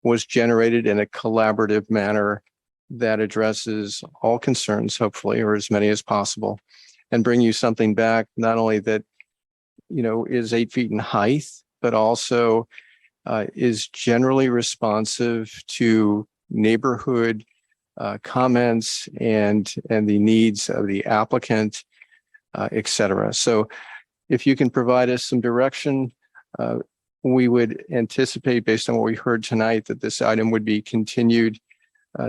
was generated in a collaborative manner that addresses all concerns, hopefully, or as many as possible, and bring you something back, not only that, you know, is 8 feet in height, but also is generally responsive to neighborhood comments and the needs of the applicant, et cetera. So if you can provide us some direction, we would anticipate, based on what we heard tonight, that this item would be continued,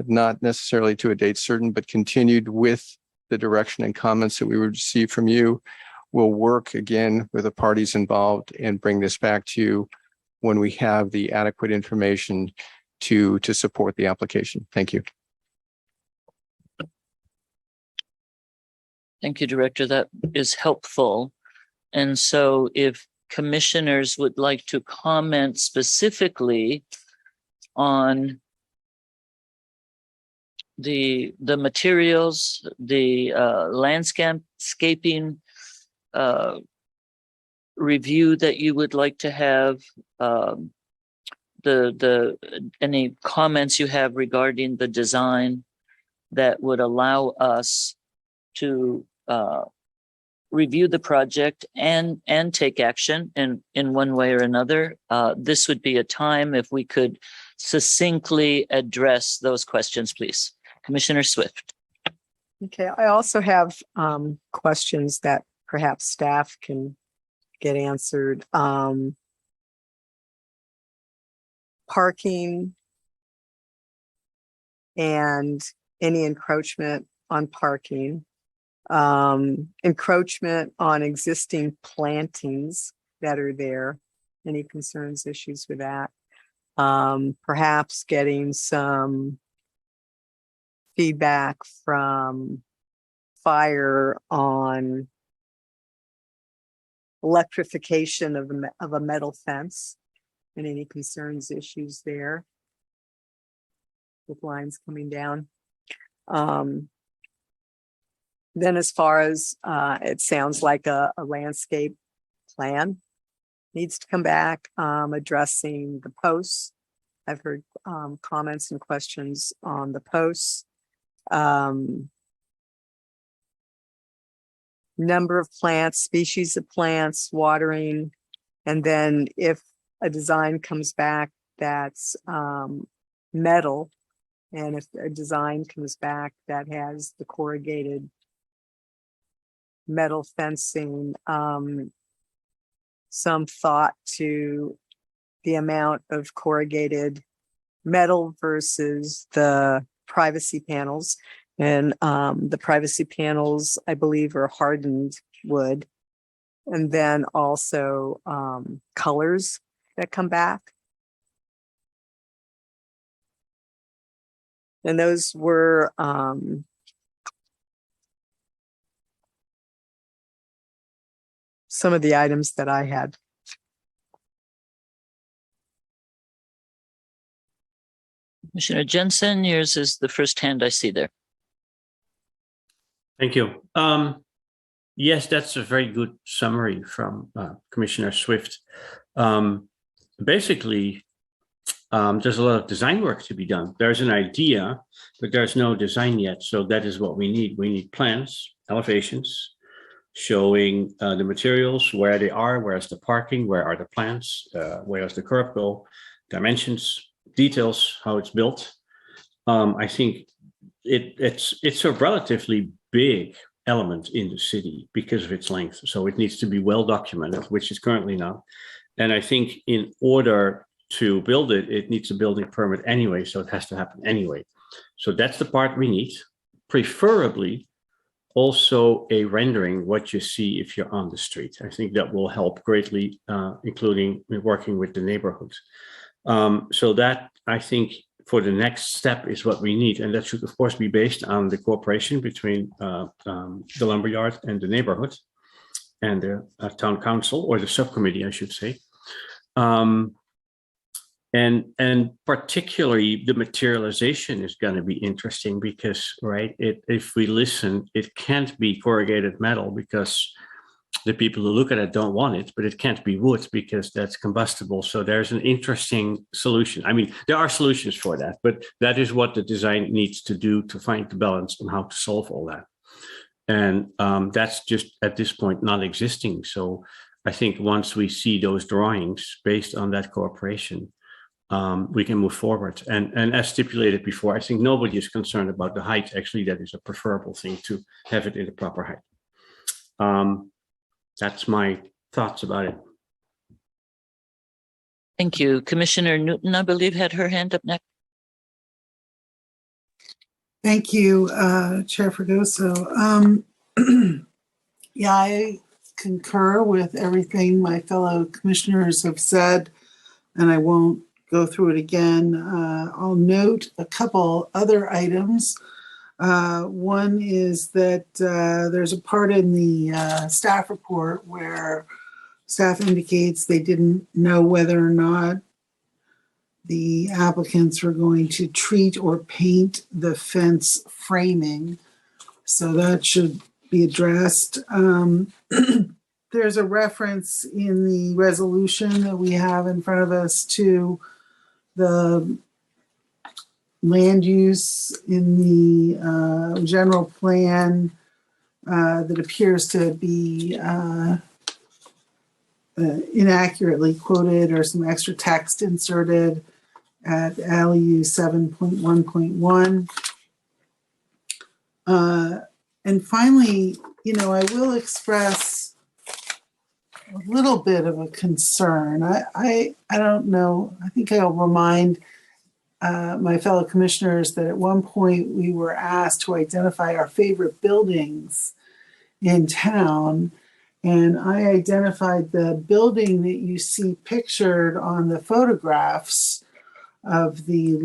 not necessarily to a date certain, but continued with the direction and comments that we would receive from you. We'll work again with the parties involved and bring this back to you when we have the adequate information to support the application. Thank you. Thank you, Director. That is helpful. And so if commissioners would like to comment specifically on the materials, the landscaping review that you would like to have, any comments you have regarding the design that would allow us to review the project and take action in one way or another. This would be a time if we could succinctly address those questions, please. Commissioner Swift. Okay, I also have questions that perhaps staff can get answered. Parking and any encroachment on parking, encroachment on existing plantings that are there. Any concerns, issues with that? Perhaps getting some feedback from fire on electrification of a metal fence and any concerns, issues there with lines coming down. Then as far as it sounds like a landscape plan needs to come back, addressing the posts. I've heard comments and questions on the posts. Number of plants, species of plants, watering, and then if a design comes back that's metal, and if a design comes back that has the corrugated metal fencing, some thought to the amount of corrugated metal versus the privacy panels. And the privacy panels, I believe, are hardened wood. And then also colors that come back. And those were some of the items that I had. Commissioner Jensen, yours is the first hand I see there. Thank you. Yes, that's a very good summary from Commissioner Swift. Basically, there's a lot of design work to be done. There's an idea, but there's no design yet. So that is what we need. We need plans, elevations, showing the materials, where they are, where's the parking, where are the plants, where's the curb go, dimensions, details, how it's built. I think it's a relatively big element in the city because of its length. So it needs to be well documented, which is currently not. And I think in order to build it, it needs a building permit anyway. So it has to happen anyway. So that's the part we need. Preferably also a rendering what you see if you're on the street. I think that will help greatly, including working with the neighborhood. So that I think for the next step is what we need. And that should of course be based on the cooperation between the lumberyard and the neighborhood and the town council, or the subcommittee, I should say. And particularly the materialization is going to be interesting because, right, if we listen, it can't be corrugated metal because the people who look at it don't want it, but it can't be wood because that's combustible. So there's an interesting solution. I mean, there are solutions for that, but that is what the design needs to do to find the balance on how to solve all that. And that's just at this point non-existing. So I think once we see those drawings based on that cooperation, we can move forward. And as stipulated before, I think nobody is concerned about the height. Actually, that is a preferable thing to have it in the proper height. That's my thoughts about it. Thank you. Commissioner Newton, I believe, had her hand up next. Thank you, Chair Fregoso. Yeah, I concur with everything my fellow commissioners have said, and I won't go through it again. I'll note a couple other items. One is that there's a part in the staff report where staff indicates they didn't know whether or not the applicants were going to treat or paint the fence framing. So that should be addressed. There's a reference in the resolution that we have in front of us to the land use in the general plan that appears to be inaccurately quoted, or some extra text inserted at LU 7.1.1. And finally, I will express a little bit of a concern. I don't know. I think I'll remind my fellow commissioners that at one point we were asked to identify our favorite buildings in town. And I identified the building that you see pictured on the photographs of the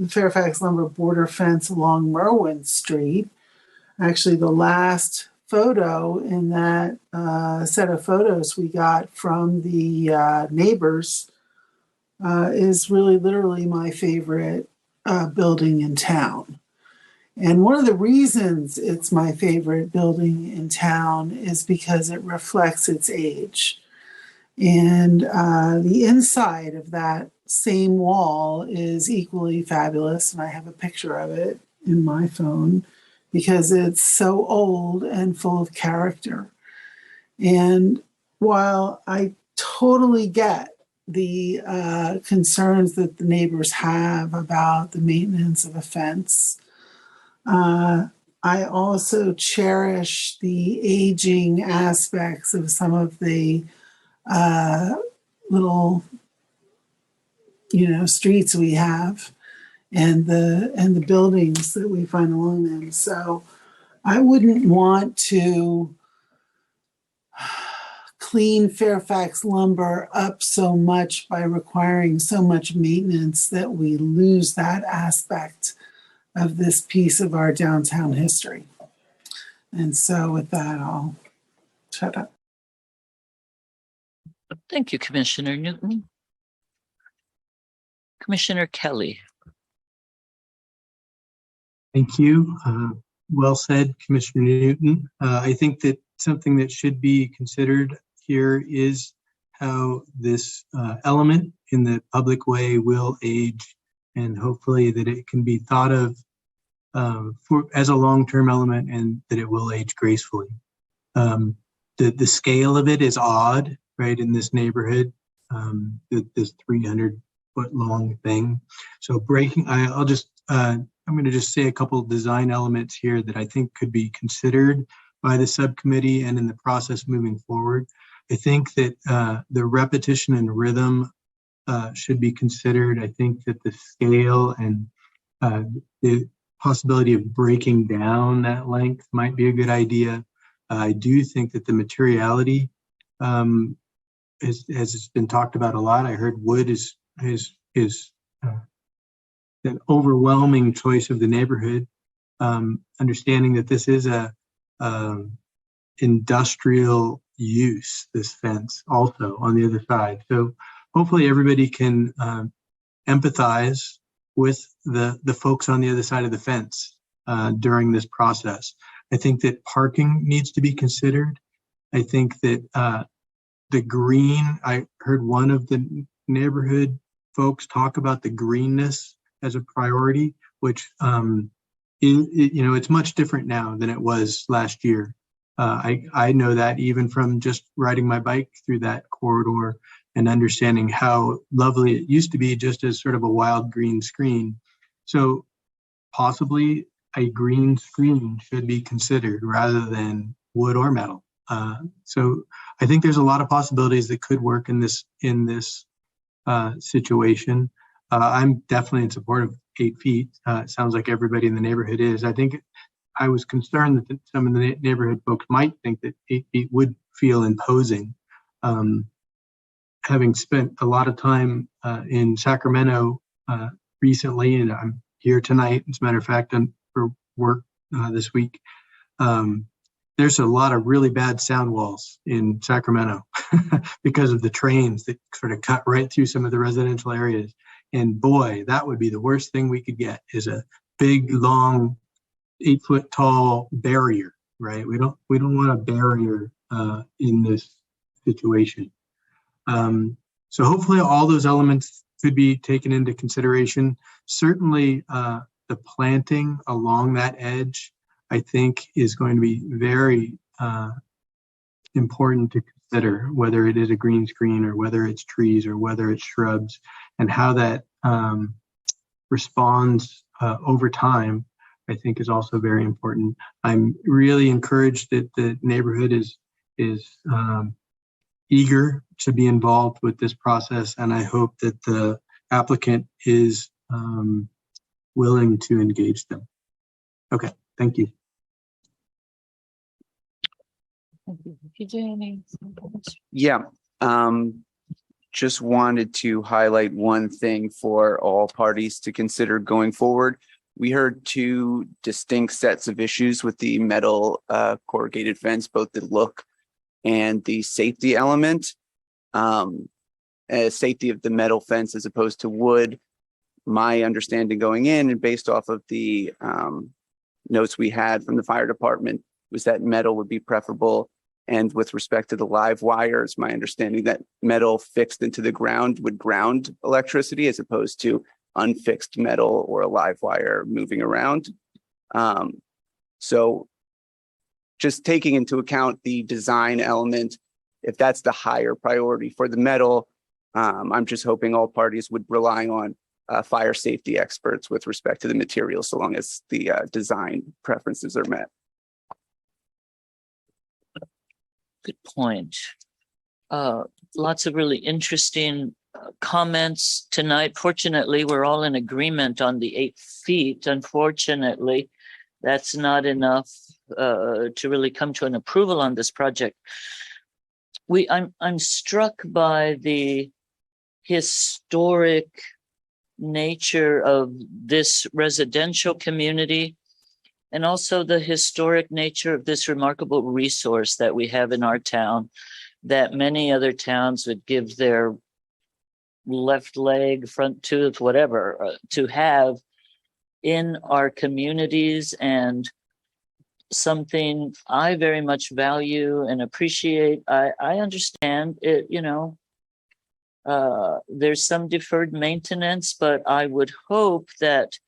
Fairfax lumber border fence along Merwin Street. Actually, the last photo in that set of photos we got from the neighbors is really literally my favorite building in town. And one of the reasons it's my favorite building in town is because it reflects its age. And the inside of that same wall is equally fabulous. And I have a picture of it in my phone because it's so old and full of character. And while I totally get the concerns that the neighbors have about the maintenance of a fence, I also cherish the aging aspects of some of the little, streets we have and the buildings that we find along them. So I wouldn't want to clean Fairfax lumber up so much by requiring so much maintenance that we lose that aspect of this piece of our downtown history. And so with that, I'll shut up. Thank you, Commissioner Newton. Commissioner Kelly. Thank you. Well said, Commissioner Newton. I think that something that should be considered here is how this element in the public way will age, and hopefully that it can be thought of as a long-term element and that it will age gracefully. The scale of it is odd, right, in this neighborhood, this 300-foot long thing. So I'm going to just say a couple of design elements here that I think could be considered by the subcommittee and in the process moving forward. I think that the repetition and rhythm should be considered. I think that the scale and the possibility of breaking down that length might be a good idea. I do think that the materiality, as it's been talked about a lot, I heard wood is an overwhelming choice of the neighborhood. Understanding that this is a industrial use, this fence also on the other side. So hopefully everybody can empathize with the folks on the other side of the fence during this process. I think that parking needs to be considered. I think that the green, I heard one of the neighborhood folks talk about the greenness as a priority, which it's much different now than it was last year. I know that even from just riding my bike through that corridor and understanding how lovely it used to be just as sort of a wild green screen. So possibly a green screen should be considered rather than wood or metal. So I think there's a lot of possibilities that could work in this situation. I'm definitely in support of 8 feet. It sounds like everybody in the neighborhood is. I think I was concerned that some of the neighborhood folks might think that 8 feet would feel imposing. Having spent a lot of time in Sacramento recently, and I'm here tonight, as a matter of fact, for work this week, there's a lot of really bad sound walls in Sacramento because of the trains that sort of cut right through some of the residential areas. And boy, that would be the worst thing we could get, is a big, long, 8-foot tall barrier, right? We don't want a barrier in this situation. So hopefully all those elements could be taken into consideration. Certainly the planting along that edge, I think, is going to be very important to consider, whether it is a green screen or whether it's trees or whether it's shrubs, and how that responds over time, I think, is also very important. I'm really encouraged that the neighborhood is eager to be involved with this process, and I hope that the applicant is willing to engage them. Okay, thank you. Yeah, just wanted to highlight one thing for all parties to consider going forward. We heard two distinct sets of issues with the metal corrugated fence, both the look and the safety element. Safety of the metal fence as opposed to wood. My understanding going in and based off of the notes we had from the fire department was that metal would be preferable. And with respect to the live wires, my understanding that metal fixed into the ground would ground electricity as opposed to unfixed metal or a live wire moving around. So just taking into account the design element, if that's the higher priority for the metal, I'm just hoping all parties would rely on fire safety experts with respect to the material, so long as the design preferences are met. Good point. Lots of really interesting comments tonight. Fortunately, we're all in agreement on the 8 feet. Unfortunately, that's not enough to really come to an approval on this project. I'm struck by the historic nature of this residential community and also the historic nature of this remarkable resource that we have in our town that many other towns would give their left leg, front tooth, whatever, to have in our communities, and something I very much value and appreciate. I understand it, there's some deferred maintenance, but I would hope that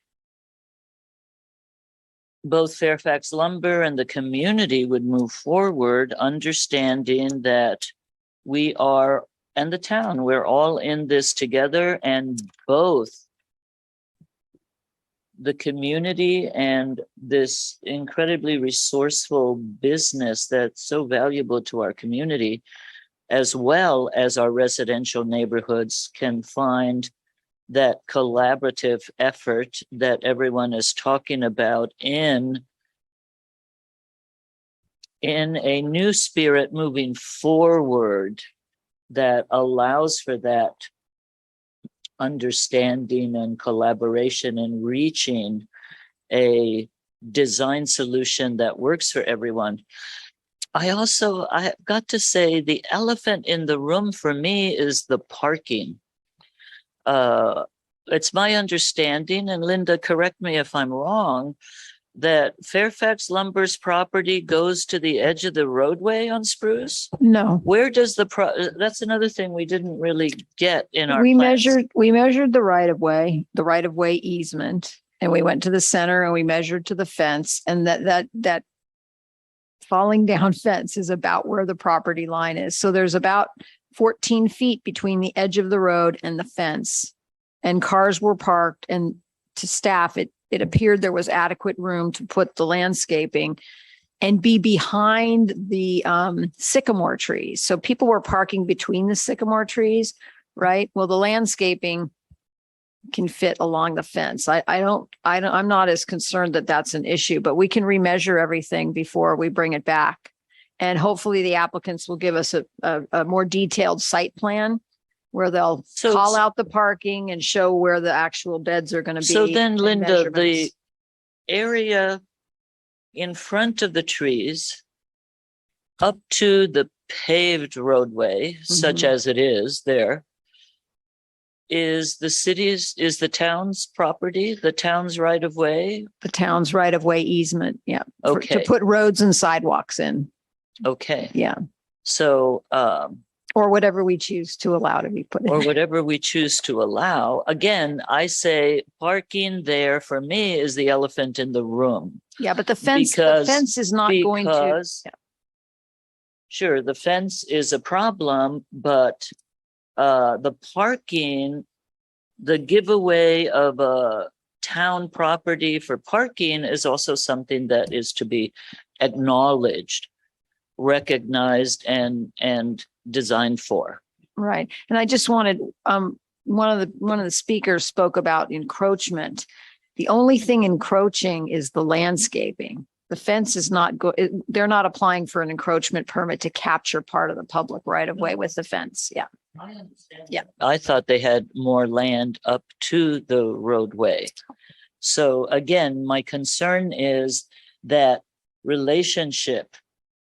both Fairfax Lumber and the community would move forward, understanding that we are, and the town, we're all in this together, and both the community and this incredibly resourceful business that's so valuable to our community, as well as our residential neighborhoods, can find that collaborative effort that everyone is talking about in a new spirit moving forward that allows for that understanding and collaboration and reaching a design solution that works for everyone. I got to say, the elephant in the room for me is the parking. It's my understanding, and Linda, correct me if I'm wrong, that Fairfax Lumber's property goes to the edge of the roadway on Spruce? No. Where does that's another thing we didn't really get in our We plans. measured the right of way easement, and we went to the center and we measured to the fence, and that falling down fence is about where the property line is. So there's about 14 feet between the edge of the road and the fence, and cars were parked, and to staff, it appeared there was adequate room to put the landscaping and be behind the sycamore trees. So people were parking between the sycamore trees, right? Well, the landscaping can fit along the fence. I'm not as concerned that that's an issue, but we can remeasure everything before we bring it back. And hopefully the applicants will give us a more detailed site plan where they'll call out the parking and show where the actual beds are going to be. So then, and Linda, the measurements. area in front of the trees up to the paved roadway, such as it is there, is the town's property, the town's right of way? The town's right of way easement, yeah. Okay. To put roads and sidewalks in. Okay. Yeah. So, or whatever we choose to allow to be put in. or whatever we choose to allow. Again, I say parking there for me is the elephant in the room. Yeah, but the fence is not going to. Yeah. Sure, the fence is a problem, but the parking, the giveaway of a town property for parking is also something that is to be acknowledged, recognized, and designed for. Right. And I just wanted, one of the speakers spoke about encroachment. The only thing encroaching is the landscaping. The fence is not they're not applying for an encroachment permit to capture part of the public right of way with the fence. Yeah. I understand. Yeah. I thought they had more land up to the roadway. So again, my concern is that relationship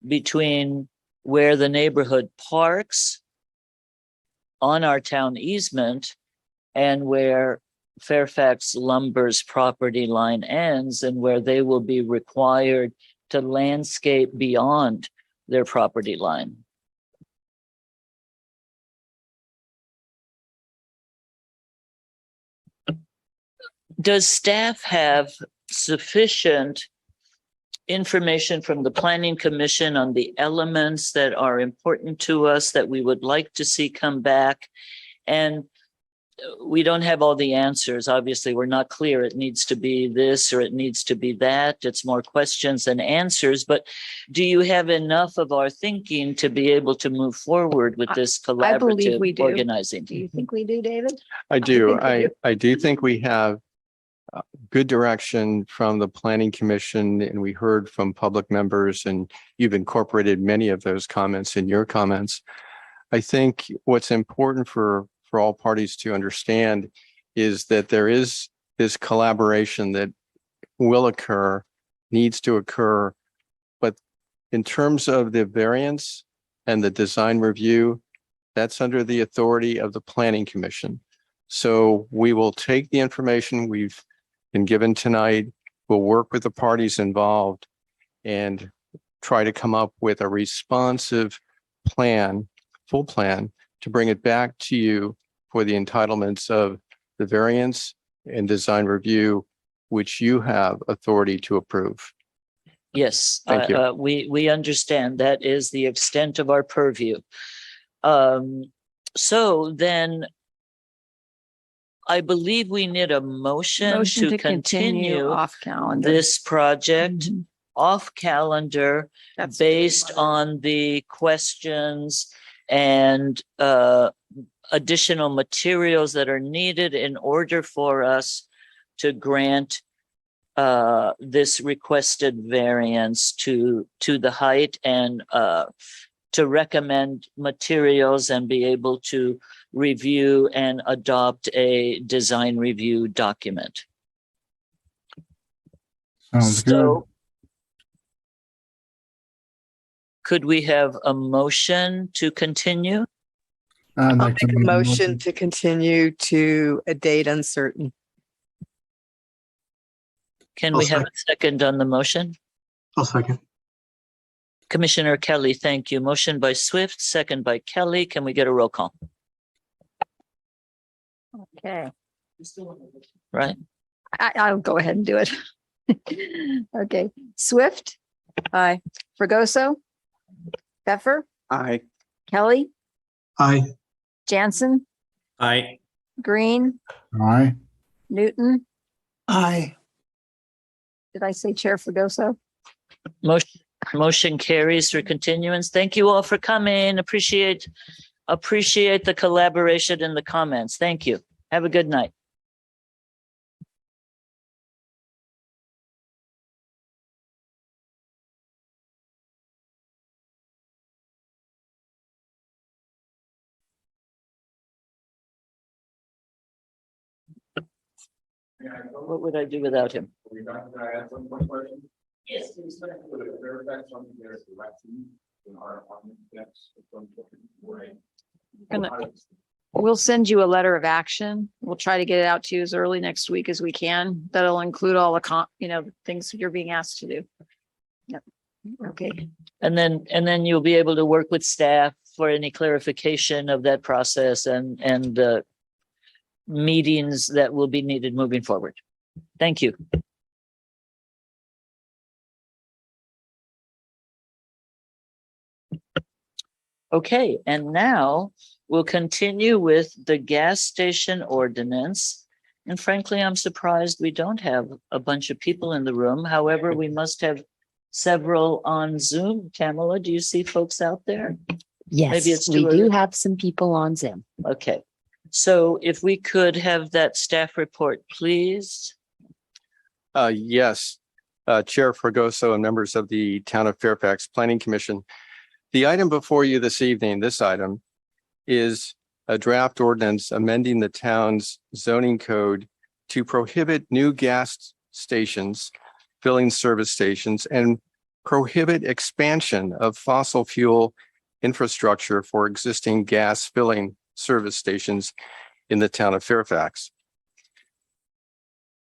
between where the neighborhood parks on our town easement and where Fairfax Lumber's property line ends, and where they will be required to landscape beyond their property line. Does staff have sufficient information from the Planning Commission on the elements that are important to us that we would like to see come back? And we don't have all the answers. Obviously, we're not clear. It needs to be this or it needs to be that. It's more questions than answers. But do you have enough of our thinking to be able to move forward with this I believe we collaborative do. organizing? Do you think we do, David? I do. think we do. I do think we have good direction from the Planning Commission, and we heard from public members, and you've incorporated many of those comments in your comments. I think what's important for all parties to understand is that there is this collaboration that will occur, needs to occur, but in terms of the variance and the design review, that's under the authority of the Planning Commission. So we will take the information we've been given tonight, we'll work with the parties involved and try to come up with a responsive plan, full plan, to bring it back to you for the entitlements of the variance and design review, which you have authority to approve. Yes, Thank you. we understand that is the extent of our purview. So then I believe we need a motion to continue off calendar. this project off calendar based on the questions and additional materials that are needed in order for us to grant this requested variance to the height and to recommend materials and be able to review and adopt a design review document. Sounds good. Could we have a motion to continue? I'd I'll like to make a make motion to continue to a date uncertain. Can I'll we have a second on the motion? I'll second. Commissioner Kelly, thank you. Motion by Swift, second by Kelly. Can we get a roll call? Okay, Right? I'll go ahead and do it. Okay, Swift. Aye. Fregoso. Pfeffer. Aye. Kelly. Aye. Jansen. Aye. Green. Aye. Newton. Aye. Did I say Chair Fregoso? Motion carries for continuance. Thank you all for coming. Appreciate the collaboration and the comments. Thank you. Have a good night. What would I do without him? Yes, please. We'll send you a letter of action. We'll try to get it out to you as early next week as we can. That'll include all the things you're being asked to do. Yep. Okay. And then you'll be able to work with staff for any clarification of that process and meetings that will be needed moving forward. Thank you. Okay, and now we'll continue with the gas station ordinance. And frankly, I'm surprised we don't have a bunch of people in the room. However, we must have several on Zoom. Tamala, do you see folks out there? Yes, Maybe it's we too do early. have some people on Zoom. Okay, so if we could have that staff report, please. Yes, Chair Fregoso and members of the Town of Fairfax Planning Commission. The item before you this evening, this item, is a draft ordinance amending the town's zoning code to prohibit new gas stations, filling service stations, and prohibit expansion of fossil fuel infrastructure for existing gas filling service stations in the town of Fairfax.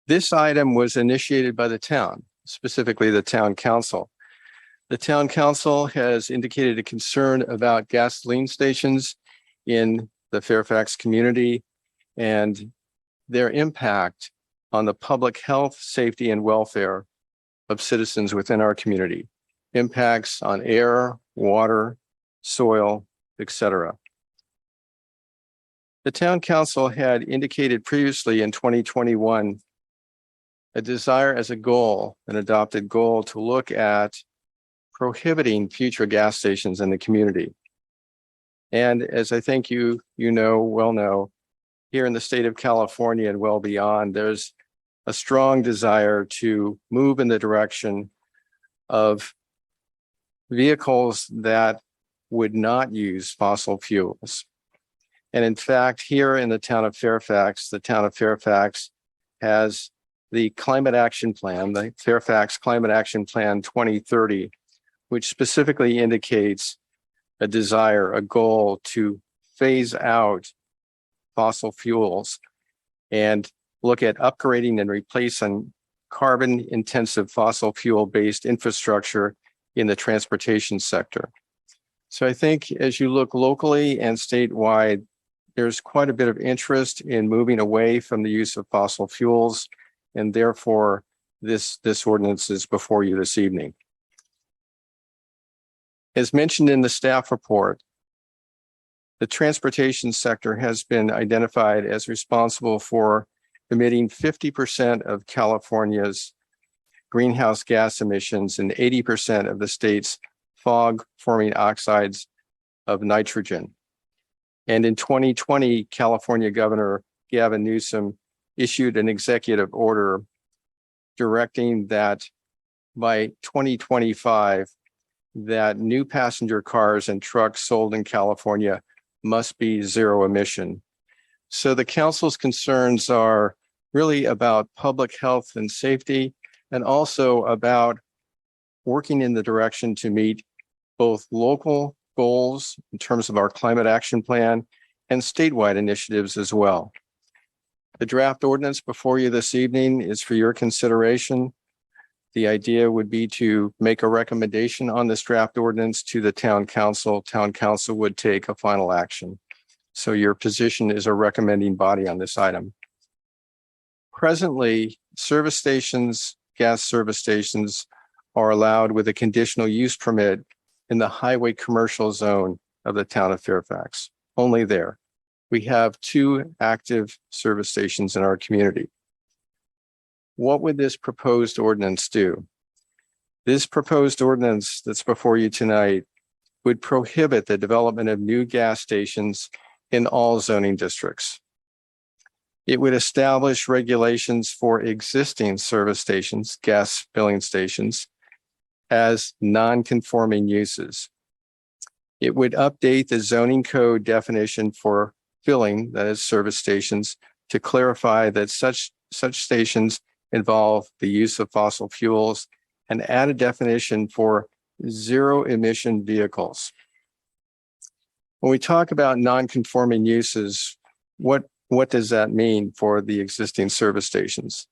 This item was initiated by the town, specifically the town council. The town council has indicated a concern about gasoline stations in the Fairfax community and their impact on the public health, safety, and welfare of citizens within our community, impacts on air, water, soil, etc. The town council had indicated previously in 2021 a desire as a goal, an adopted goal, to look at prohibiting future gas stations in the community. And as I think you well know, here in the state of California and well beyond, there's a strong desire to move in the direction of vehicles that would not use fossil fuels. And in fact, here in the town of Fairfax has the Climate Action Plan, the Fairfax Climate Action Plan 2030, which specifically indicates a desire, a goal to phase out fossil fuels and look at upgrading and replacing carbon-intensive fossil fuel-based infrastructure in the transportation sector. So I think as you look locally and statewide, there's quite a bit of interest in moving away from the use of fossil fuels, and therefore this ordinance is before you this evening. As mentioned in the staff report, the transportation sector has been identified as responsible for emitting 50% of California's greenhouse gas emissions and 80% of the state's fog-forming oxides of nitrogen. And in 2020, California Governor Gavin Newsom issued an executive order directing that by 2025, that new passenger cars and trucks sold in California must be zero emission. So the council's concerns are really about public health and safety, and also about working in the direction to meet both local goals in terms of our climate action plan and statewide initiatives as well. The draft ordinance before you this evening is for your consideration. The idea would be to make a recommendation on this draft ordinance to the town council. Town council would take a final action. So your position is a recommending body on this item. Presently, service stations, gas service stations are allowed with a conditional use permit in the highway commercial zone of the town of Fairfax, only there. We have 2 active service stations in our community. What would this proposed ordinance do? This proposed ordinance that's before you tonight would prohibit the development of new gas stations in all zoning districts. It would establish regulations for existing service stations, gas filling stations, as non-conforming uses. It would update the zoning code definition for filling, that is service stations, to clarify that such stations involve the use of fossil fuels, and add a definition for zero emission vehicles. When we talk about non-conforming uses, what does that mean for the existing service stations?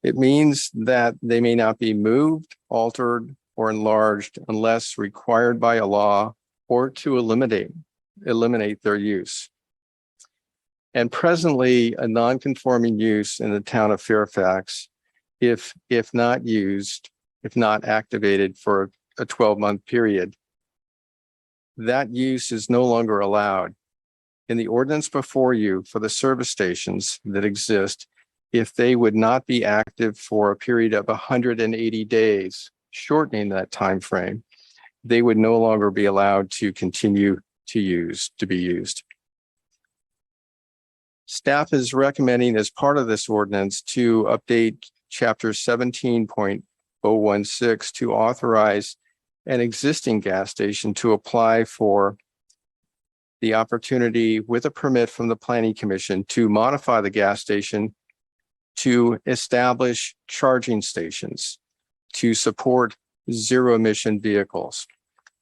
It means that they may not be moved, altered, or enlarged unless required by a law or to eliminate their use. And presently, a non-conforming use in the town of Fairfax, if not used, if not activated for a 12-month period, that use is no longer allowed. In the ordinance before you for the service stations that exist, if they would not be active for a period of 180 days, shortening that time frame, they would no longer be allowed to continue to be used. Staff is recommending as part of this ordinance to update chapter 17.016 to authorize an existing gas station to apply for the opportunity with a permit from the Planning Commission to modify the gas station to establish charging stations to support zero emission vehicles,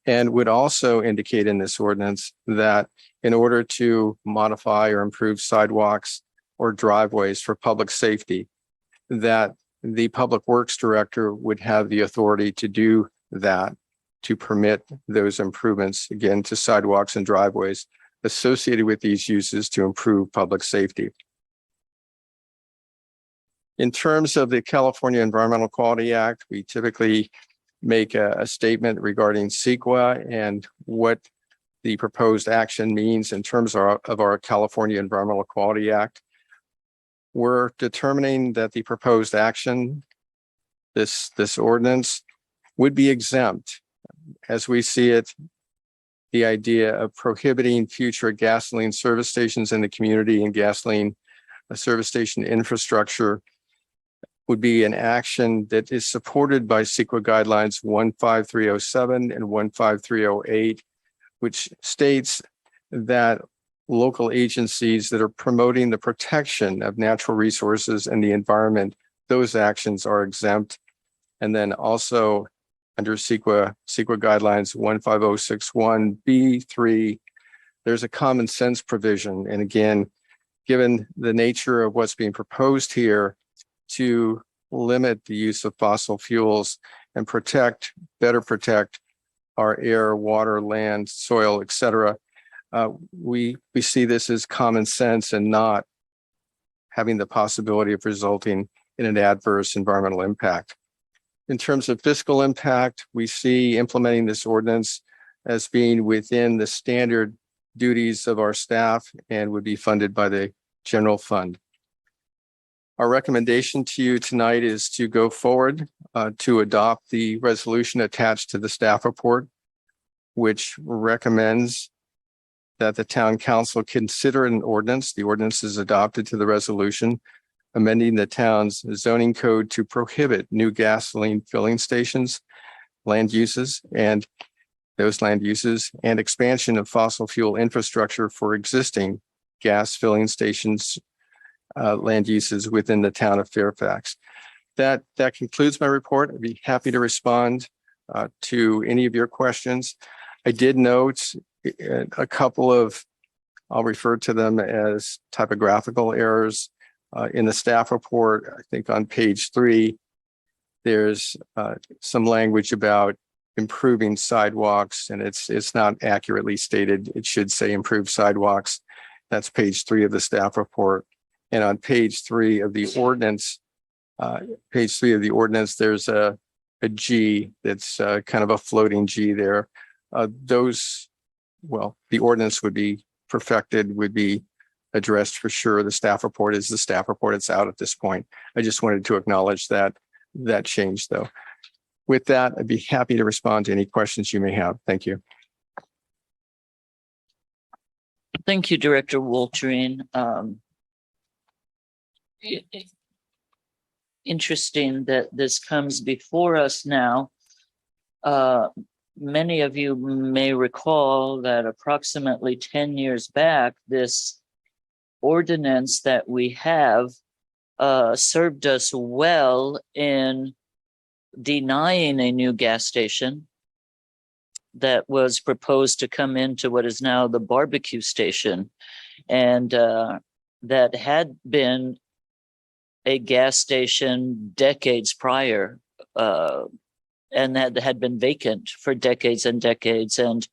and would also indicate in this ordinance that in order to modify or improve sidewalks or driveways for public safety, that the Public Works Director would have the authority to do that, to permit those improvements, again, to sidewalks and driveways associated with these uses to improve public safety. In terms of the California Environmental Quality Act, we typically make a statement regarding CEQA and what the proposed action means in terms of our California Environmental Quality Act. We're determining that the proposed action, this ordinance, would be exempt. As we see it, the idea of prohibiting future gasoline service stations in the community and gasoline service station infrastructure would be an action that is supported by CEQA guidelines 15307 and 15308, which states that local agencies that are promoting the protection of natural resources and the environment, those actions are exempt. And then also under CEQA guidelines 15061B3, there's a common sense provision. And again, given the nature of what's being proposed here, to limit the use of fossil fuels and better protect our air, water, land, soil, etc. We see this as common sense and not having the possibility of resulting in an adverse environmental impact. In terms of fiscal impact, we see implementing this ordinance as being within the standard duties of our staff and would be funded by the general fund. Our recommendation to you tonight is to go forward to adopt the resolution attached to the staff report, which recommends that the town council consider an ordinance. The ordinance is adopted to the resolution, amending the town's zoning code to prohibit new gasoline filling stations, land uses, and expansion of fossil fuel infrastructure for existing gas filling stations, land uses within the town of Fairfax. That concludes my report. I'd be happy to respond to any of your questions. I did note a couple of, I'll refer to them as typographical errors in the staff report. I think on page 3, there's some language about improving sidewalks, and it's not accurately stated. It should say improve sidewalks. That's page 3 of the staff report. And on page 3 of the ordinance, there's a G that's kind of a floating G there. The ordinance would be perfected, would be addressed for sure. The staff report is the staff report. It's out at this point. I just wanted to acknowledge that change though. With that, I'd be happy to respond to any questions you may have. Thank you. Thank you, Director Wolterine. Interesting that this comes before us now. Many of you may recall that approximately 10 years back, this ordinance that we have served us well in denying a new gas station that was proposed to come into what is now the barbecue station, and that had been a gas station decades prior, and that had been vacant for decades and decades. And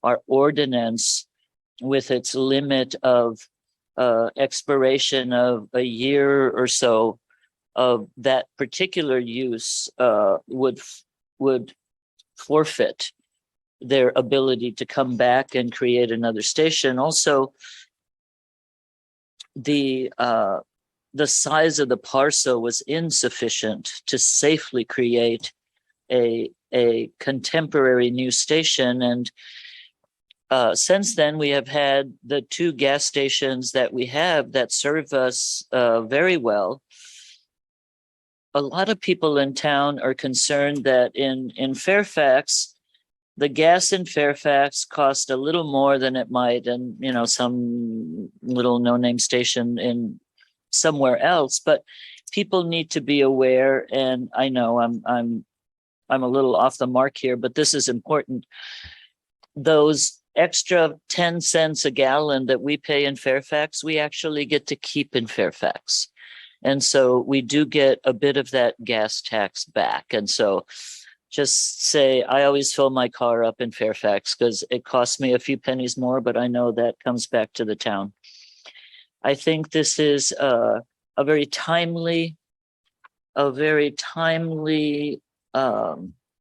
our ordinance, with its limit of expiration of a year or so of that particular use, would forfeit their ability to come back and create another station. Also, the size of the parcel was insufficient to safely create a contemporary new station. And since then, we have had the 2 gas stations that we have that serve us very well. A lot of people in town are concerned that in Fairfax, the gas in Fairfax cost a little more than it might in, some little no-name station in somewhere else. But people need to be aware, and I know I'm a little off the mark here, but this is important. Those extra 10 cents a gallon that we pay in Fairfax, we actually get to keep in Fairfax. And so we do get a bit of that gas tax back. And so just say, I always fill my car up in Fairfax because it costs me a few pennies more, but I know that comes back to the town. I think this is a very timely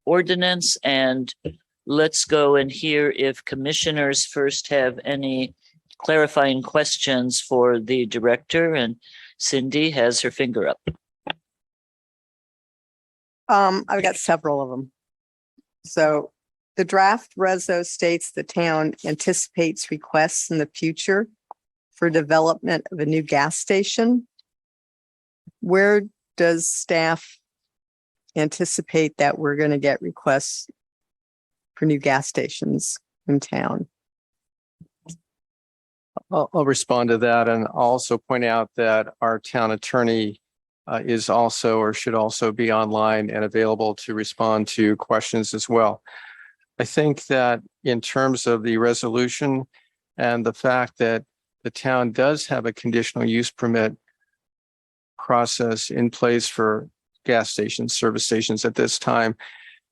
ordinance, and let's go and hear if commissioners first have any clarifying questions for the director, and Cindy has her finger up. I've got several of them. So the draft reso states the town anticipates requests in the future for development of a new gas station. Where does staff anticipate that we're going to get requests for new gas stations in town? I'll respond to that, and I'll also point out that our town attorney is also, or should also be online and available to respond to questions as well. I think that in terms of the resolution and the fact that the town does have a conditional use permit process in place for gas stations, service stations at this time,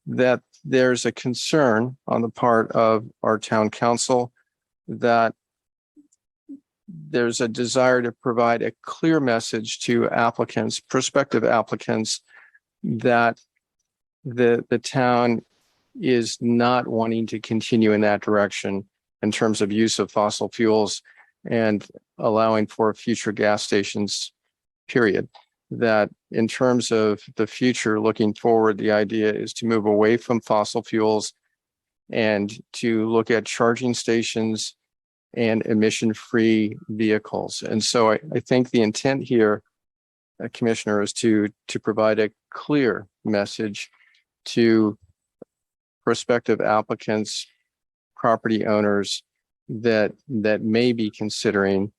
that there's a concern on the part of our town council that there's a desire to provide a clear message to applicants, prospective applicants, that the town is not wanting to continue in that direction in terms of use of fossil fuels and allowing for future gas stations, period. That in terms of the future looking forward, the idea is to move away from fossil fuels and to look at charging stations and emission-free vehicles. And so I think the intent here, Commissioner, is to provide a clear message to prospective applicants, property owners that may be considering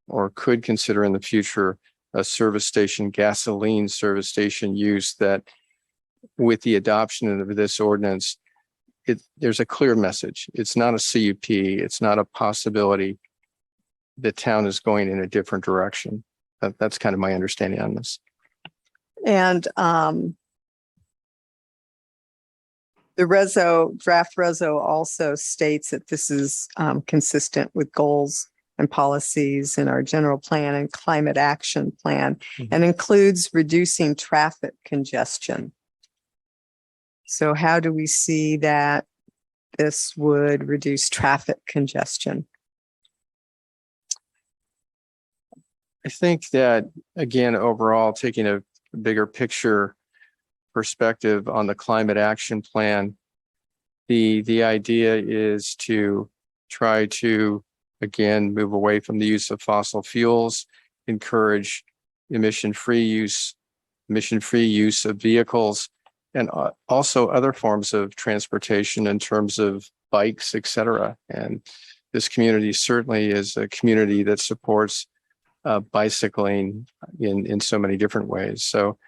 or could consider in the future a service station, gasoline service station use, that with the adoption of this ordinance, there's a clear message. It's not a CUP. It's not a possibility. The town is going in a different direction. That's kind of my understanding on this. And the draft reso also states that this is consistent with goals and policies in our general plan and climate action plan, and includes reducing traffic congestion. So how do we see that this would reduce traffic congestion? I think that, again, overall, taking a bigger picture perspective on the climate action plan, the idea is to try to, again, move away from the use of fossil fuels, encourage emission-free use of vehicles, and also other forms of transportation in terms of bikes, et cetera. And this community certainly is a community that supports bicycling in so many different ways. So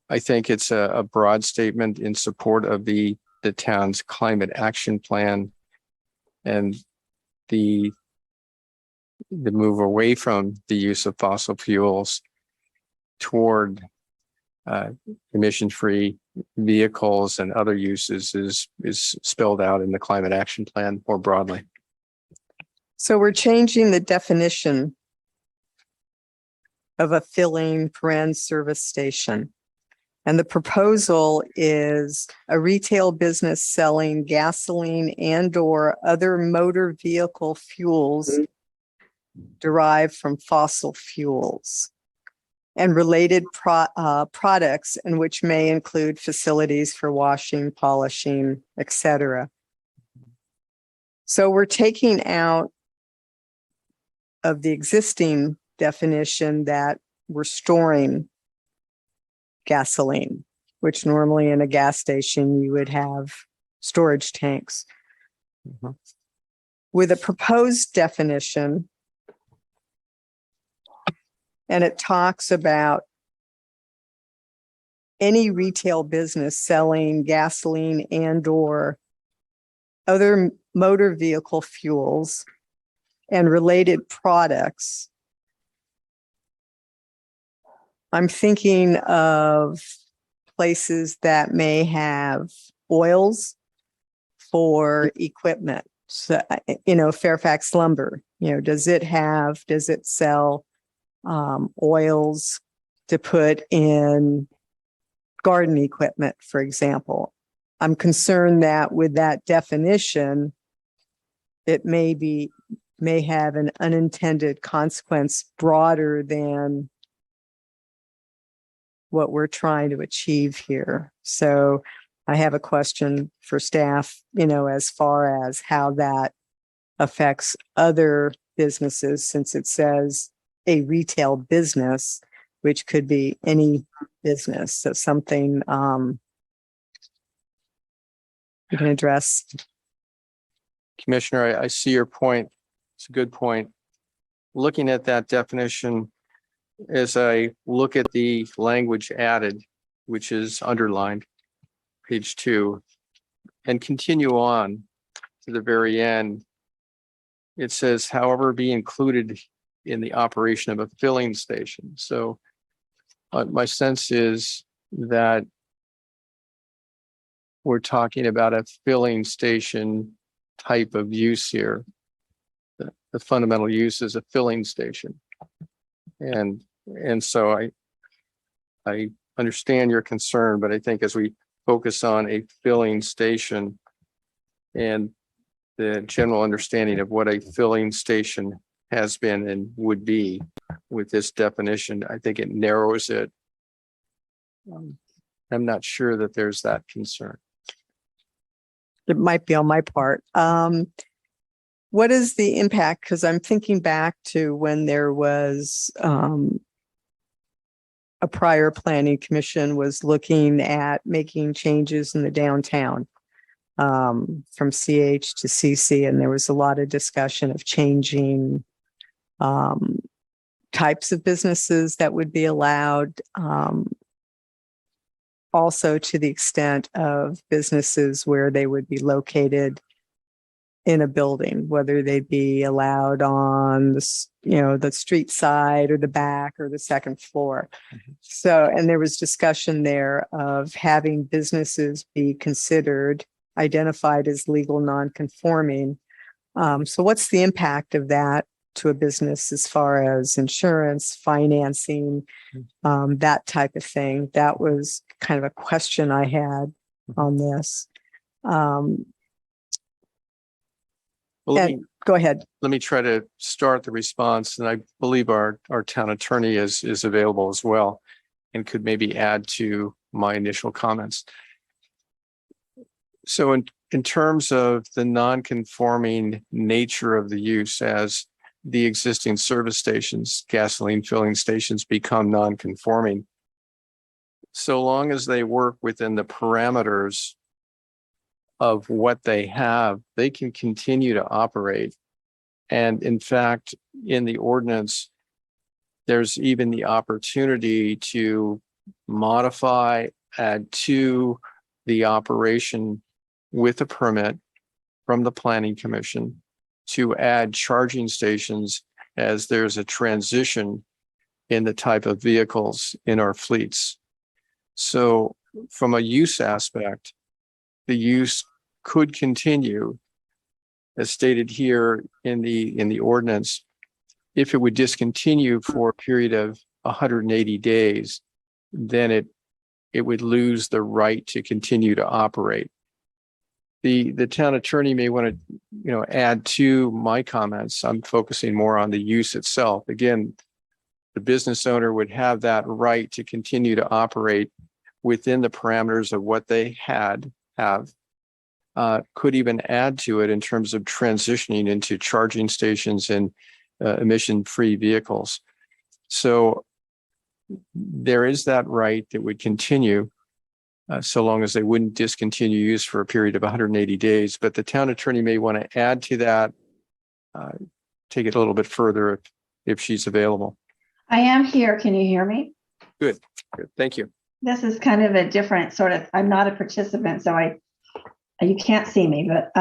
I think it's a broad statement in support of the town's climate action plan and the move away from the use of fossil fuels toward emission-free vehicles and other uses is spelled out in the climate action plan more broadly. So we're changing the definition of a filling service station. And the proposal is a retail business selling gasoline and/or other motor vehicle fuels derived from fossil fuels and related products, and which may include facilities for washing, polishing, etc. So we're taking out of the existing definition that we're storing gasoline, which normally in a gas station you would have storage tanks. With a proposed definition, and it talks about any retail business selling gasoline and or other motor vehicle fuels and related products. I'm thinking of places that may have oils for equipment. So, Fairfax Lumber, does it sell oils to put in garden equipment, for example? I'm concerned that with that definition, it may have an unintended consequence broader than what we're trying to achieve here. So I have a question for staff, as far as how that affects other businesses, since it says a retail business, which could be any business. So something you can address. Commissioner, I see your point. It's a good point. Looking at that definition, as I look at the language added, which is underlined, page 2, and continue on to the very end, it says, however, be included in the operation of a filling station. So my sense is that we're talking about a filling station type of use here. The fundamental use is a filling station. And so I understand your concern, but I think as we focus on a filling station and the general understanding of what a filling station has been and would be with this definition, I think it narrows it. I'm not sure that there's that concern. It might be on my part. What is the impact? Because I'm thinking back to when there was a prior planning commission was looking at making changes in the downtown from CH to CC, and there was a lot of discussion of changing types of businesses that would be allowed. Also to the extent of businesses where they would be located in a building, whether they be allowed on the street side or the back or the second floor. So, and there was discussion there of having businesses be considered identified as legal non-conforming. So what's the impact of that to a business as far as insurance, financing, that type of thing? That was kind of a question I had on this. Go ahead. Let me try to start the response, and I believe our town attorney is available as well and could maybe add to my initial comments. So in terms of the non-conforming nature of the use, as the existing service stations, gasoline filling stations, become non-conforming, so long as they work within the parameters of what they have, they can continue to operate. And in fact, in the ordinance, there's even the opportunity to modify, add to the operation with a permit from the Planning Commission to add charging stations as there's a transition in the type of vehicles in our fleets. So from a use aspect, the use could continue as stated here in the ordinance. If it would discontinue for a period of 180 days, then it would lose the right to continue to operate. The town attorney may want to, add to my comments. I'm focusing more on the use itself. Again, the business owner would have that right to continue to operate within the parameters of what they have. Could even add to it in terms of transitioning into charging stations and emission-free vehicles. So there is that right that would continue so long as they wouldn't discontinue use for a period of 180 days. But the town attorney may want to add to that, take it a little bit further if she's available. I am here. Can you hear me? Good. Thank you. this is kind of a different sort of, I'm not a participant, so you can't see me, but,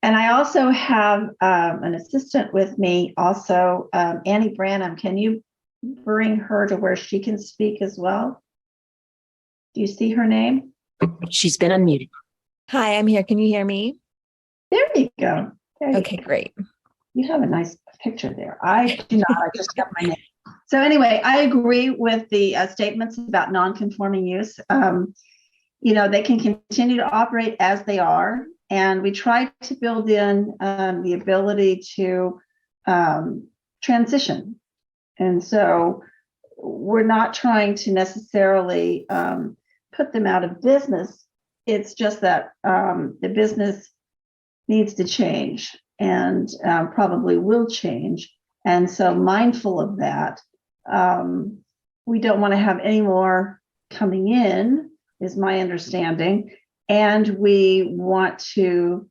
and I also have an assistant with me also, Annie Branham. Can you bring her to where she can speak as well? Do you see her name? She's been unmuted. Hi, I'm here. Can you hear me? There you go. Okay, great. You have a nice picture there. I do not. I just have my name. So anyway, I agree with the statements about non-conforming use. They can continue to operate as they are, and we try to build in the ability to transition. And so we're not trying to necessarily put them out of business. It's just that the business needs to change and probably will change. And so mindful of that, we don't want to have any more coming in, is my understanding. And we want to,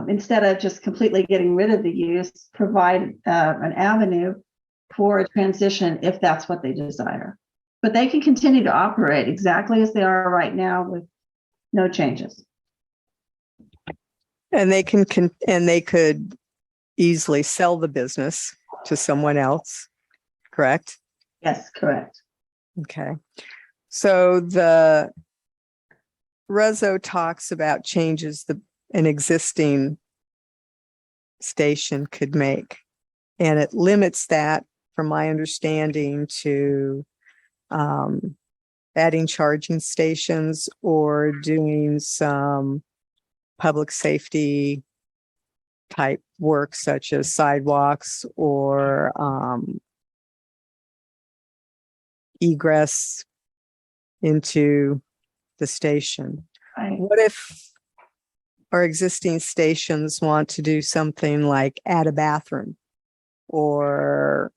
instead of just completely getting rid of the use, provide an avenue for a transition if that's what they desire. But they can continue to operate exactly as they are right now with no changes. And they could easily sell the business to someone else, correct? Yes, correct. Okay. So the reso talks about changes an existing station could make. And it limits that, from my understanding, to adding charging stations or doing some public safety type work, such as sidewalks or egress into the station. Right. What if our existing stations want to do something like add a bathroom or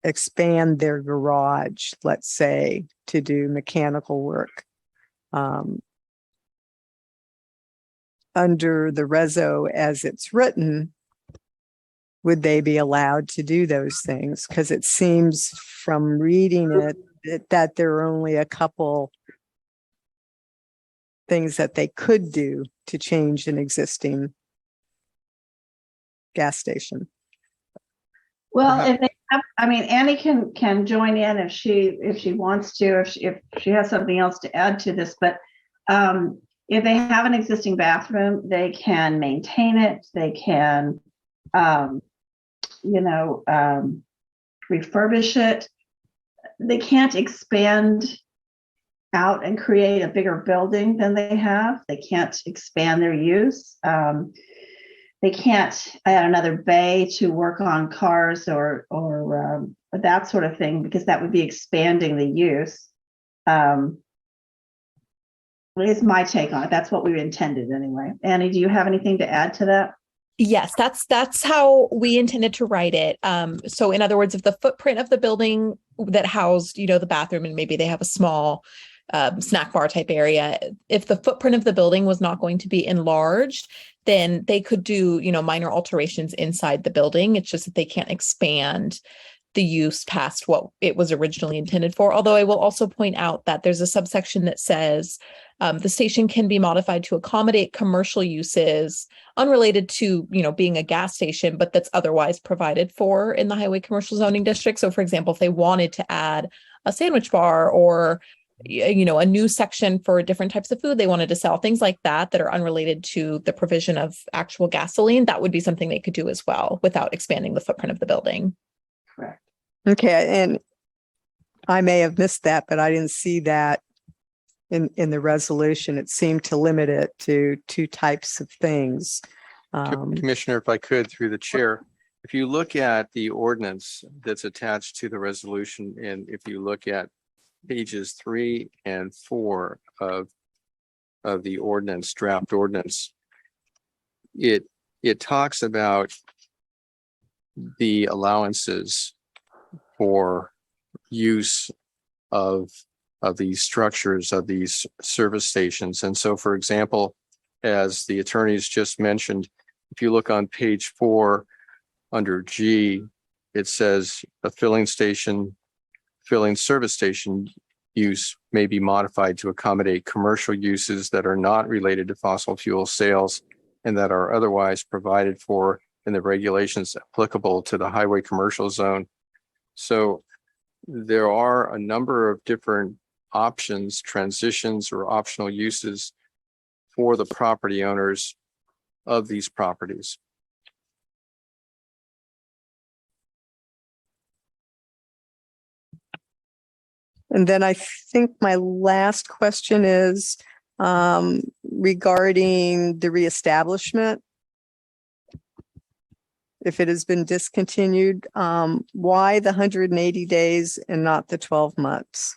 expand their garage, let's say, to do mechanical work? Under the reso as it's written, would they be allowed to do those things? Because it seems from reading it that there are only a couple things that they could do to change an existing gas station. Well, if they have, Annie can join in if she wants to, if she has something else to add to this. But if they have an existing bathroom, they can maintain it. They can, refurbish it. They can't expand out and create a bigger building than they have. They can't expand their use. They can't add another bay to work on cars or that sort of thing, because that would be expanding the use. Is my take on it. That's what we intended anyway. Annie, do you have anything to add to that? Yes, that's how we intended to write it. So in other words, if the footprint of the building that housed, the bathroom, and maybe they have a small snack bar type area, if the footprint of the building was not going to be enlarged, then they could do, minor alterations inside the building. It's just that they can't expand the use past what it was originally intended for. Although I will also point out that there's a subsection that says the station can be modified to accommodate commercial uses unrelated to, being a gas station, but that's otherwise provided for in the highway commercial zoning district. So for example, if they wanted to add a sandwich bar or a new section for different types of food they wanted to sell, things like that are unrelated to the provision of actual gasoline, that would be something they could do as well without expanding the footprint of the building. Correct. Okay, and I may have missed that, but I didn't see that in the resolution. It seemed to limit it to two types of things. Commissioner, if I could, through the chair, if you look at the ordinance that's attached to the resolution, and if you look at pages 3 and 4 of the ordinance, draft ordinance, it talks about the allowances for use of these structures, of these service stations. And so, for example, as the attorneys just mentioned, if you look on page 4 under G, it says a filling service station use may be modified to accommodate commercial uses that are not related to fossil fuel sales and that are otherwise provided for in the regulations applicable to the highway commercial zone. So there are a number of different options, transitions, or optional uses for the property owners of these properties. And then I think my last question is regarding the reestablishment. If it has been discontinued, why the 180 days and not the 12 months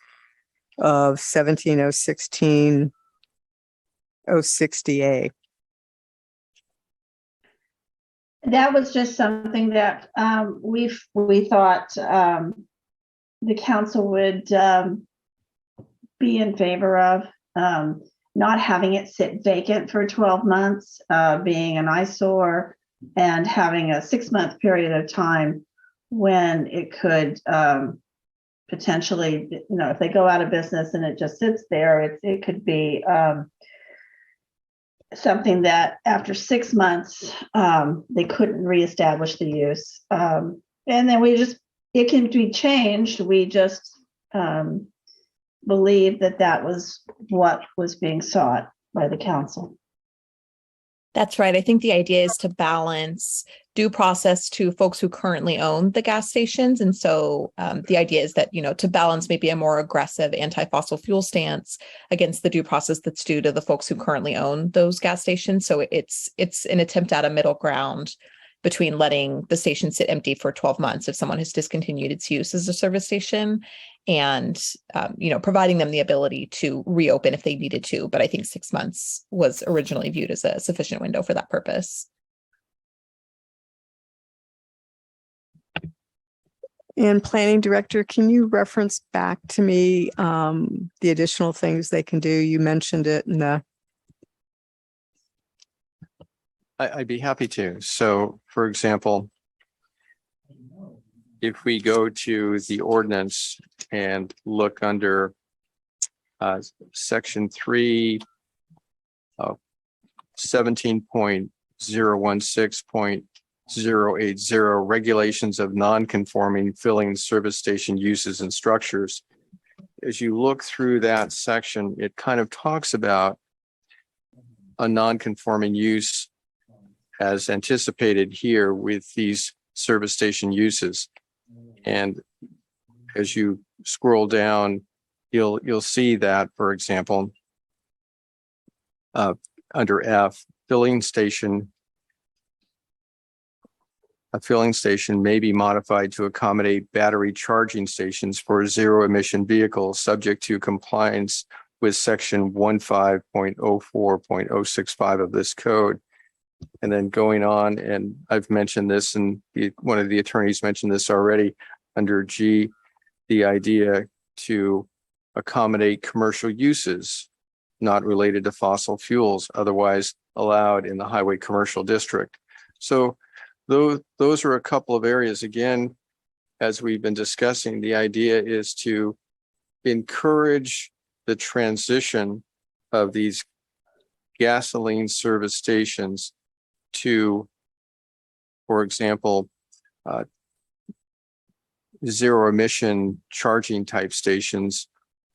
of 17/016/060A? That was just something that we thought the council would be in favor of, not having it sit vacant for 12 months, being an eyesore, and having a 6-month period of time when it could potentially, if they go out of business and it just sits there, it could be something that after 6 months, they couldn't reestablish the use. And then it can be changed. We just believe that was what was being sought by the council. That's right. I think the idea is to balance due process to folks who currently own the gas stations. And so the idea is that, to balance maybe a more aggressive anti-fossil fuel stance against the due process that's due to the folks who currently own those gas stations. So it's an attempt at a middle ground between letting the station sit empty for 12 months if someone has discontinued its use as a service station and, providing them the ability to reopen if they needed to. But I think 6 months was originally viewed as a sufficient window for that purpose. And planning director, can you reference back to me the additional things they can do? You mentioned it in the. I'd be happy to. So, for example, if we go to the ordinance and look under section 3 of 17.016.080, regulations of non-conforming filling service station uses and structures. As you look through that section, it kind of talks about a non-conforming use as anticipated here with these service station uses. And as you scroll down, you'll see that, for example, under F, a filling station may be modified to accommodate battery charging stations for zero emission vehicles subject to compliance with section 15.04.065 of this code. And then going on, and I've mentioned this, and one of the attorneys mentioned this already, under G, the idea to accommodate commercial uses not related to fossil fuels otherwise allowed in the highway commercial district. So those are a couple of areas. Again, as we've been discussing, the idea is to encourage the transition of these gasoline service stations to, for example, zero emission charging type stations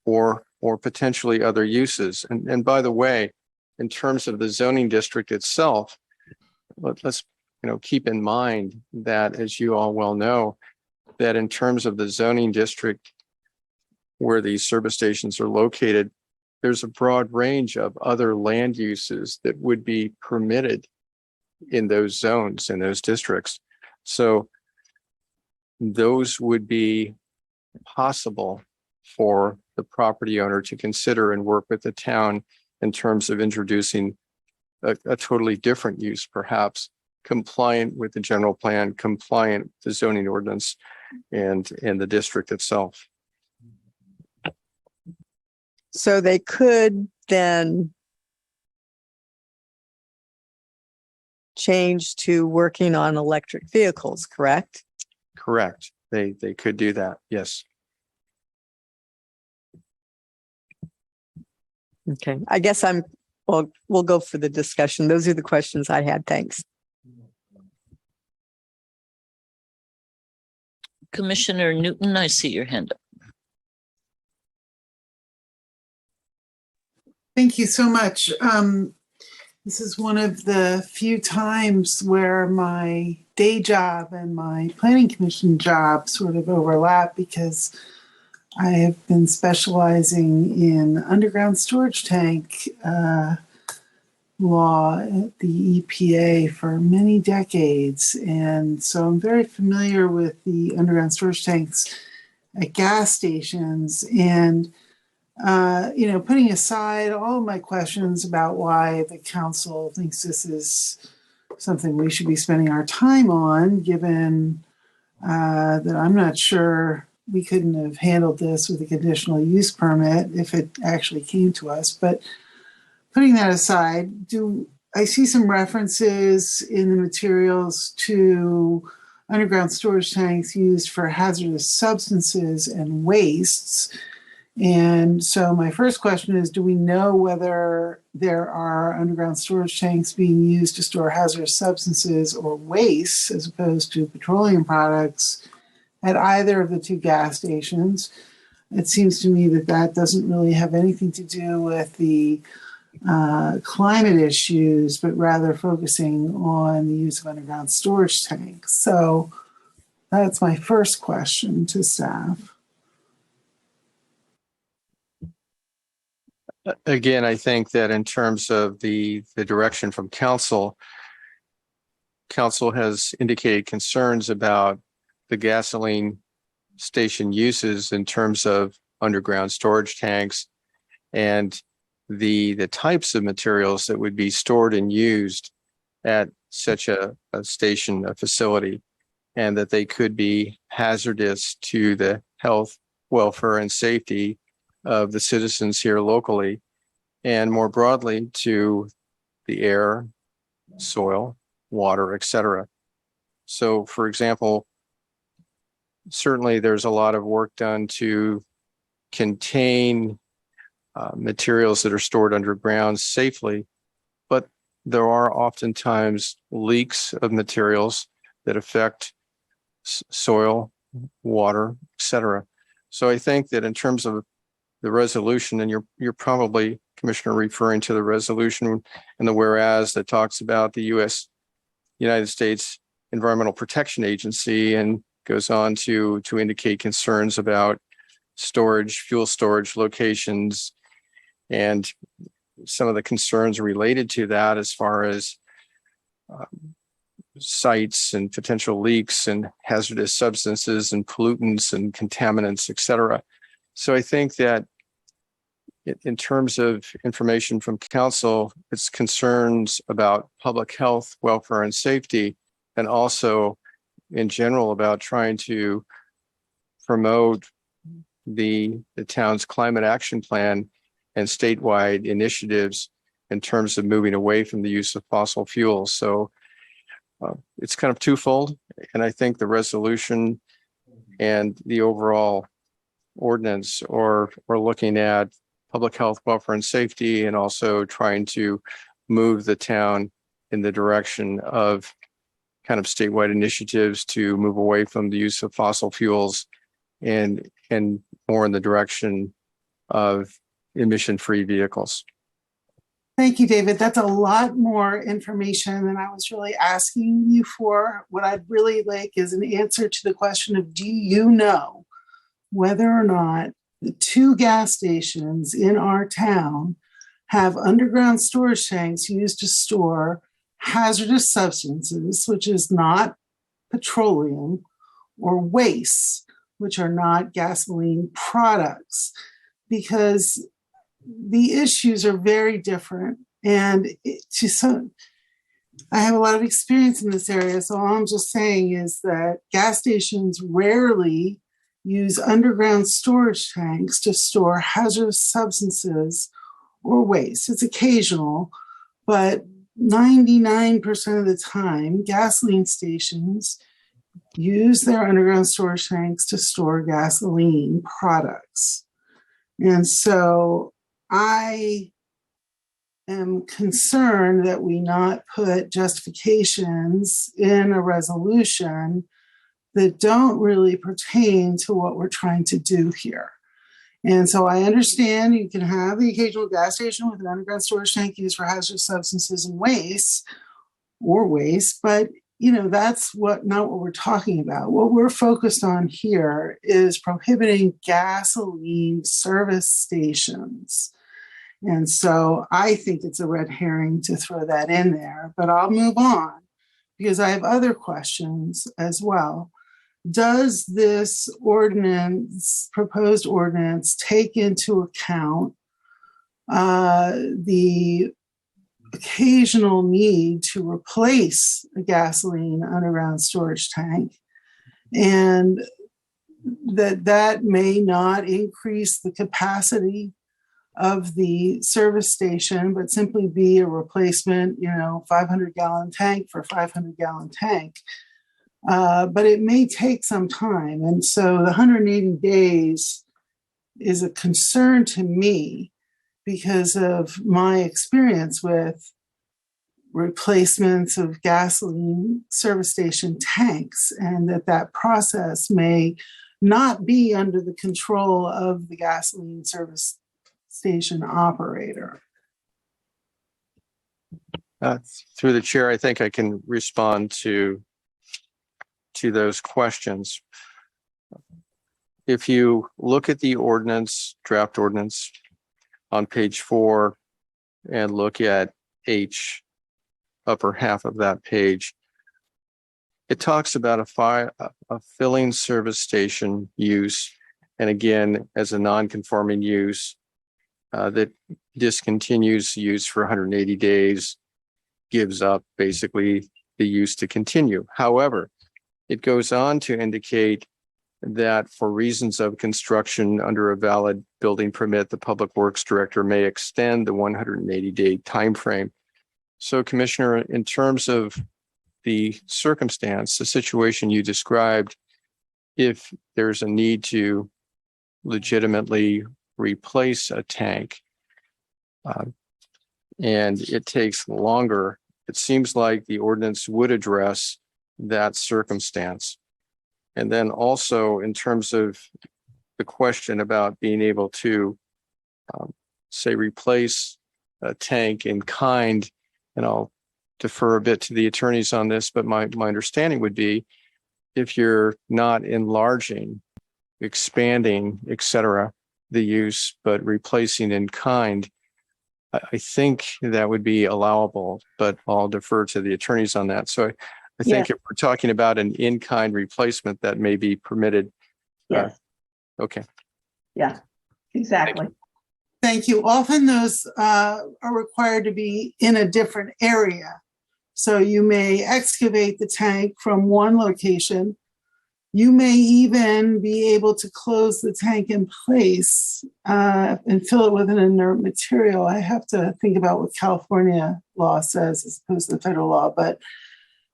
or potentially other uses. And by the way, in terms of the zoning district itself, let's keep in mind that, as you all well know, that in terms of the zoning district where these service stations are located, there's a broad range of other land uses that would be permitted in those zones, in those districts. So those would be possible for the property owner to consider and work with the town in terms of introducing a totally different use, perhaps compliant with the general plan, compliant with the zoning ordinance and the district itself. So they could then change to working on electric vehicles, correct? Correct. They could do that. Yes. Okay, I guess well, we'll go for the discussion. Those are the questions I had. Thanks. Commissioner Newton, I see your hand up. Thank you so much. This is one of the few times where my day job and my planning commission job sort of overlap, because I have been specializing in underground storage tank law at the EPA for many decades. And so I'm very familiar with the underground storage tanks at gas stations. And putting aside all of my questions about why the council thinks this is something we should be spending our time on, given that I'm not sure we couldn't have handled this with a conditional use permit if it actually came to us. But putting that aside, I see some references in the materials to underground storage tanks used for hazardous substances and wastes. And so my first question is, do we know whether there are underground storage tanks being used to store hazardous substances or waste as opposed to petroleum products at either of the two gas stations? It seems to me that that doesn't really have anything to do with the climate issues, but rather focusing on the use of underground storage tanks. So that's my first question to staff. Again, I think that in terms of the direction from council has indicated concerns about the gasoline station uses in terms of underground storage tanks and the types of materials that would be stored and used at such a station, a facility, and that they could be hazardous to the health, welfare, and safety of the citizens here locally, and more broadly to the air, soil, water, etc. So, for example, certainly there's a lot of work done to contain materials that are stored underground safely, but there are oftentimes leaks of materials that affect soil, water, etc. So I think that in terms of the resolution, and you're probably, Commissioner, referring to the resolution and the whereas that talks about the United States Environmental Protection Agency, and goes on to indicate concerns about storage, fuel storage locations, and some of the concerns related to that as far as sites and potential leaks and hazardous substances and pollutants and contaminants, etc. So I think that in terms of information from council, it's concerns about public health, welfare, and safety, and also in general about trying to promote the town's climate action plan and statewide initiatives in terms of moving away from the use of fossil fuels. So it's kind of twofold. And I think the resolution and the overall ordinance are looking at public health, welfare, and safety, and also trying to move the town in the direction of kind of statewide initiatives to move away from the use of fossil fuels and more in the direction of emission-free vehicles. Thank you, David. That's a lot more information than I was really asking you for. What I'd really like is an answer to the question of, do you know whether or not the two gas stations in our town have underground storage tanks used to store hazardous substances, which is not petroleum, or wastes, which are not gasoline products? Because the issues are very different. And I have a lot of experience in this area. So all I'm just saying is that gas stations rarely use underground storage tanks to store hazardous substances or waste. It's occasional, but 99% of the time, gasoline stations use their underground storage tanks to store gasoline products. And so I am concerned that we not put justifications in a resolution that don't really pertain to what we're trying to do here. And so I understand you can have the occasional gas station with an underground storage tank used for hazardous substances and waste, but that's not what we're talking about. What we're focused on here is prohibiting gasoline service stations. And so I think it's a red herring to throw that in there, but I'll move on because I have other questions as well. Does this proposed ordinance, take into account the occasional need to replace a gasoline underground storage tank, and that may not increase the capacity of the service station, but simply be a replacement, 500-gallon tank for 500-gallon tank? But it may take some time. And so the 180 days is a concern to me because of my experience with replacements of gasoline service station tanks, and that process may not be under the control of the gasoline service station operator. Through the chair, I think I can respond to those questions. If you look at the ordinance, draft ordinance on page 4 and look at H, upper half of that page, it talks about a filling service station use, and again, as a non-conforming use that discontinues use for 180 days, gives up basically the use to continue. However, it goes on to indicate that for reasons of construction under a valid building permit, the Public Works Director may extend the 180-day timeframe. So, Commissioner, in terms of the circumstance, the situation you described, if there's a need to legitimately replace a tank and it takes longer, it seems like the ordinance would address that circumstance. And then also in terms of the question about being able to say replace a tank in kind, and I'll defer a bit to the attorneys on this, but my understanding would be if you're not enlarging, expanding, etc., the use, but replacing in kind, I think that would be allowable, but I'll defer to the attorneys on that. So I think if we're talking about an in-kind replacement, that may be permitted. Yes. Okay. Yeah, exactly. Thank you. Often those are required to be in a different area. So you may excavate the tank from one location. You may even be able to close the tank in place and fill it with an inert material. I have to think about what California law says as opposed to the federal law. But,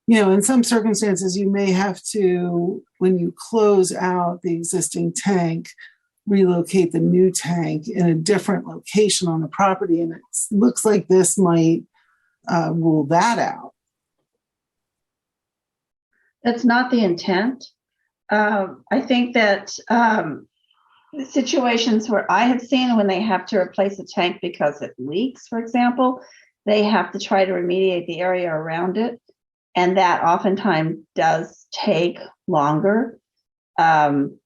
in some circumstances, you may have to, when you close out the existing tank, relocate the new tank in a different location on the property. And it looks like this might rule that out. That's not the intent. I think that the situations where I have seen when they have to replace a tank because it leaks, for example, they have to try to remediate the area around it. And that oftentimes does take longer. And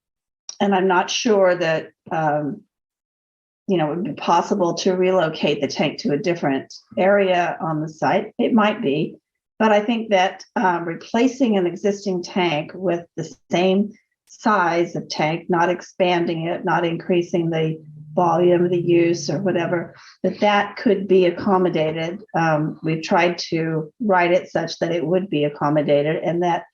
I'm not sure that, it would be possible to relocate the tank to a different area on the site. It might be. But I think that replacing an existing tank with the same size of tank, not expanding it, not increasing the volume of the use or whatever, that could be accommodated. We've tried to write it such that it would be accommodated, and that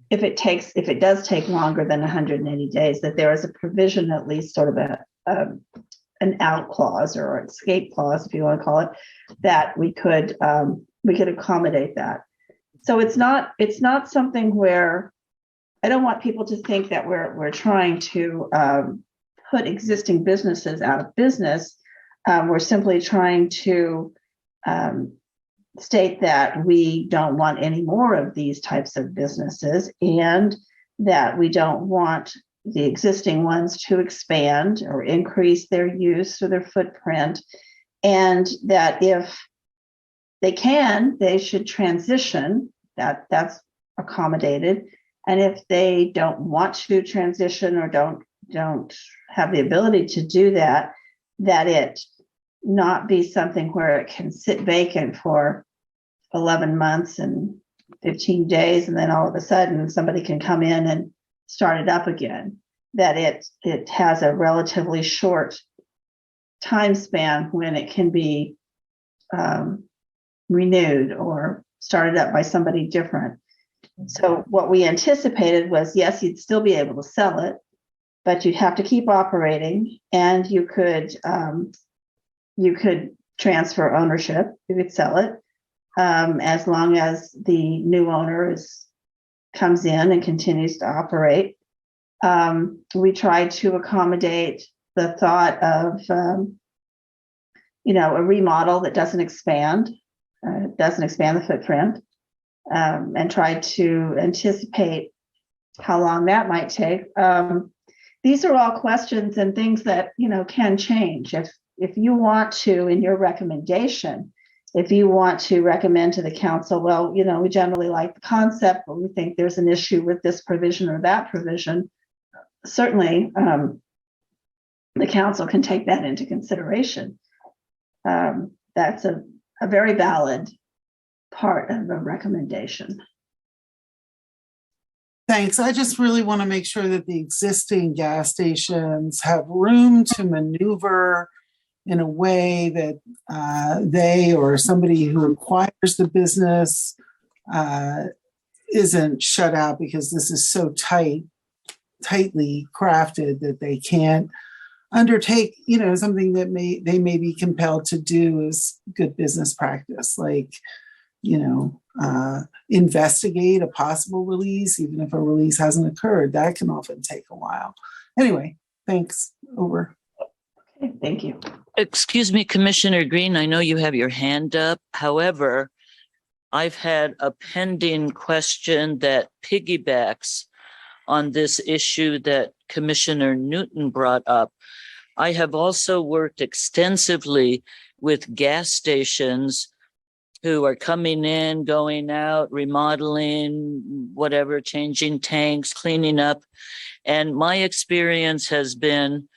if it does take longer than 180 days, that there is a provision, at least sort of an out clause or escape clause, if you want to call it, that we could accommodate that. So it's not something where I don't want people to think that we're trying to put existing businesses out of business. we're simply trying to state that we don't want any more of these types of businesses, and that we don't want the existing ones to expand or increase their use or their footprint, and that if they can, they should transition. That's accommodated. And if they don't want to transition or don't have the ability to do that, that it not be something where it can sit vacant for 11 months and 15 days, and then all of a sudden somebody can come in and start it up again. That it has a relatively short time span when it can be renewed or started up by somebody different. So what we anticipated was, yes, you'd still be able to sell it, but you'd have to keep operating, and you could transfer ownership. You could sell it as long as the new owner comes in and continues to operate. We tried to accommodate the thought of a remodel that doesn't expand the footprint, and tried to anticipate how long that might take. These are all questions and things that can change. If you want to, in your recommendation, if you want to recommend to the council, well, we generally like the concept, but we think there's an issue with this provision or that provision, certainly the council can take that into consideration. That's a very valid part of a recommendation. Thanks. I just really want to make sure that the existing gas stations have room to maneuver in a way that they or somebody who acquires the business isn't shut out because this is so tightly crafted that they can't undertake, something that they may be compelled to do as good business practice, like, investigate a possible release, even if a release hasn't occurred. That can often take a while. Anyway, thanks. Over. Okay, thank you. Excuse me, Commissioner Green, I know you have your hand up. However, I've had a pending question that piggybacks on this issue that Commissioner Newton brought up. I have also worked extensively with gas stations who are coming in, going out, remodeling, whatever, changing tanks, cleaning up. And my experience has been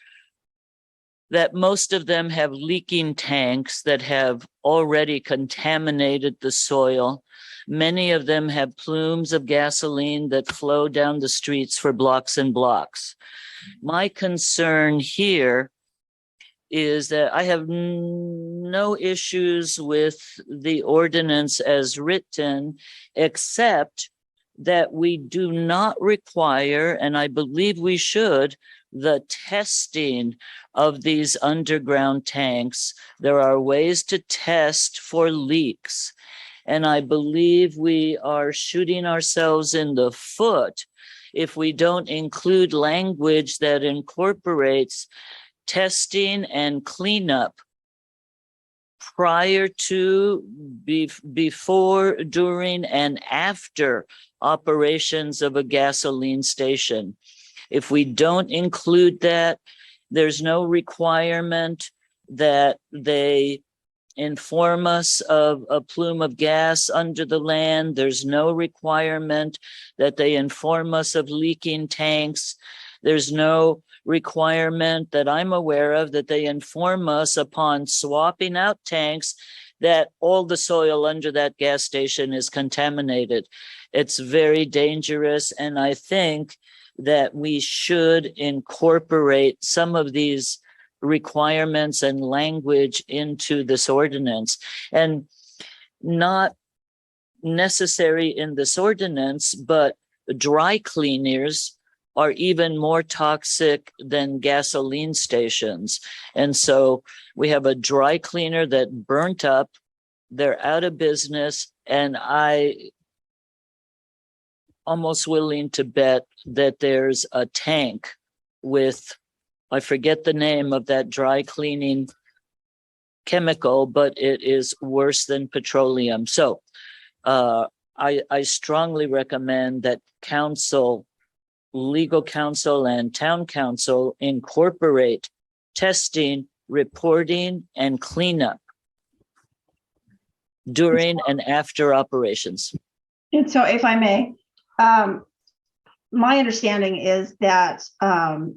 that most of them have leaking tanks that have already contaminated the soil. Many of them have plumes of gasoline that flow down the streets for blocks and blocks. My concern here is that I have no issues with the ordinance as written, except that we do not require, and I believe we should, the testing of these underground tanks. There are ways to test for leaks. And I believe we are shooting ourselves in the foot if we don't include language that incorporates testing and cleanup prior to, before, during, and after operations of a gasoline station. If we don't include that, there's no requirement that they inform us of a plume of gas under the land. There's no requirement that they inform us of leaking tanks. There's no requirement that I'm aware of that they inform us upon swapping out tanks that all the soil under that gas station is contaminated. It's very dangerous, and I think that we should incorporate some of these requirements and language into this ordinance, and not necessary in this ordinance, but dry cleaners are even more toxic than gasoline stations. And so we have a dry cleaner that burnt up, they're out of business, and I almost willing to bet that there's a tank with, I forget the name of that dry cleaning chemical, but it is worse than petroleum. So I strongly recommend that council, legal counsel and town council incorporate testing, reporting, and cleanup during and after operations. And so if I may, my understanding is that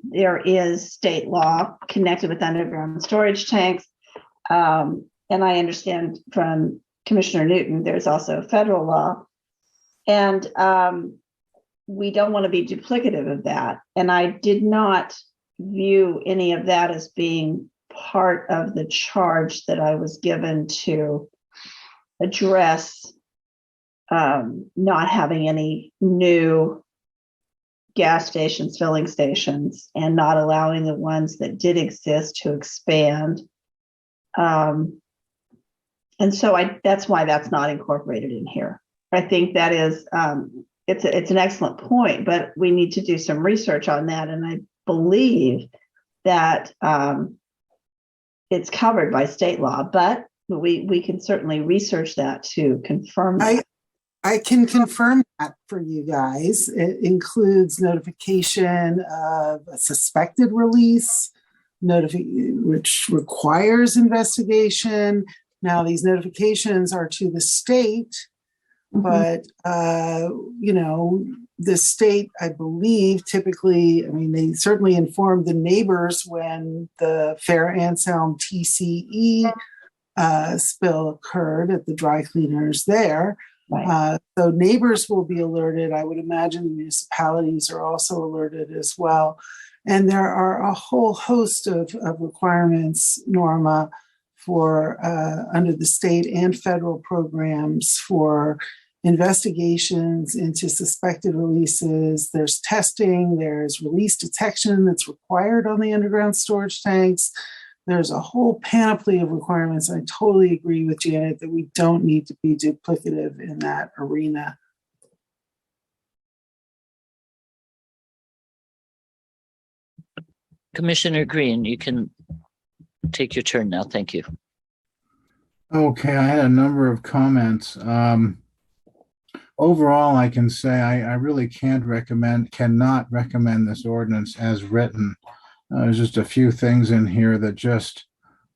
there is state law connected with underground storage tanks. And I understand from Commissioner Newton, there's also federal law. And we don't want to be duplicative of that. And I did not view any of that as being part of the charge that I was given to address not having any new gas stations, filling stations, and not allowing the ones that did exist to expand. And so that's why that's not incorporated in here. I think that is, it's an excellent point, but we need to do some research on that. And I believe that it's covered by state law, but we can certainly research that to confirm that. I can confirm that for you guys. It includes notification of a suspected release, which requires investigation. Now, these notifications are to the state, but, the state, I believe, typically, I mean, they certainly informed the neighbors when the Fair Anselm TCE spill occurred at the dry cleaners there. Right. So neighbors will be alerted. I would imagine the municipalities are also alerted as well. And there are a whole host of requirements, Norma, for under the state and federal programs for investigations into suspected releases. There's testing, there's release detection that's required on the underground storage tanks. There's a whole panoply of requirements. I totally agree with Janet that we don't need to be duplicative in that arena. Commissioner Green, you can take your turn now. Thank you. Okay, I had a number of comments. Overall, I can say I really cannot recommend this ordinance as written. There's just a few things in here that just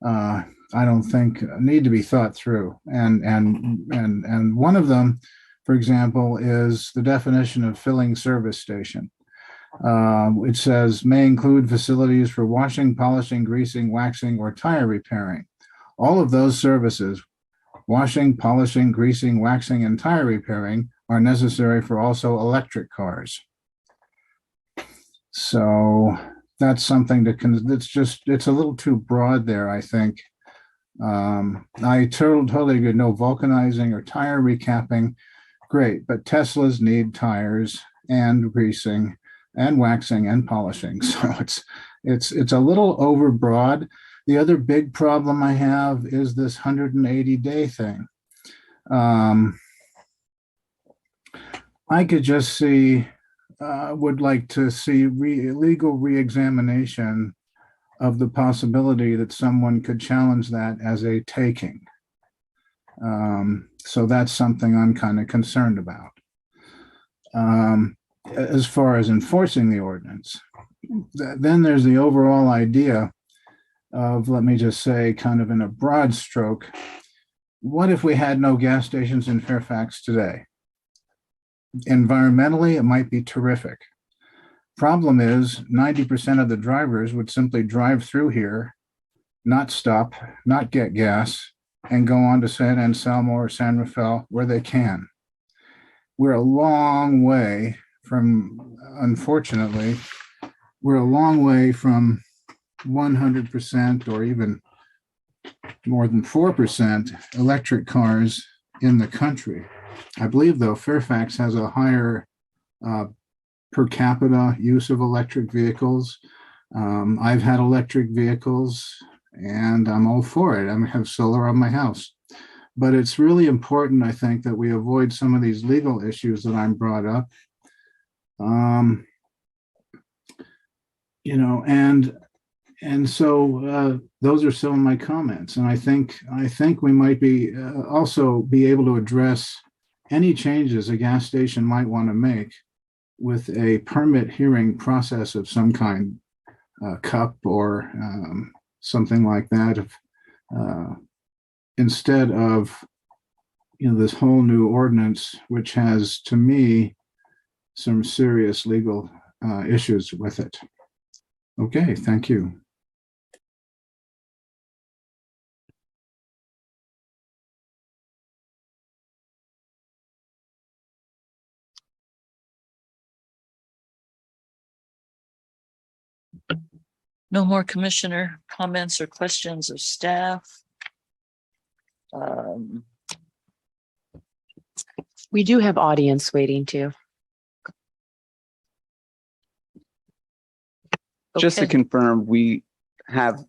I don't think need to be thought through. And one of them, for example, is the definition of filling service station. It says may include facilities for washing, polishing, greasing, waxing, or tire repairing. All of those services, washing, polishing, greasing, waxing, and tire repairing, are necessary for also electric cars. So that's something it's a little too broad there, I think. I totally agree. No vulcanizing or tire recapping. Great, but Teslas need tires and greasing and waxing and polishing. So it's a little overbroad. The other big problem I have is this 180-day thing. I could just see, would like to see legal reexamination of the possibility that someone could challenge that as a taking. So that's something I'm kind of concerned about. As far as enforcing the ordinance, then there's the overall idea of, let me just say, kind of in a broad stroke, what if we had no gas stations in Fairfax today? Environmentally, it might be terrific. Problem is, 90% of the drivers would simply drive through here, not stop, not get gas, and go on to San Anselmo or San Rafael where they can. We're a long way from, unfortunately, we're a long way from 100% or even more than 4% electric cars in the country. I believe, though, Fairfax has a higher per capita use of electric vehicles. I've had electric vehicles and I'm all for it. I have solar on my house. But it's really important, I think, that we avoid some of these legal issues that I'm brought up. And And so those are some of my comments. And I think we might be also be able to address any changes a gas station might want to make with a permit hearing process of some kind, cup or something like that, instead of this whole new ordinance, which has, to me, some serious legal issues with it. Okay, thank you. No more commissioner comments or questions of staff. We do have audience waiting too. Just to Okay. confirm, we have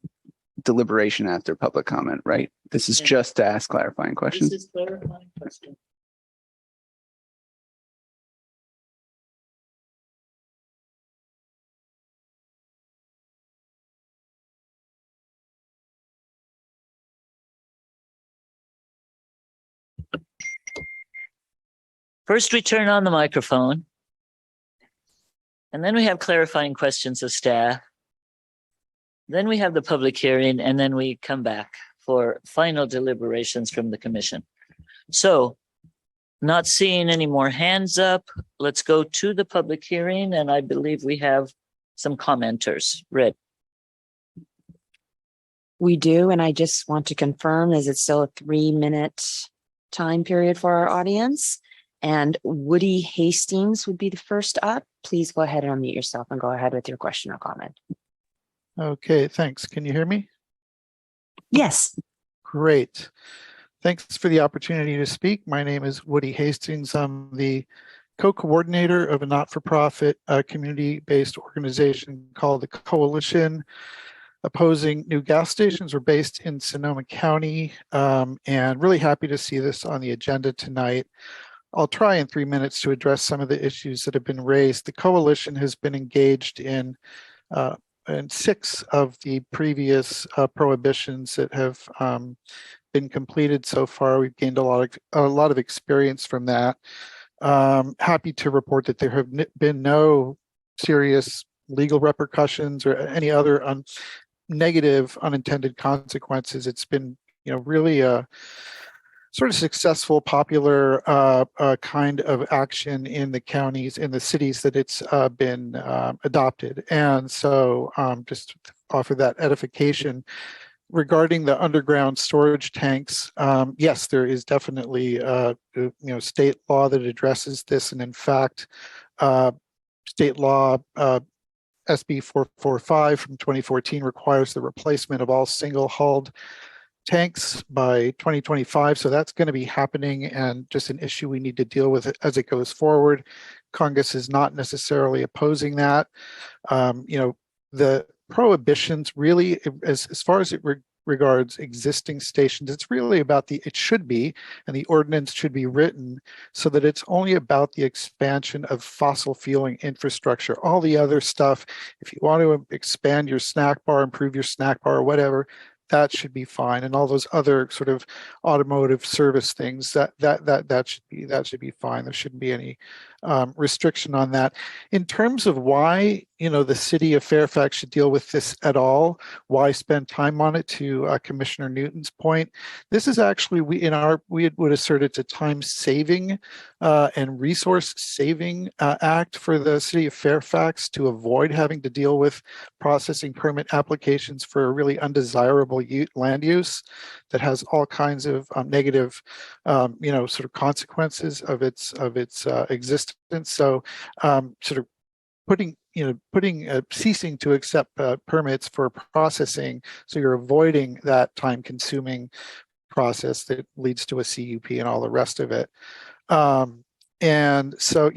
deliberation after public comment, right? This is Yeah. just to ask clarifying questions. This is clarifying question. First, we turn on the microphone. And then we have clarifying questions of staff. Then we have the public hearing, and then we come back for final deliberations from the commission. So, not seeing any more hands up, let's go to the public hearing, and I believe we have some commenters. Red. We do, and I just want to confirm, is it still a 3-minute time period for our audience? And Woody Hastings would be the first up. Please go ahead and unmute yourself and go ahead with your question or comment. Okay, thanks. Can you hear me? Yes. Great. Thanks for the opportunity to speak. My name is Woody Hastings. I'm the co-coordinator of a not-for-profit community-based organization called the Coalition Opposing New Gas Stations. We're based in Sonoma County, and really happy to see this on the agenda tonight. I'll try in 3 minutes to address some of the issues that have been raised. The coalition has been engaged in 6 of the previous prohibitions that have been completed so far. We've gained a lot of experience from that. Happy to report that there have been no serious legal repercussions or any other negative unintended consequences. It's been, really a sort of successful, popular kind of action in the counties, in the cities that it's been adopted. And so just to offer that edification. Regarding the underground storage tanks, yes, there is definitely state law that addresses this. And in fact, state law SB 445 from 2014 requires the replacement of all single-hulled tanks by 2025. So that's going to be happening, and just an issue we need to deal with as it goes forward. Congress is not necessarily opposing that. The prohibitions really, as far as it regards existing stations, it's really about it should be, and the ordinance should be written so that it's only about the expansion of fossil fueling infrastructure. All the other stuff, if you want to expand your snack bar, improve your snack bar, or whatever, that should be fine. And all those other sort of automotive service things, that should be fine. There shouldn't be any restriction on that. In terms of why the city of Fairfax should deal with this at all, why spend time on it, to Commissioner Newton's point, this is actually, we would assert it's a time saving and resource saving act for the city of Fairfax to avoid having to deal with processing permit applications for a really undesirable land use that has all kinds of negative sort of consequences of its existence. So sort of ceasing to accept permits for processing, so you're avoiding that time-consuming process that leads to a CUP and all the rest of it. And so,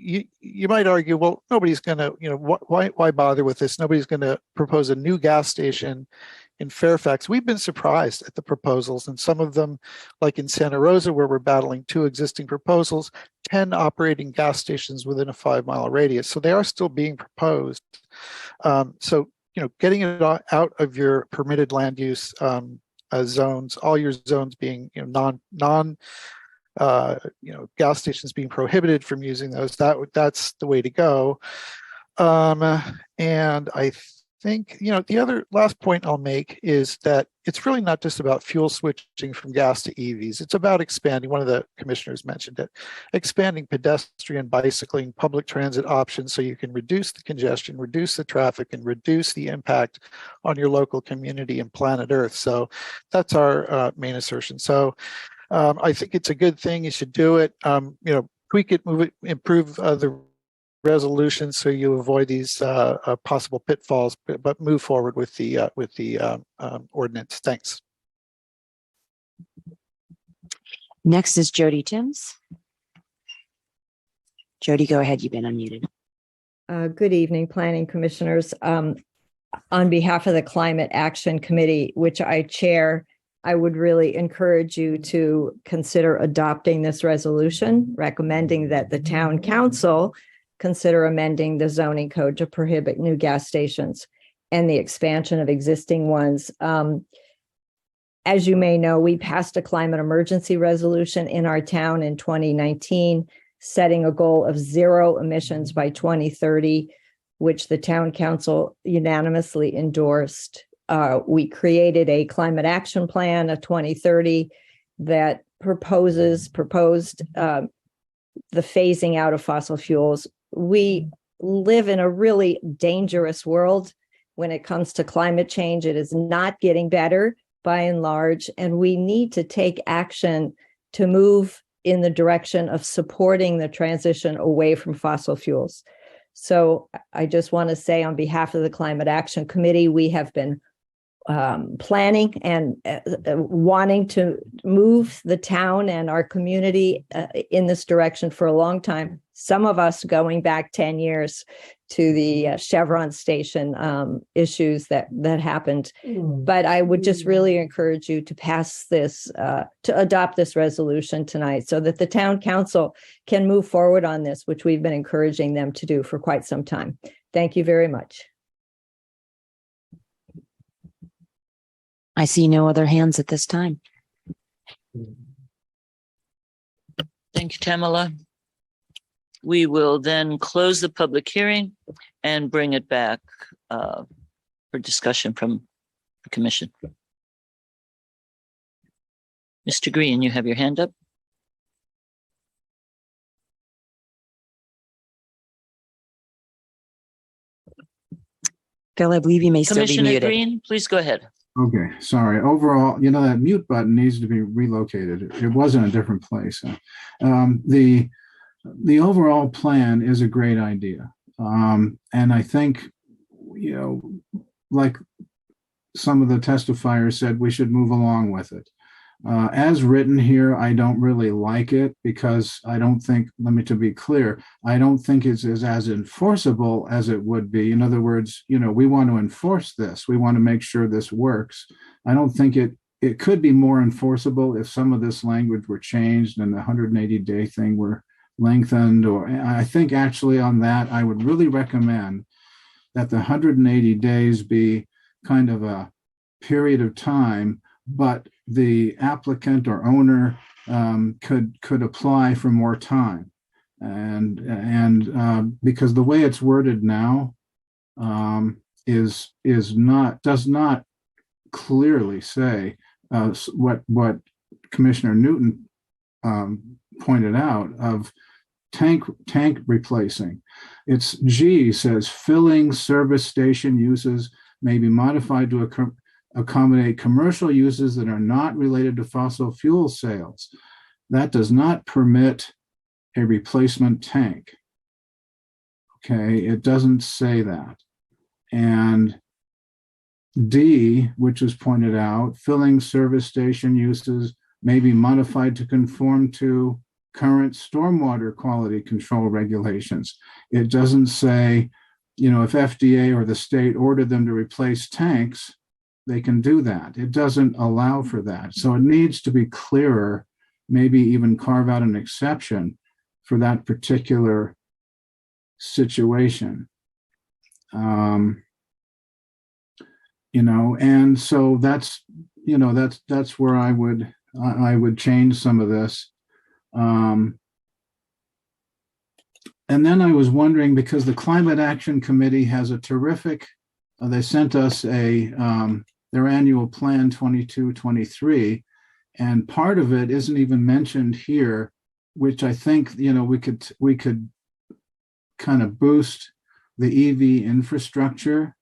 you might argue, well, nobody's going to, why bother with this? Nobody's going to propose a new gas station in Fairfax. We've been surprised at the proposals, and some of them, like in Santa Rosa, where we're battling 2 existing proposals, 10 operating gas stations within a 5-mile radius. So they are still being proposed. So, getting it out of your permitted land use zones, all your zones being, non gas stations being prohibited from using those. That's the way to go. And I think, the other last point I'll make is that it's really not just about fuel switching from gas to EVs. It's about expanding, one of the commissioners mentioned it, expanding pedestrian, bicycling, public transit options so you can reduce the congestion, reduce the traffic, and reduce the impact on your local community and planet Earth. So that's our main assertion. So I think it's a good thing. You should do it. Tweak it, move it, improve the resolution so you avoid these possible pitfalls, but move forward with the ordinance. Thanks. Next is Jody Timms. Jody, go ahead. You've been unmuted. Good evening, Planning Commissioners. On behalf of the Climate Action Committee, which I chair, I would really encourage you to consider adopting this resolution, recommending that the town council consider amending the zoning code to prohibit new gas stations and the expansion of existing ones. As you may know, we passed a climate emergency resolution in our town in 2019, setting a goal of 0 emissions by 2030, which the town council unanimously endorsed. We created a climate action plan of 2030 that proposed the phasing out of fossil fuels. We live in a really dangerous world when it comes to climate change. It is not getting better by and large, and we need to take action to move in the direction of supporting the transition away from fossil fuels. So I just want to say on behalf of the Climate Action Committee, we have been planning and wanting to move the town and our community in this direction for a long time. Some of us going back 10 years to the Chevron station issues that happened. But I would just really encourage you to pass this, to adopt this resolution tonight so that the town council can move forward on this, which we've been encouraging them to do for quite some time. Thank you very much. I see no other hands at this time. Thank you, Tamala. We will then close the public hearing and bring it back for discussion from the commission. Mr. Green, you have your hand up. Phil, I believe you may still be Commissioner muted. Green, please go ahead. Okay, sorry. Overall, that mute button needs to be relocated. It was in a different place. The overall plan is a great idea. And I think, like some of the testifiers said, we should move along with it. As written here, I don't really like it because I don't think, to be clear, I don't think it's as enforceable as it would be. In other words, we want to enforce this. We want to make sure this works. I don't think it could be more enforceable if some of this language were changed and the 180-day thing were lengthened. Or I think actually on that, I would really recommend that the 180 days be kind of a period of time, but the applicant or owner could apply for more time, and because the way it's worded now does not clearly say what Commissioner Newton pointed out of tank replacing. It's G says filling service station uses may be modified to accommodate commercial uses that are not related to fossil fuel sales. That does not permit a replacement tank. Okay, it doesn't say that. And D, which is pointed out, filling service station uses may be modified to conform to current stormwater quality control regulations. It doesn't say, if FDA or the state ordered them to replace tanks, they can do that. It doesn't allow for that. So it needs to be clearer, maybe even carve out an exception for that particular situation. and so that's where I would change some of this. And then I was wondering, because the Climate Action Committee has a terrific, they sent us their annual plan 22-23, and part of it isn't even mentioned here, which I think, we could kind of boost the EV infrastructure,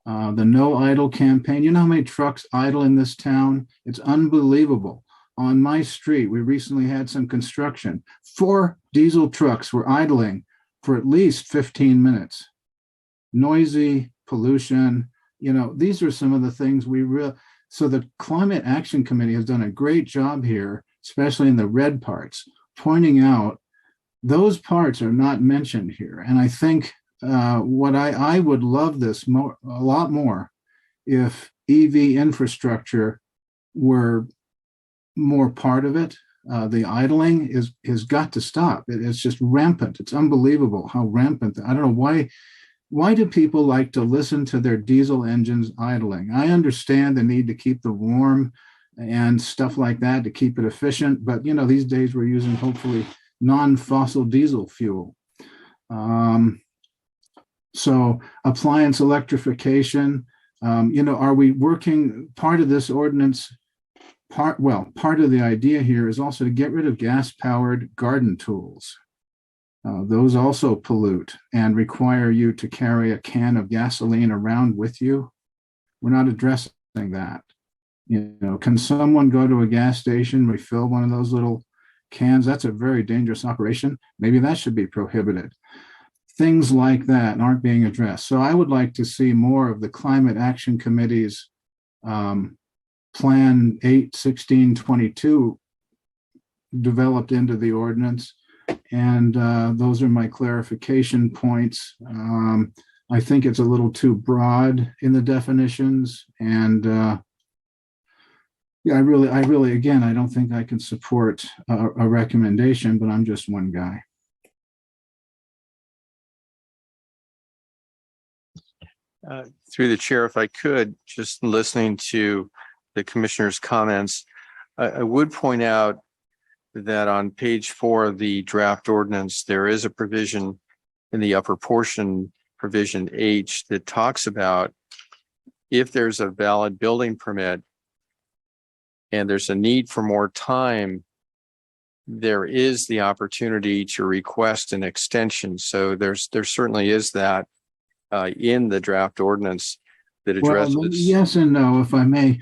the No Idle campaign. You know how many trucks idle in this town? It's unbelievable. On my street, we recently had some construction. 4 diesel trucks were idling for at least 15 minutes. Noisy, pollution, these are some of the things so the Climate Action Committee has done a great job here, especially in the red parts, pointing out those parts are not mentioned here. And I think what I would love a lot more if EV infrastructure were more part of it. The idling is got to stop. It's just rampant. It's unbelievable how rampant. I don't know why do people like to listen to their diesel engines idling? I understand the need to keep them warm and stuff like that to keep it efficient, but these days we're using hopefully non-fossil diesel fuel. So appliance electrification, are we working part of this ordinance? Part of the idea here is also to get rid of gas-powered garden tools. Those also pollute and require you to carry a can of gasoline around with you. We're not addressing that. Can someone go to a gas station, refill one of those little cans? That's a very dangerous operation. Maybe that should be prohibited. Things like that aren't being addressed. So I would like to see more of the Climate Action Committee's Plan 8/16/22 developed into the ordinance. And those are my clarification points. I think it's a little too broad in the definitions. And I really, again, I don't think I can support a recommendation, but I'm just one guy. Through the chair, if I could, just listening to the commissioner's comments, I would point out that on page 4 of the draft ordinance, there is a provision in the upper portion, provision H, that talks about if there's a valid building permit and there's a need for more time, there is the opportunity to request an extension. So there certainly is that in the draft ordinance that addresses. Well, yes and no, if I may.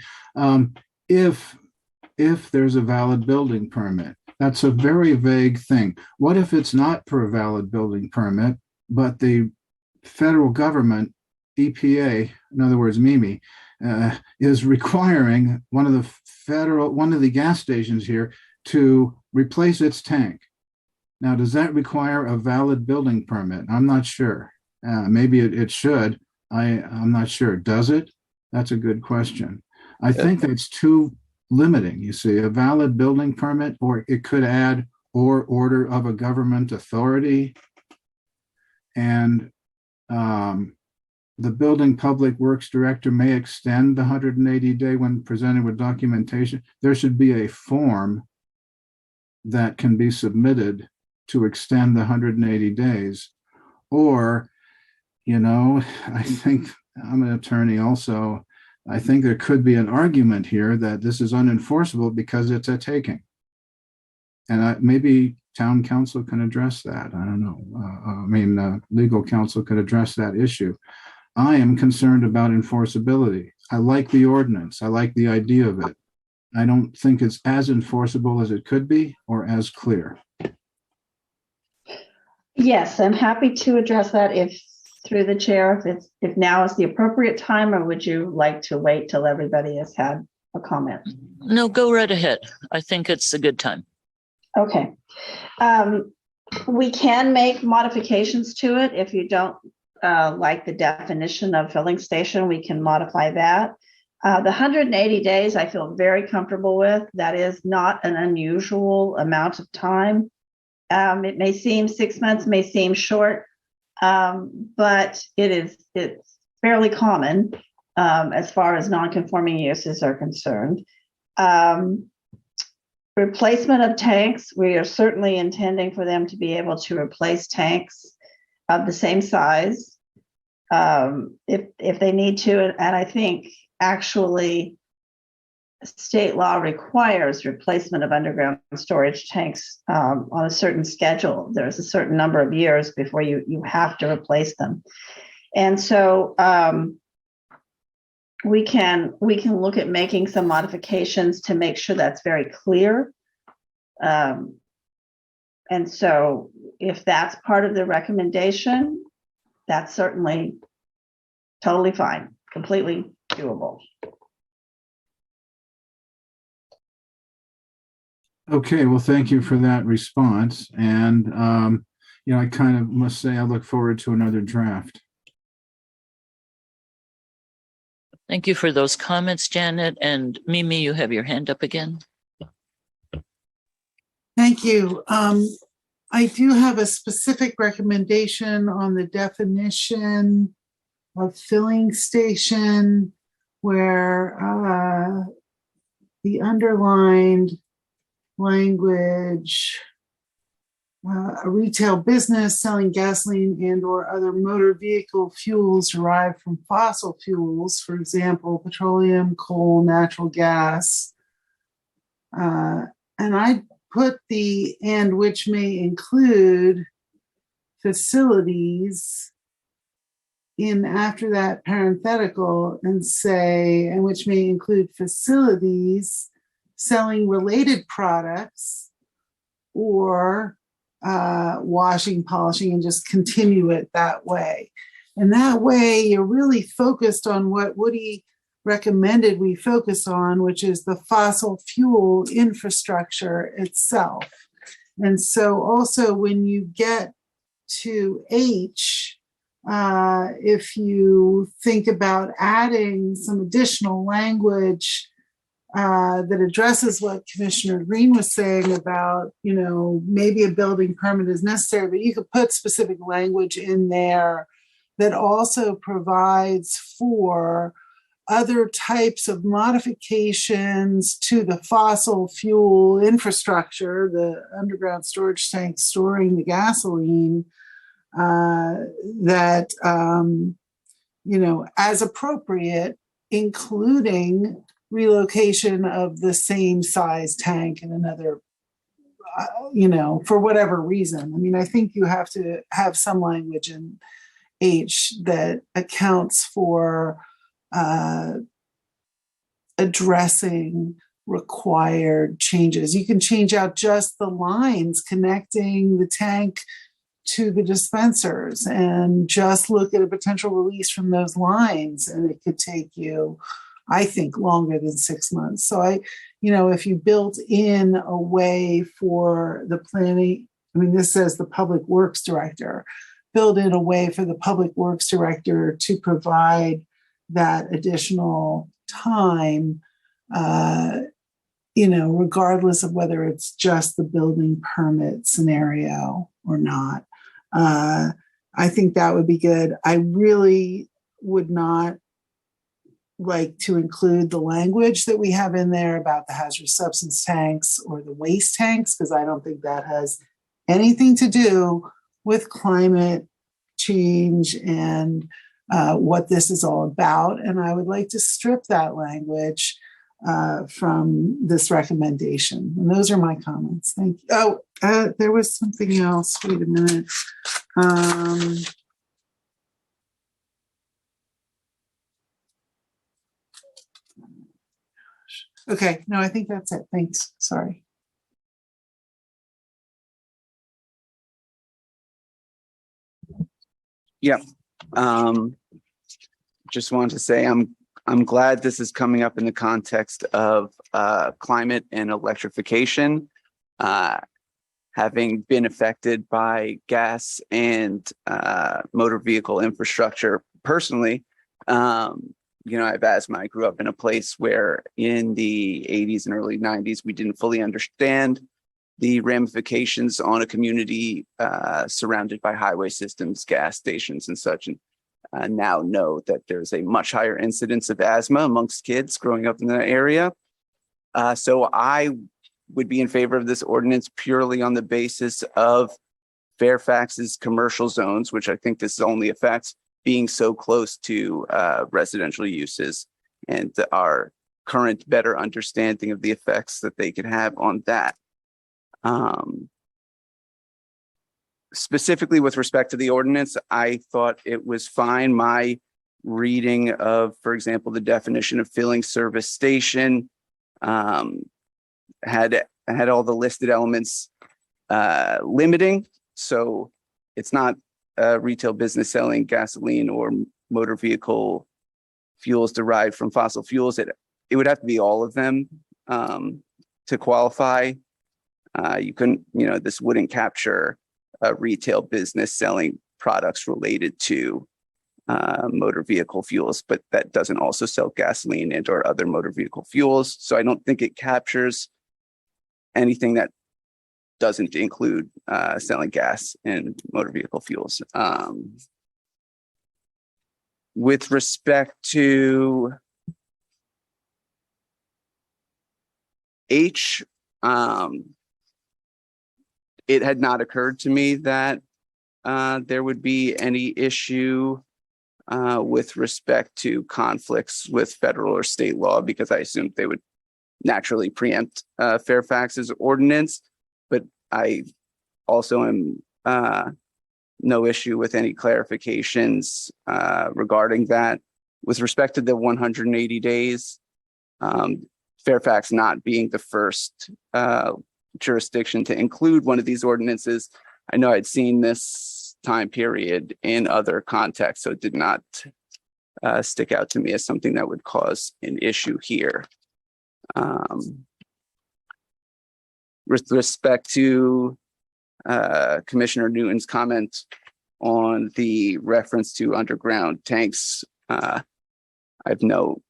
If there's a valid building permit, that's a very vague thing. What if it's not for a valid building permit, but the federal government, EPA, in other words, MIMI, is requiring one of the gas stations here to replace its tank? Now, does that require a valid building permit? I'm not sure. Maybe it should. I'm not sure. Does it? That's a good question. I think that's too limiting. You see, a valid building permit, or it could add or order of a government authority. And the building public works director may extend the 180-day when presented with documentation. There should be a form that can be submitted to extend the 180 days. Or, I think, I'm an attorney also, I think there could be an argument here that this is unenforceable because it's a taking. And maybe town council can address that. I don't know. Legal counsel could address that issue. I am concerned about enforceability. I like the ordinance. I like the idea of it. I don't think it's as enforceable as it could be or as clear. Yes, I'm happy to address that if through the chair, if now is the appropriate time, or would you like to wait till everybody has had a comment? No, go right ahead. I think it's a good time. Okay. We can make modifications to it. If you don't like the definition of filling station, we can modify that. The 180 days, I feel very comfortable with. That is not an unusual amount of time. It may seem 6 months, may seem short, but it's fairly common. as far as non-conforming uses are concerned. Replacement of tanks, we are certainly intending for them to be able to replace tanks of the same size if they need to. And I think actually state law requires replacement of underground storage tanks on a certain schedule. There's a certain number of years before you have to replace them. And so we can look at making some modifications to make sure that's very clear. And so if that's part of the recommendation, that's certainly totally fine, completely doable. Okay, well, thank you for that response. And, I kind of must say I look forward to another draft. Thank you for those comments, Janet. And Mimi, you have your hand up again. Thank you. I do have a specific recommendation on the definition of filling station where the underlined language, a retail business selling gasoline and or other motor vehicle fuels derived from fossil fuels, for example, petroleum, coal, natural gas. And I put the and which may include facilities in after that parenthetical and say, and which may include facilities selling related products or washing, polishing, and just continue it that way. And that way you're really focused on what Woody recommended we focus on, which is the fossil fuel infrastructure itself. And so also when you get to H, if you think about adding some additional language that addresses what Commissioner Green was saying about, maybe a building permit is necessary, but you could put specific language in there that also provides for other types of modifications to the fossil fuel infrastructure, the underground storage tanks storing the gasoline, that, as appropriate, including relocation of the same size tank in another, for whatever reason. I mean, I think you have to have some language in H that accounts for addressing required changes. You can change out just the lines connecting the tank to the dispensers and just look at a potential release from those lines, and it could take you, I think, longer than 6 months. So if you built in a way for the planning, this says the Public Works Director, build in a way for the Public Works Director to provide that additional time, regardless of whether it's just the building permit scenario or not. I think that would be good. I really would not like to include the language that we have in there about the hazardous substance tanks or the waste tanks, because I don't think that has anything to do with climate change and what this is all about. And I would like to strip that language from this recommendation. And those are my comments. Thank you. Oh, there was something else. Wait a minute. Okay, no, I think that's it. Thanks. Sorry. Yeah. Just wanted to say I'm glad this is coming up in the context of climate and electrification. Having been affected by gas and motor vehicle infrastructure personally, I have asthma. I grew up in a place where in the 80s and early 90s, we didn't fully understand the ramifications on a community surrounded by highway systems, gas stations, and such. And now know that there's a much higher incidence of asthma amongst kids growing up in the area. So I would be in favor of this ordinance purely on the basis of Fairfax's commercial zones, which I think this only affects, being so close to residential uses, and our current better understanding of the effects that they could have on that. Specifically with respect to the ordinance, I thought it was fine. My reading of, for example, the definition of filling service station had all the listed elements limiting. So it's not a retail business selling gasoline or motor vehicle fuels derived from fossil fuels. It would have to be all of them to qualify. You couldn't, this wouldn't capture a retail business selling products related to motor vehicle fuels, but that doesn't also sell gasoline and or other motor vehicle fuels. So I don't think it captures anything that doesn't include selling gas and motor vehicle fuels. With respect to H, it had not occurred to me that there would be any issue with respect to conflicts with federal or state law, because I assumed they would naturally preempt Fairfax's ordinance. But I also am no issue with any clarifications regarding that. With respect to the 180 days, Fairfax not being the first jurisdiction to include one of these ordinances, I know I'd seen this time period in other contexts, so it did not stick out to me as something that would cause an issue here. With respect to Commissioner Newton's comment on the reference to underground tanks, I have no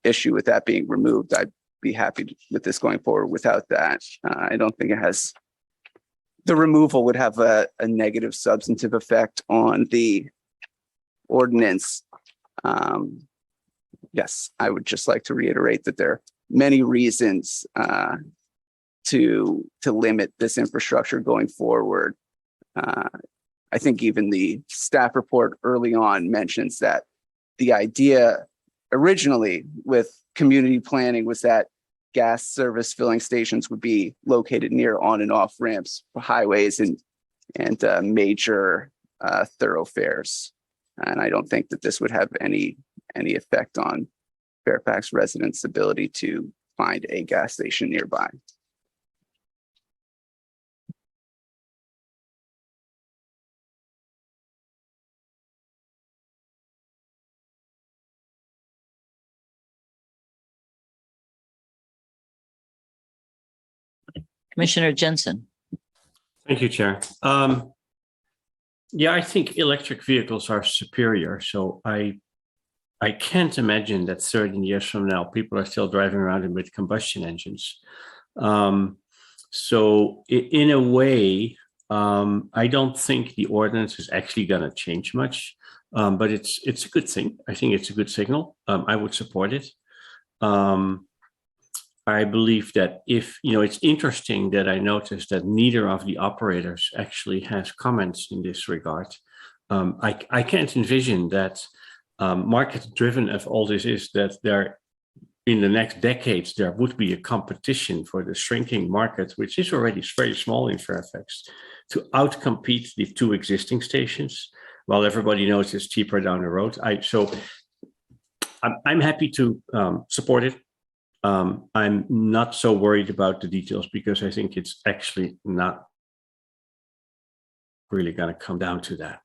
issue with that being removed. I'd be happy with this going forward without that. I don't think it has, the removal would have a negative substantive effect on the ordinance. Yes, I would just like to reiterate that there are many reasons to limit this infrastructure going forward. I think even the staff report early on mentions that the idea originally with community planning was that gas service filling stations would be located near on and off ramps for highways and major thoroughfares. And I don't think that this would have any effect on Fairfax residents' ability to find a gas station nearby. Commissioner Jensen. Thank you, Chair. Yeah, I think electric vehicles are superior. So I can't imagine that 30 years from now, people are still driving around with combustion engines. So in a way, I don't think the ordinance is actually going to change much, but it's a good thing. I think it's a good signal. I would support it. I believe that if, it's interesting that I noticed that neither of the operators actually has comments in this regard. I can't envision that market driven if all this is, that there in the next decades, there would be a competition for the shrinking market, which is already very small in Fairfax, to outcompete the two existing stations, while everybody knows it's cheaper down the road. I'm happy to support it. I'm not so worried about the details because I think it's actually not really going to come down to that.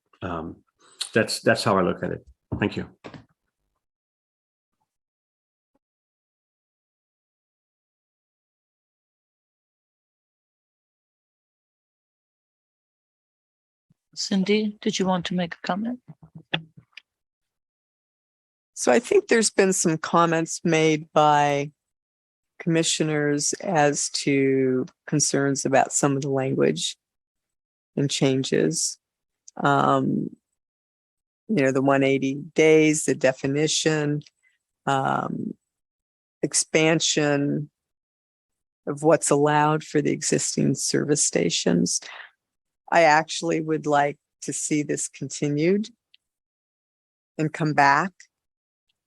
That's how I look at it. Thank you. Cindy, did you want to make a comment? So I think there's been some comments made by commissioners as to concerns about some of the language and changes. the 180 days, the definition, expansion of what's allowed for the existing service stations. I actually would like to see this continued and come back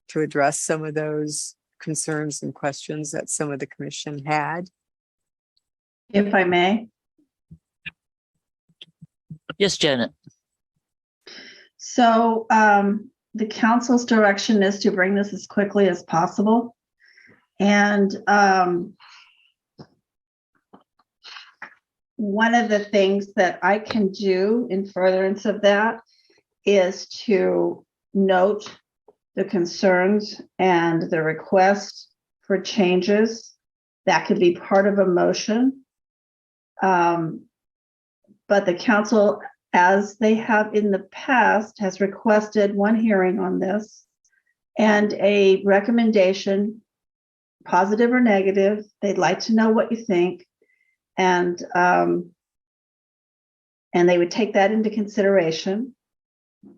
to address some of those concerns and questions that some of the commission had. If I may. Yes, Janet. So the council's direction is to bring this as quickly as possible. And one of the things that I can do in furtherance of that is to note the concerns and the request for changes. That could be part of a motion. But the council, as they have in the past, has requested one hearing on this and a recommendation, positive or negative. They'd like to know what you think. And they would take that into consideration,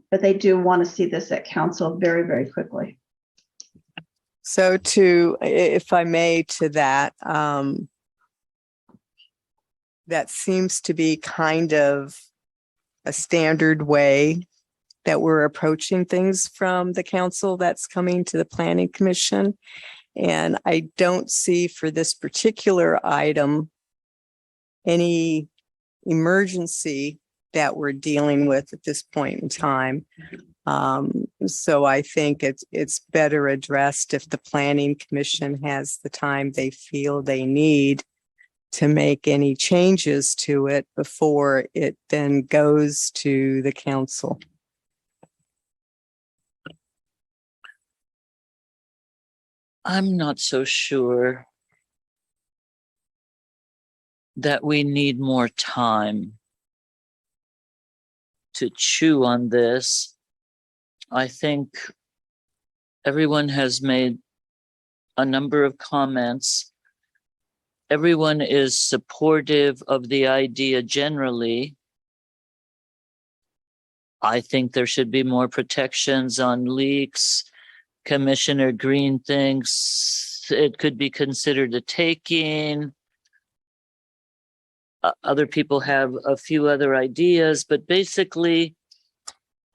but they do want to see this at council very, very quickly. So if I may, to that, that seems to be kind of a standard way that we're approaching things from the council that's coming to the planning commission. And I don't see for this particular item any emergency that we're dealing with at this point in time. So I think it's better addressed if the planning commission has the time they feel they need to make any changes to it before it then goes to the council. I'm not so sure that we need more time to chew on this. I think everyone has made a number of comments. Everyone is supportive of the idea generally. I think there should be more protections on leaks. Commissioner Green thinks it could be considered a taking. Other people have a few other ideas, but basically,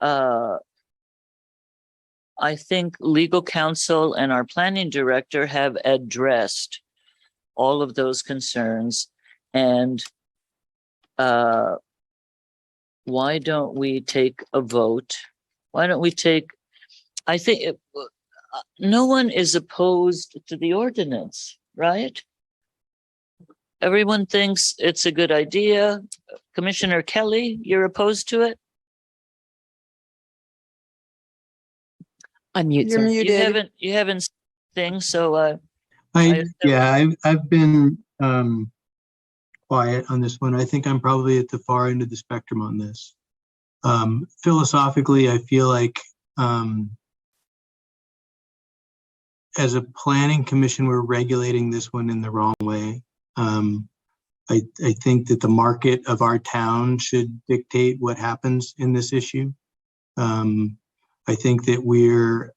I think legal counsel and our planning director have addressed all of those concerns. And why don't we take a vote? Why don't we take, I think no one is opposed to the ordinance, right? Everyone thinks it's a good idea. Commissioner Kelly, you're opposed to it? Unmute, You're sir. muted. You haven't things, so I've been quiet on this one. I think I'm probably at the far end of the spectrum on this. Philosophically, I feel like as a planning commission, we're regulating this one in the wrong way. I think that the market of our town should dictate what happens in this issue. I think that we're,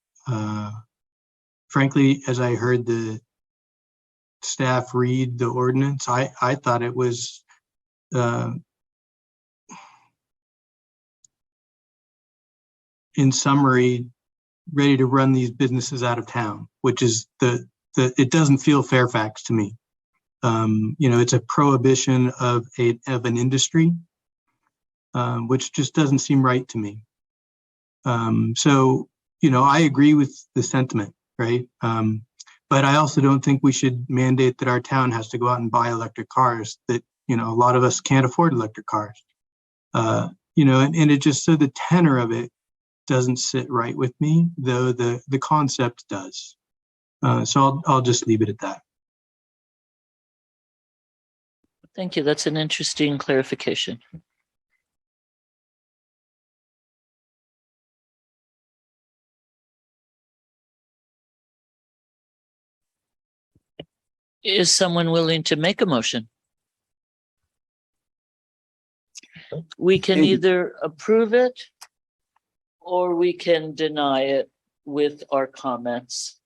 frankly, as I heard the staff read the ordinance, I thought it was in summary, ready to run these businesses out of town, which is it doesn't feel Fairfax to me. It's a prohibition of an industry, which just doesn't seem right to me. So, I agree with the sentiment, right? But I also don't think we should mandate that our town has to go out and buy electric cars that, a lot of us can't afford electric cars. And it just, so the tenor of it doesn't sit right with me, though the concept does. So I'll just leave it at that. thank you. That's an interesting clarification. Is someone willing to make a motion? We can either approve it or we can deny it with our comments.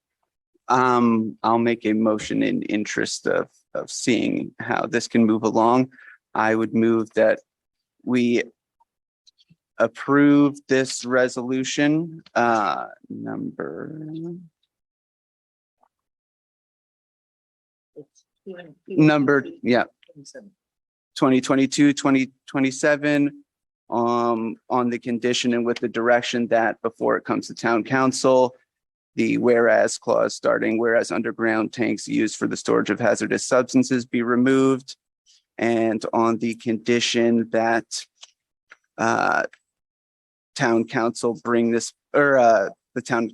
I'll make a motion in interest of seeing how this can move along. I would move that we approve this resolution, number, yeah, 2022-2027, on the condition and with the direction that before it comes to town council, the whereas clause starting, whereas underground tanks used for the storage of hazardous substances be removed, and on the condition that town council bring this, or the town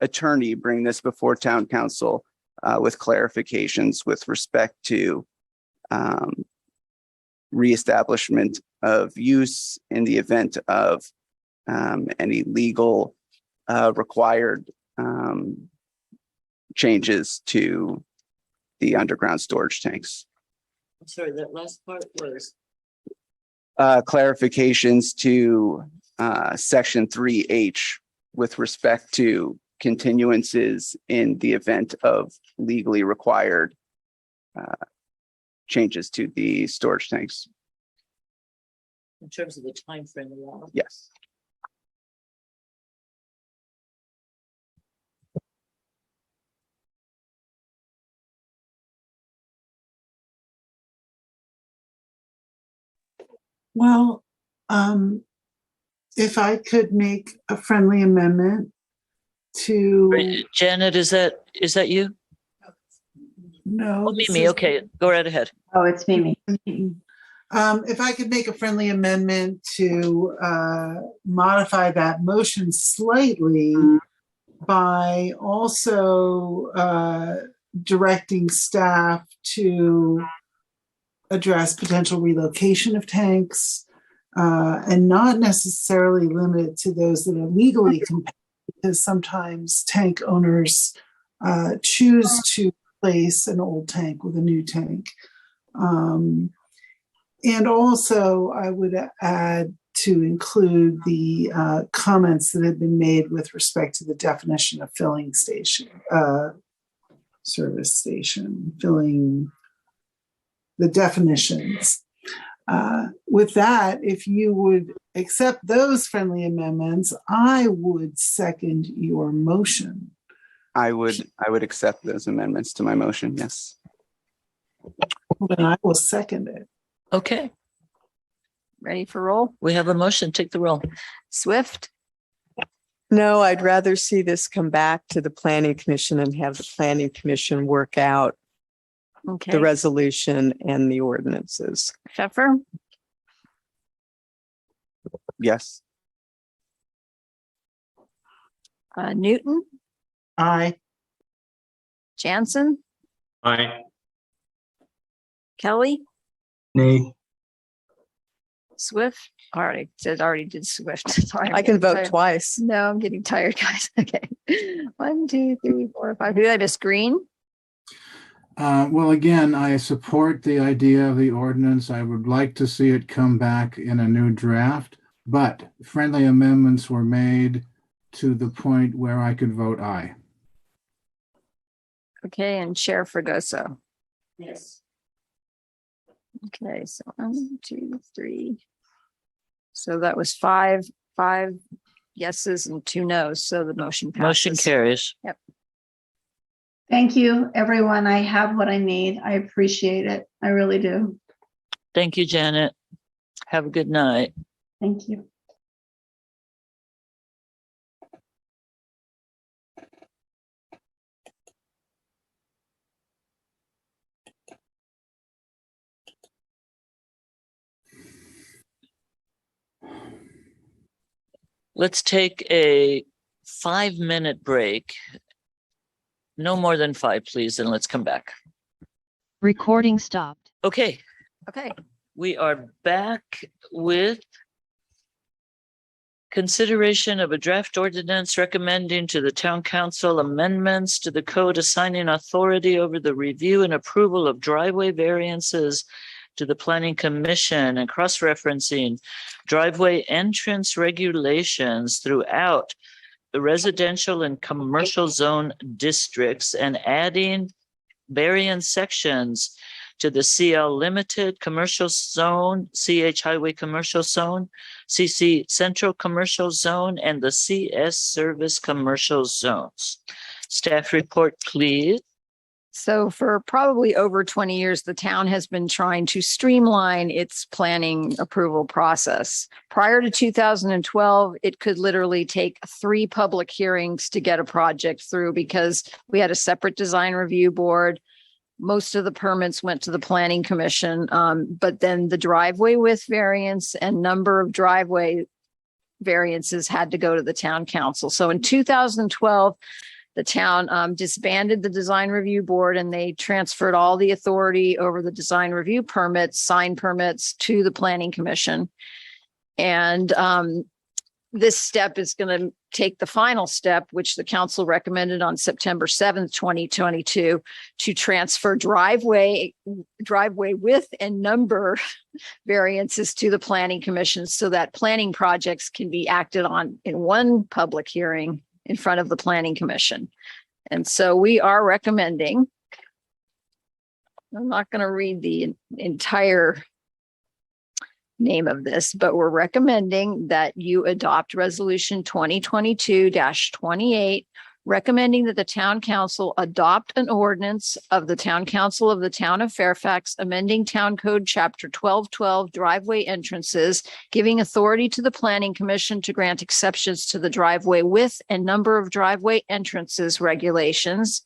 attorney bring this before town council with clarifications with respect to reestablishment of use in the event of any legal required changes to the underground storage tanks. I'm sorry, that last part was. Clarifications to section 3H with respect to continuances in the event of legally required changes to the storage tanks. In terms of the time frame allowed. Yes. Well, if I could make a friendly amendment to, Janet, is that you? no. Oh, this Mimi, is- okay, go right ahead. Oh, it's Mimi. If I could make a friendly amendment to modify that motion slightly by also directing staff to address potential relocation of tanks and not necessarily limit it to those that are legally compatible, because sometimes tank owners choose to replace an old tank with a new tank. And also, I would add to include the comments that have been made with respect to the definition of filling station, service station, filling, the definitions. With that, if you would accept those friendly amendments, I would second your motion. I would accept those amendments to my motion. Yes. Then I will second it. Okay, Ready for roll? we have a motion, take the roll. Swift, No, I'd rather see this come back to the planning commission and have the planning commission work out the okay. resolution and the ordinances. Pfeffer, Yes. Newton, Aye. Jansen, Aye. Kelly, Nay. Swift. Already did Swift. Sorry, I'm I can getting vote tired. twice. No, I'm getting tired, guys. Okay. 1, 2, 3, 4, 5. Who did I miss? Green? Well, again, I support the idea of the ordinance. I would like to see it come back in a new draft, but friendly amendments were made to the point where I could vote aye. Okay, and Chair Fregoso. Yes. Okay, so 1, 2, 3. So that was five yeses and 2 nos. So the motion passes. Motion carries. Yep. Thank you, everyone. I have what I need. I appreciate it. I really do. Thank you, Janet. Have a good night. Thank you. Let's take a 5-minute break. No more than 5, please, and let's come back. Recording stopped. Okay, Okay. we are back with consideration of a draft ordinance recommending to the town council amendments to the code assigning authority over the review and approval of driveway variances to the Planning Commission and cross-referencing driveway entrance regulations throughout the residential and commercial zone districts and adding variance sections to the CL Limited Commercial Zone, CH Highway Commercial Zone, CC Central Commercial Zone, and the CS Service Commercial Zones. Staff report, please. So for probably over 20 years, the town has been trying to streamline its planning approval process. Prior to 2012, it could literally take 3 public hearings to get a project through because we had a separate design review board. Most of the permits went to the Planning Commission, but then the driveway width variance and number of driveway variances had to go to the town council. So in 2012, the town disbanded the design review board and they transferred all the authority over the design review permits, sign permits to the Planning Commission. And this step is going to take the final step, which the council recommended on September 7th, 2022, to transfer driveway width and number variances to the Planning Commission so that planning projects can be acted on in one public hearing in front of the Planning Commission. And so we are recommending, I'm not going to read the entire name of this, but we're recommending that you adopt resolution 2022-28, recommending that the town council adopt an ordinance of the town council of the town of Fairfax, amending town code chapter 1212 driveway entrances, giving authority to the Planning Commission to grant exceptions to the driveway width and number of driveway entrances regulations,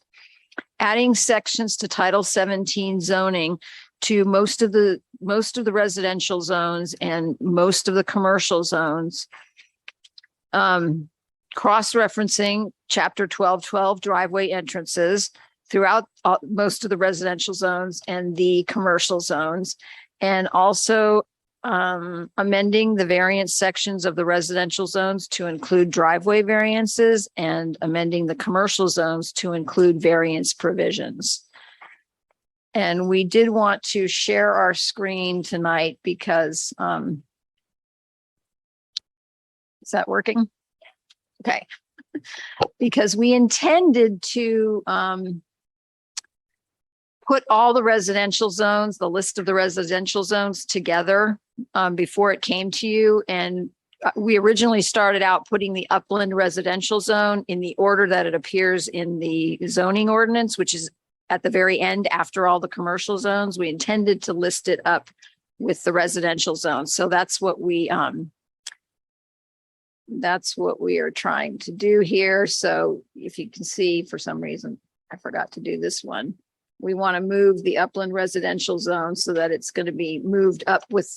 adding sections to Title 17 zoning to most of the residential zones and most of the commercial zones. Cross-referencing chapter 1212 driveway entrances throughout most of the residential zones and the commercial zones, and also amending the variance sections of the residential zones to include driveway variances and amending the commercial zones to include variance provisions. And we did want to share our screen tonight because, is that working? Okay. Because we intended to put all the residential zones, the list of the residential zones together before it came to you. And we originally started out putting the upland residential zone in the order that it appears in the zoning ordinance, which is at the very end after all the commercial zones. We intended to list it up with the residential zones. So that's what we are trying to do here. So if you can see, for some reason, I forgot to do this one. We want to move the upland residential zone so that it's going to be moved up with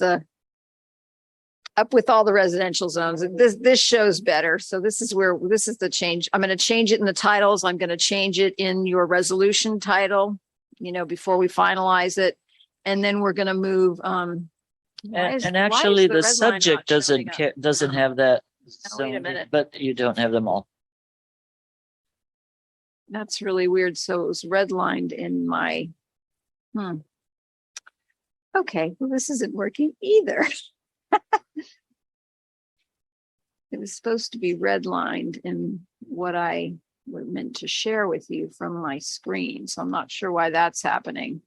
all the residential zones. This shows better. So this is the change. I'm going to change it in the titles. I'm going to change it in your resolution title, before we finalize it. And then we're going to move, and actually the subject doesn't have that. Wait a minute. But you don't have them all. That's really weird. So it was redlined in my, okay, well, this isn't working either. It was supposed to be redlined in what I meant to share with you from my screen. So I'm not sure why that's happening.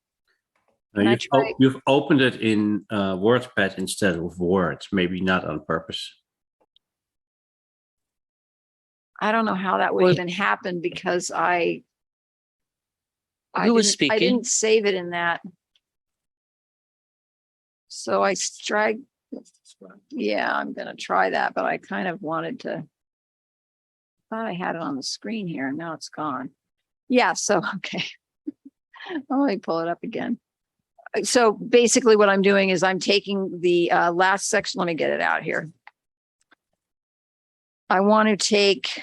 You've opened it in WordPad instead of Word, maybe not on purpose. I don't know how that would even happen because I was speaking? I didn't save it in that. So I tried. Yeah, I'm going to try that, but I kind of wanted to. Thought I had it on the screen here and now it's gone. Yeah, so, okay. Let me pull it up again. So basically what I'm doing is I'm taking the last section. Let me get it out here. I want to take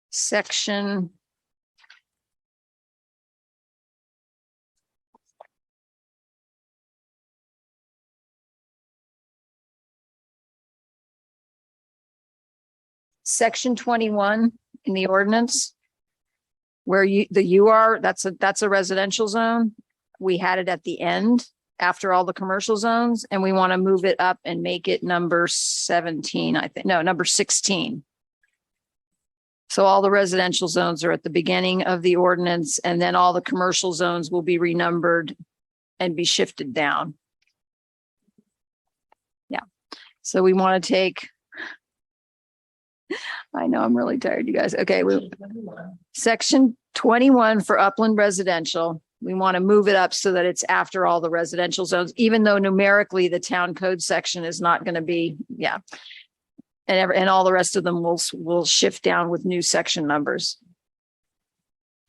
section section 21 in the ordinance where that's a residential zone. we had it at the end after all the commercial zones, and we want to move it up and make it number 17, I think. No, number 16. So all the residential zones are at the beginning of the ordinance, and then all the commercial zones will be renumbered and be shifted down. Yeah. So we want to take, I know I'm really tired, you guys. Okay. Section 21 for upland residential. We want to move it up so that it's after all the residential zones, even though numerically the town code section is not going to be, yeah. And all the rest of them will shift down with new section numbers.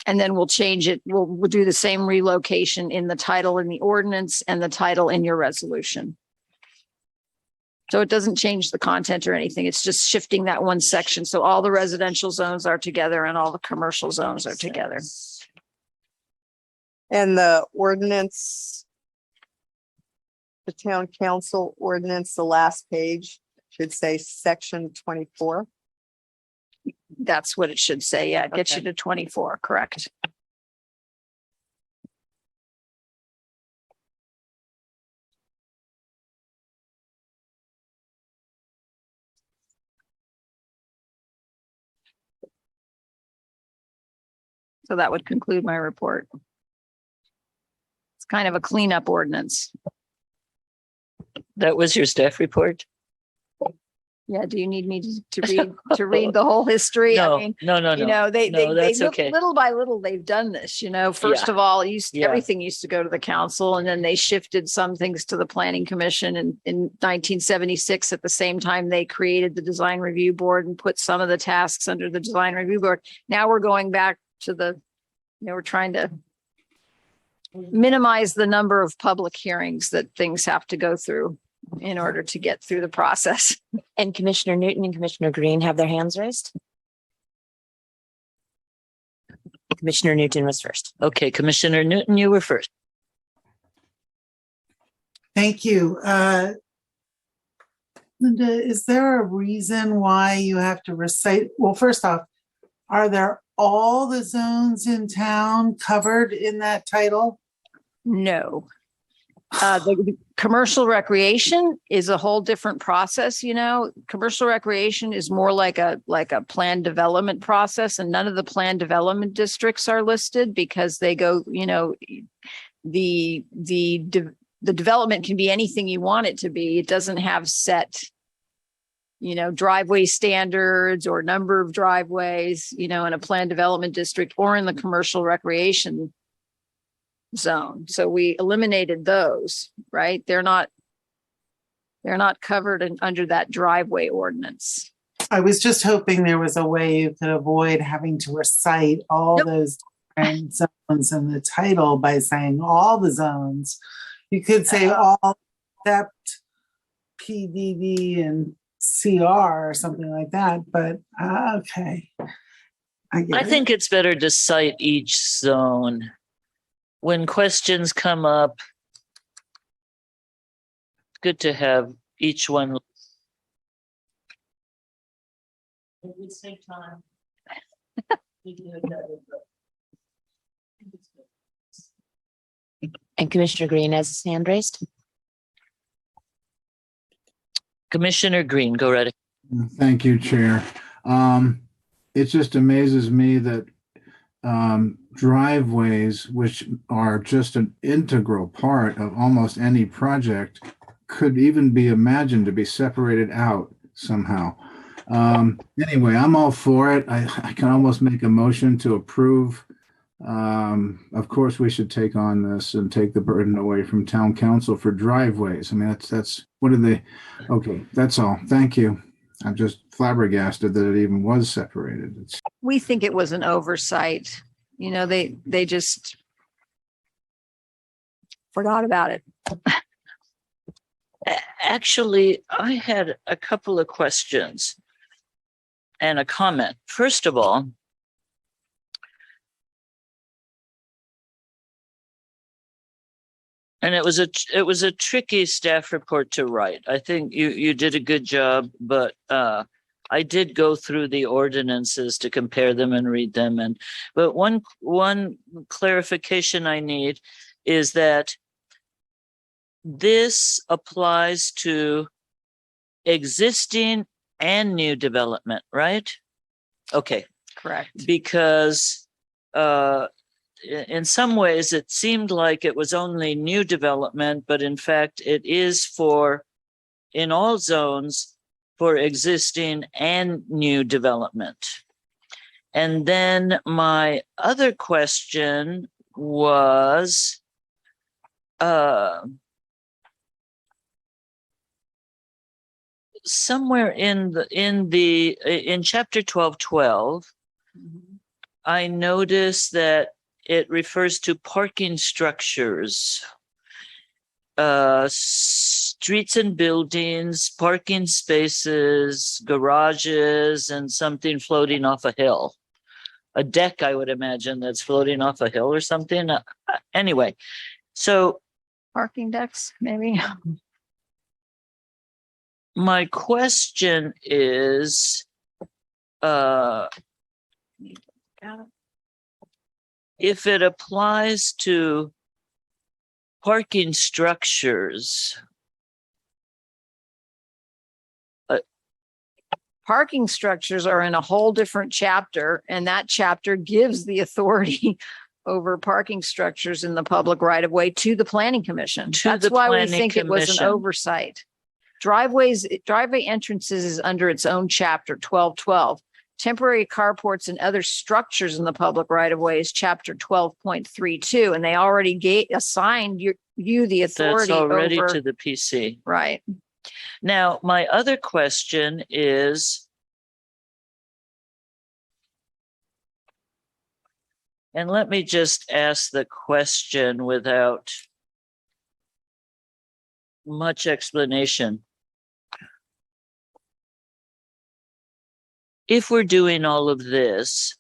And then we'll change it. We'll do the same relocation in the title in the ordinance and the title in your resolution. So it doesn't change the content or anything. It's just shifting that one section. So all the residential zones are together and all the commercial zones are together. And the ordinance, the town council ordinance, the last page should say section 24. That's what it should say. Yeah, it gets you to 24, correct. So that would conclude my report. It's kind of a cleanup ordinance. That was your staff report? Yeah, do you need me to read the whole history? No, I mean, no. you know, they that's okay. little by little they've done this, you know. First of all, everything used to go to the council, and then they shifted some things to the planning commission. And in 1976, at the same time, they created the design review board and put some of the tasks under the design review board. Now we're going back to we're trying to minimize the number of public hearings that things have to go through in order to get through the process. And Commissioner Newton and Commissioner Green have their hands raised. Commissioner Newton was first. Okay, Commissioner Newton, you were first. Thank you. Linda, is there a reason why you have to recite? Well, first off, are there all the zones in town covered in that title? No. The commercial recreation is a whole different process. You know, commercial recreation is more like a planned development process, and none of the planned development districts are listed because they go, you know, the development can be anything you want it to be. It doesn't have set, you know, driveway standards or number of driveways, you know, in a planned development district or in the commercial recreation zone. So we eliminated those, right? They're not covered under that driveway ordinance. I was just hoping there was a way you could avoid having to recite all those different zones in the title by saying all the zones. You could say all except PDD and CR or something like that, but okay. I think it's better to cite each zone. When questions come up, it's good to have each one. It would save time. And Commissioner Green has his hand raised. Commissioner Green, go right ahead. Thank you, Chair. It just amazes me that driveways, which are just an integral part of almost any project, could even be imagined to be separated out somehow. Anyway, I'm all for it. I can almost make a motion to approve. Of course, we should take on this and take the burden away from town council for driveways. I mean, that's what are they? Okay, that's all. Thank you. I'm just flabbergasted that it even was separated. We think it was an oversight. You know, they just forgot about it. Actually, I had a couple of questions and a comment. First of all, and it was a tricky staff report to write. I think you did a good job, but I did go through the ordinances to compare them and read them. But one clarification I need is that this applies to existing and new development, right? Okay. Correct. Because in some ways it seemed like it was only new development, but in fact it is for, in all zones, for existing and new development. And then my other question was, somewhere in chapter 1212, I noticed that it refers to parking structures, streets and buildings, parking spaces, garages, and something floating off a hill. A deck, I would imagine, that's floating off a hill or something. Anyway, so Parking decks, maybe. my question is, if it applies to parking structures, Parking structures are in a whole different chapter, and that chapter gives the authority over parking structures in the public right of way to the planning commission. That's why we think it was an oversight. Driveway entrances is under its own chapter 1212. Temporary carports and other structures in the public right of way is chapter 12.32, and they already assigned you the authority that's already over to the PC. right. Now, my other question is, and let me just ask the question without much explanation. If we're doing all of this,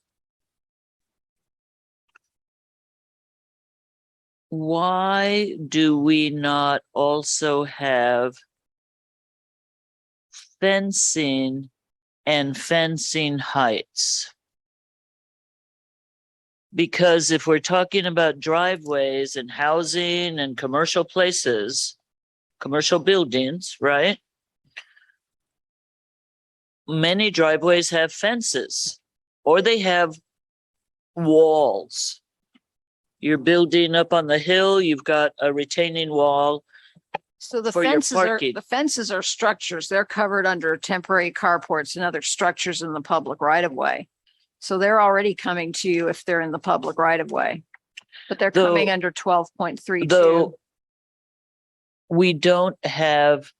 why do we not also have fencing and fencing heights? Because if we're talking about driveways and housing and commercial places, commercial buildings, right? Many driveways have fences or they have walls. You're building up on the hill, you've got a retaining wall. So the for your parking. fences are structures. They're covered under temporary carports and other structures in the public right of way. So they're already coming to you if they're in the public right of way. But they're coming under 12.32. Though we don't have,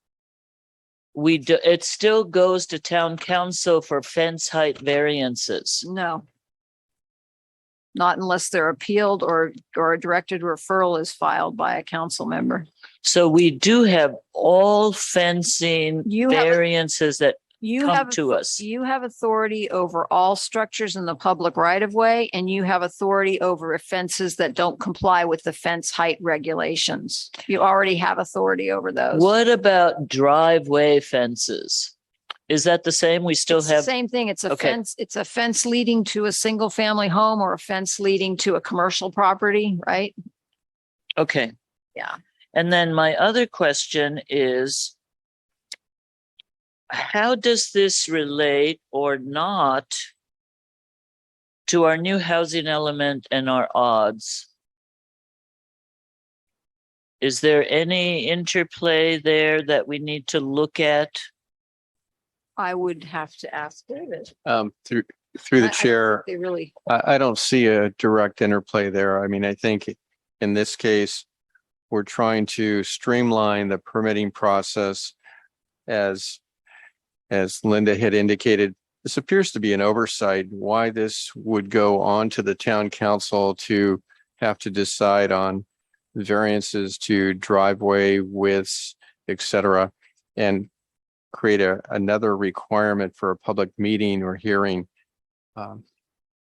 it still goes to town council for fence height variances. No. Not unless they're appealed or a directed referral is filed by a council member. So we do have all fencing variances that come to us. You have authority over all structures in the public right of way, and you have authority over fences that don't comply with the fence height regulations. You already have authority over those. What about driveway fences? Is that the same? We still It's the have same thing. It's a fence. It's a fence leading to a single family home or a fence leading to a commercial property, right? Okay. Yeah. And then my other question is, how does this relate or not to our new housing element and our odds? Is there any interplay there that we need to look at? I would have to ask David. Through the chair, They really. I don't see a direct interplay there. I mean, I think in this case, we're trying to streamline the permitting process as Linda had indicated. This appears to be an oversight. Why this would go on to the town council to have to decide on variances to driveway widths, et cetera, and create another requirement for a public meeting or hearing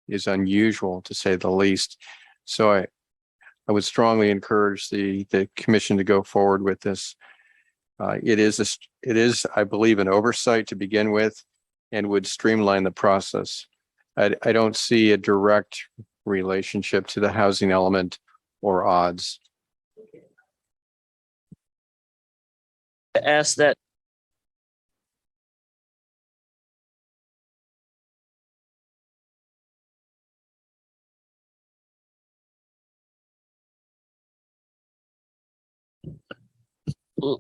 is unusual, to say the least. So I would strongly encourage the commission to go forward with this. It is, I believe, an oversight to begin with, and would streamline the process. I don't see a direct relationship to the housing element or odds. to ask that.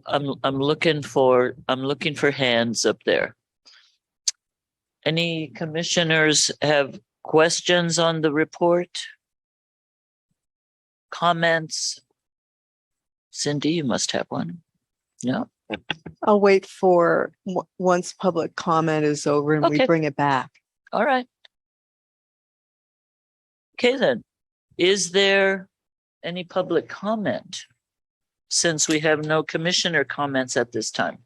I'm looking for hands up there. Any commissioners have questions on the report? Comments? Cindy, you must have one. No? I'll wait for once public comment is over and we Okay. bring it back. All right. Okay, then. Is there any public comment? Since we have no commissioner comments at this time.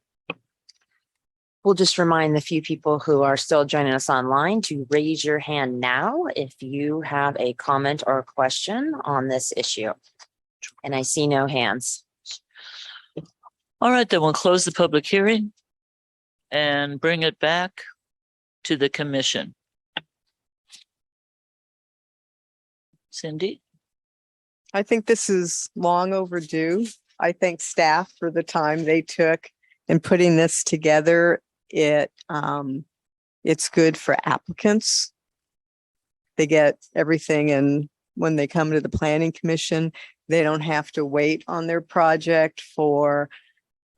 We'll just remind the few people who are still joining us online to raise your hand now if you have a comment or a question on this issue. And I see no hands. All right, then we'll close the public hearing and bring it back to the commission. Cindy? I think this is long overdue. I thank staff for the time they took in putting this together. It's good for applicants. They get everything, and when they come to the planning commission, they don't have to wait on their project for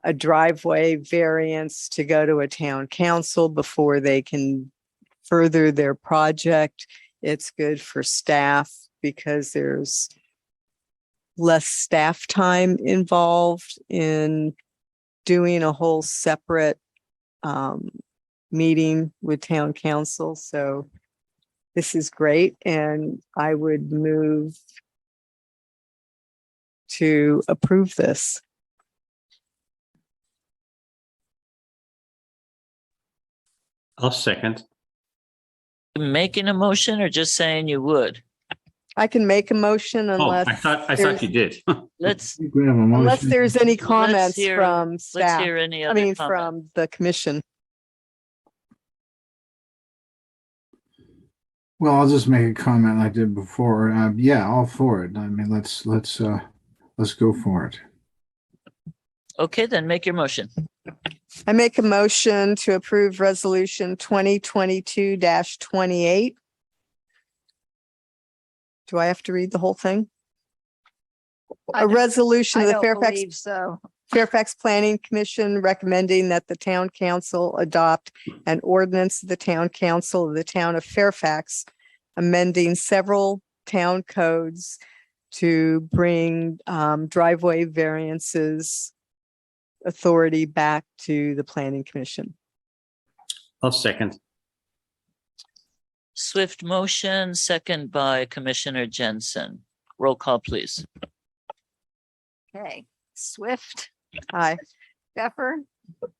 a driveway variance to go to a town council before they can further their project. It's good for staff because there's less staff time involved in doing a whole separate meeting with town council. So this is great, and I would move to approve this. I'll second. Making a motion or just saying you would? I can make a motion Oh, unless I thought there's- you did. Let's We have a unless motion. there's any comments hear- from let's staff. hear any I other mean, comment. from the commission. Well, I'll just make a comment like I did before. Yeah, all for it. I mean, let's go for it. Okay, then make your motion. I make a motion to approve resolution 2022-28. Do I have to read the whole thing? A resolution of the Fairfax Planning Commission recommending that the town council adopt an ordinance of the town council of the town of Fairfax, amending several town codes to bring driveway variances authority back to the planning commission. I'll second. Swift motion, second by Commissioner Jensen. Roll call, please. Okay, Swift, Aye. Pfeffer,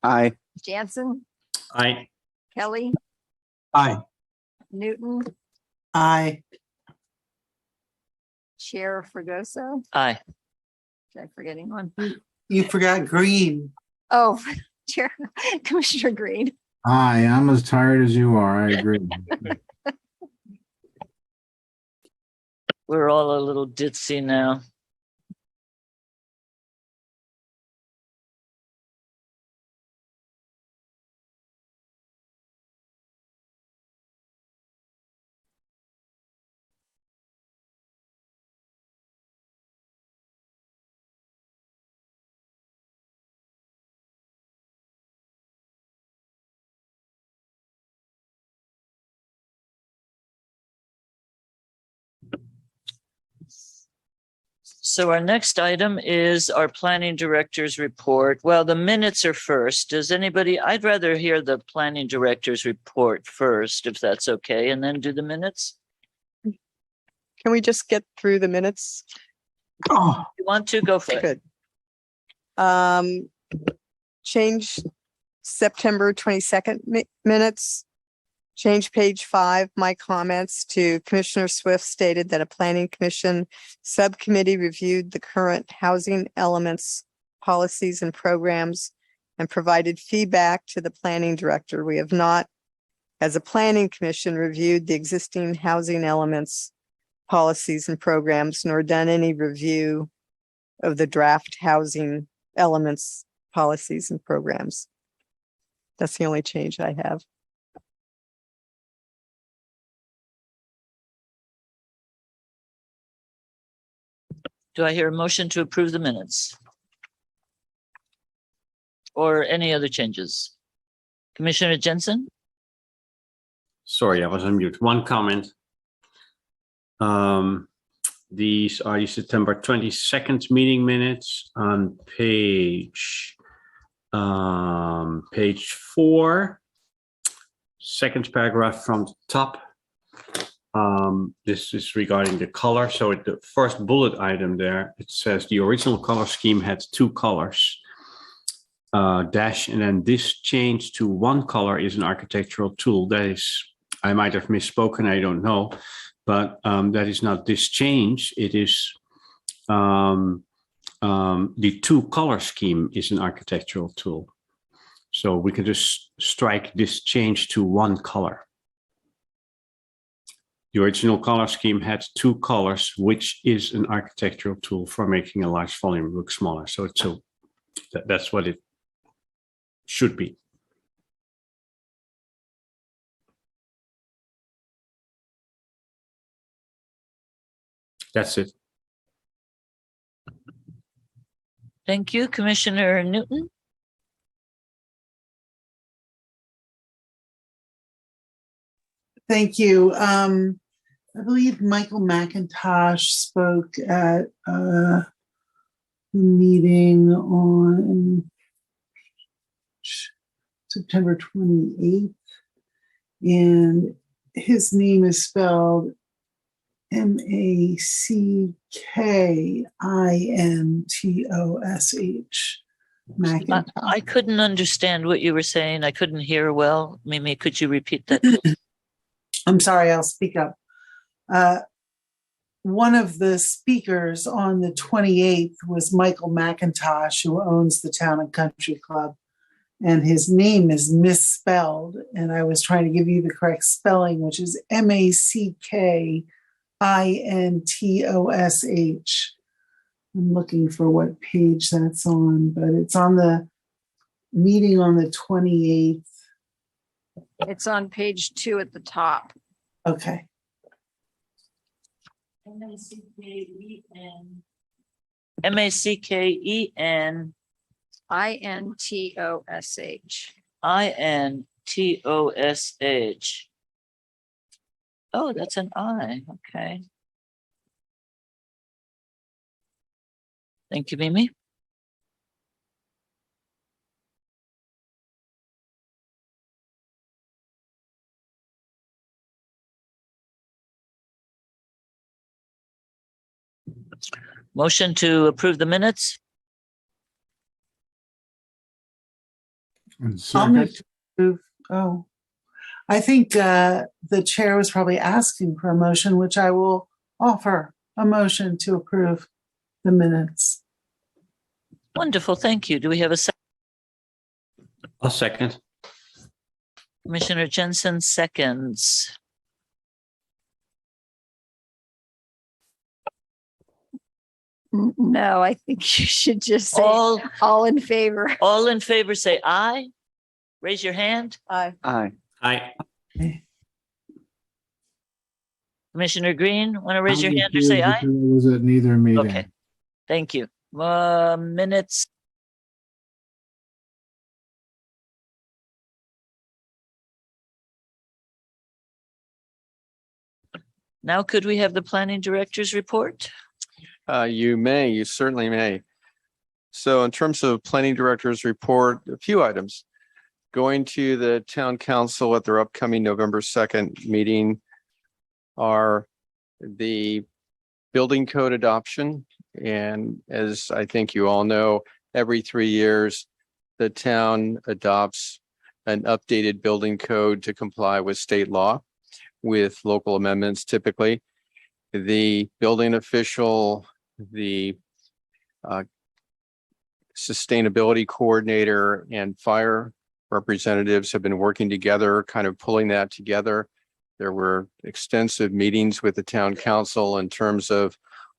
Aye. Jansen, Aye. Kelly, Aye. Newton, Aye. Chair Fregoso. Aye. Did I forget anyone? You forgot green. Oh, Chair, Commissioner Green. Aye, I'm as tired as you are. I agree. We're all a little ditzy now. So our next item is our planning director's report. Well, the minutes are first. Does anybody, I'd rather hear the planning director's report first, if that's okay, and then do the minutes. Can we just get through the minutes? Oh, You want to go for it? Good. Change September 22nd minutes. Change page 5, my comments to Commissioner Swift stated that a planning commission subcommittee reviewed the current housing elements, policies and programs and provided feedback to the planning director. We have not, as a planning commission, reviewed the existing housing elements, policies and programs, nor done any review of the draft housing elements, policies and programs. That's the only change I have. Do I hear a motion to approve the minutes? Or any other changes? Commissioner Jensen? Sorry, I was on mute. One comment. These are the September 22nd meeting minutes on page 4, second paragraph from the top. This is regarding the color. So at the first bullet item there, it says the original color scheme had 2 colors. Dash, and then this change to 1 color is an architectural tool. That is, I might have misspoken, I don't know, but that is not this change. It is the 2 color scheme is an architectural tool. So we can just strike this change to 1 color. The original color scheme had 2 colors, which is an architectural tool for making a large volume look smaller. So that's what it should be. That's it. Thank you, Commissioner Newton. Thank you. I believe Michael McIntosh spoke at the meeting on September 28th, and his name is spelled MacKintosh. I couldn't understand what you were saying. I couldn't hear well. Mimi, could you repeat that? I'm sorry, I'll speak up. One of the speakers on the 28th was Michael McIntosh, who owns the Town and Country Club. And his name is misspelled. And I was trying to give you the correct spelling, which is MacKintosh. I'm looking for what page that's on, but it's on the meeting on the 28th. It's on page 2 at the top. Okay. MacKen. Intosh. Oh, that's an I. Okay. Thank you, Mimi. Motion to approve the minutes? I'll move to approve. Oh, I think the chair was probably asking for a motion, which I will offer a motion to approve the minutes. Wonderful, thank you. Do we have a second? A second. Commissioner Jensen seconds. No, I think you should just say all in favor. All in favor, say aye. Raise your hand. Aye. Aye. Aye. Commissioner Green, want to raise your hand or say aye? I was at neither meeting. Okay, thank you. Minutes. Now could we have the planning director's report? You certainly may. So in terms of planning director's report, a few items. Going to the town council at their upcoming November 2nd meeting are the building code adoption. And as I think you all know, every 3 years, the town adopts an updated building code to comply with state law with local amendments typically. The building official, the sustainability coordinator, and fire representatives have been working together, kind of pulling that together. There were extensive meetings with the town council in terms of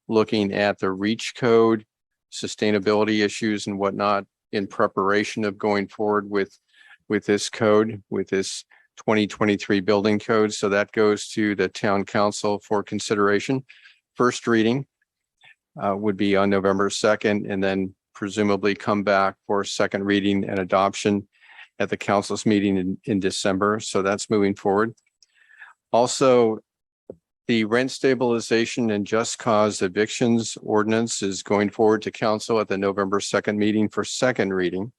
looking at the REACH code, sustainability issues and whatnot, in preparation of going forward with this code, with this 2023 building code. So that goes to the town council for consideration. First reading would be on November 2nd, and then presumably come back for second reading and adoption at the council's meeting in December. So that's moving forward. Also, the rent stabilization and just cause evictions ordinance is going forward to council at the November 2nd meeting for second reading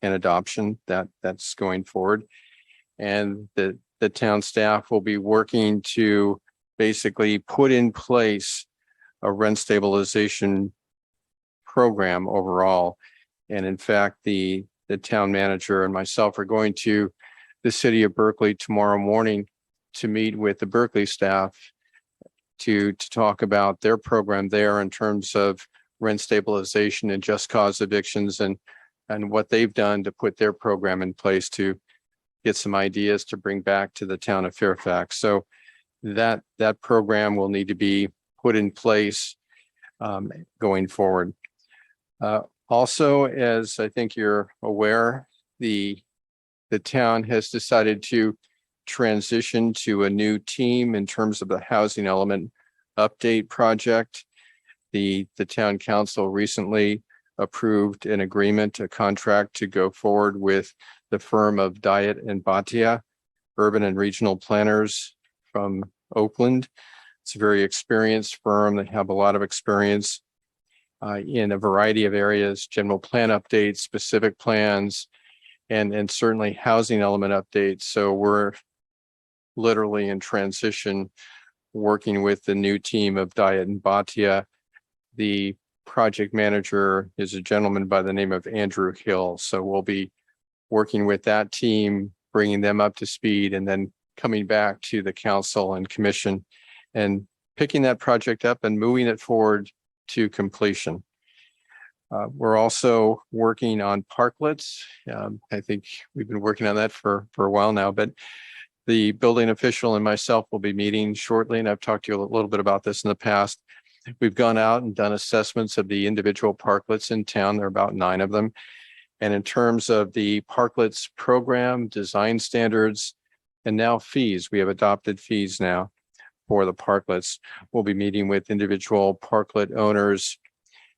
and adoption. That's going forward. And the town staff will be working to basically put in place a rent stabilization program overall. And in fact, the town manager and myself are going to the city of Berkeley tomorrow morning to meet with the Berkeley staff to talk about their program there in terms of rent stabilization and just cause evictions and what they've done to put their program in place to get some ideas to bring back to the town of Fairfax. So that program will need to be put in place going forward. Also, as I think you're aware, the town has decided to transition to a new team in terms of the housing element update project. The town council recently approved an agreement, a contract to go forward with the firm of Diet and Bhatia, urban and regional planners from Oakland. It's a very experienced firm. They have a lot of experience in a variety of areas, general plan updates, specific plans, and certainly housing element updates. So we're literally in transition working with the new team of Diet and Bhatia. The project manager is a gentleman by the name of Andrew Hill. So we'll be working with that team, bringing them up to speed, and then coming back to the council and commission and picking that project up and moving it forward to completion. We're also working on parklets. I think we've been working on that for a while now, but the building official and myself will be meeting shortly, and I've talked to you a little bit about this in the past. We've gone out and done assessments of the individual parklets in town. There are about 9 of them. And in terms of the parklets program, design standards, and now fees, we have adopted fees now for the parklets. We'll be meeting with individual parklet owners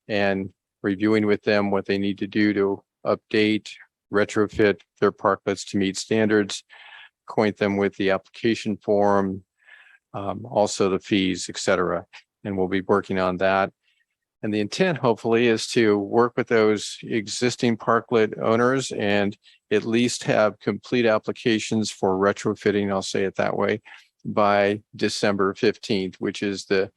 and reviewing with them what they need to do to update, retrofit their parklets to meet standards, acquaint them with the application form, also the fees, et cetera. And we'll be working on that. And the intent, hopefully, is to work with those existing parklet owners and at least have complete applications for retrofitting, I'll say it that way, by December 15th, which is the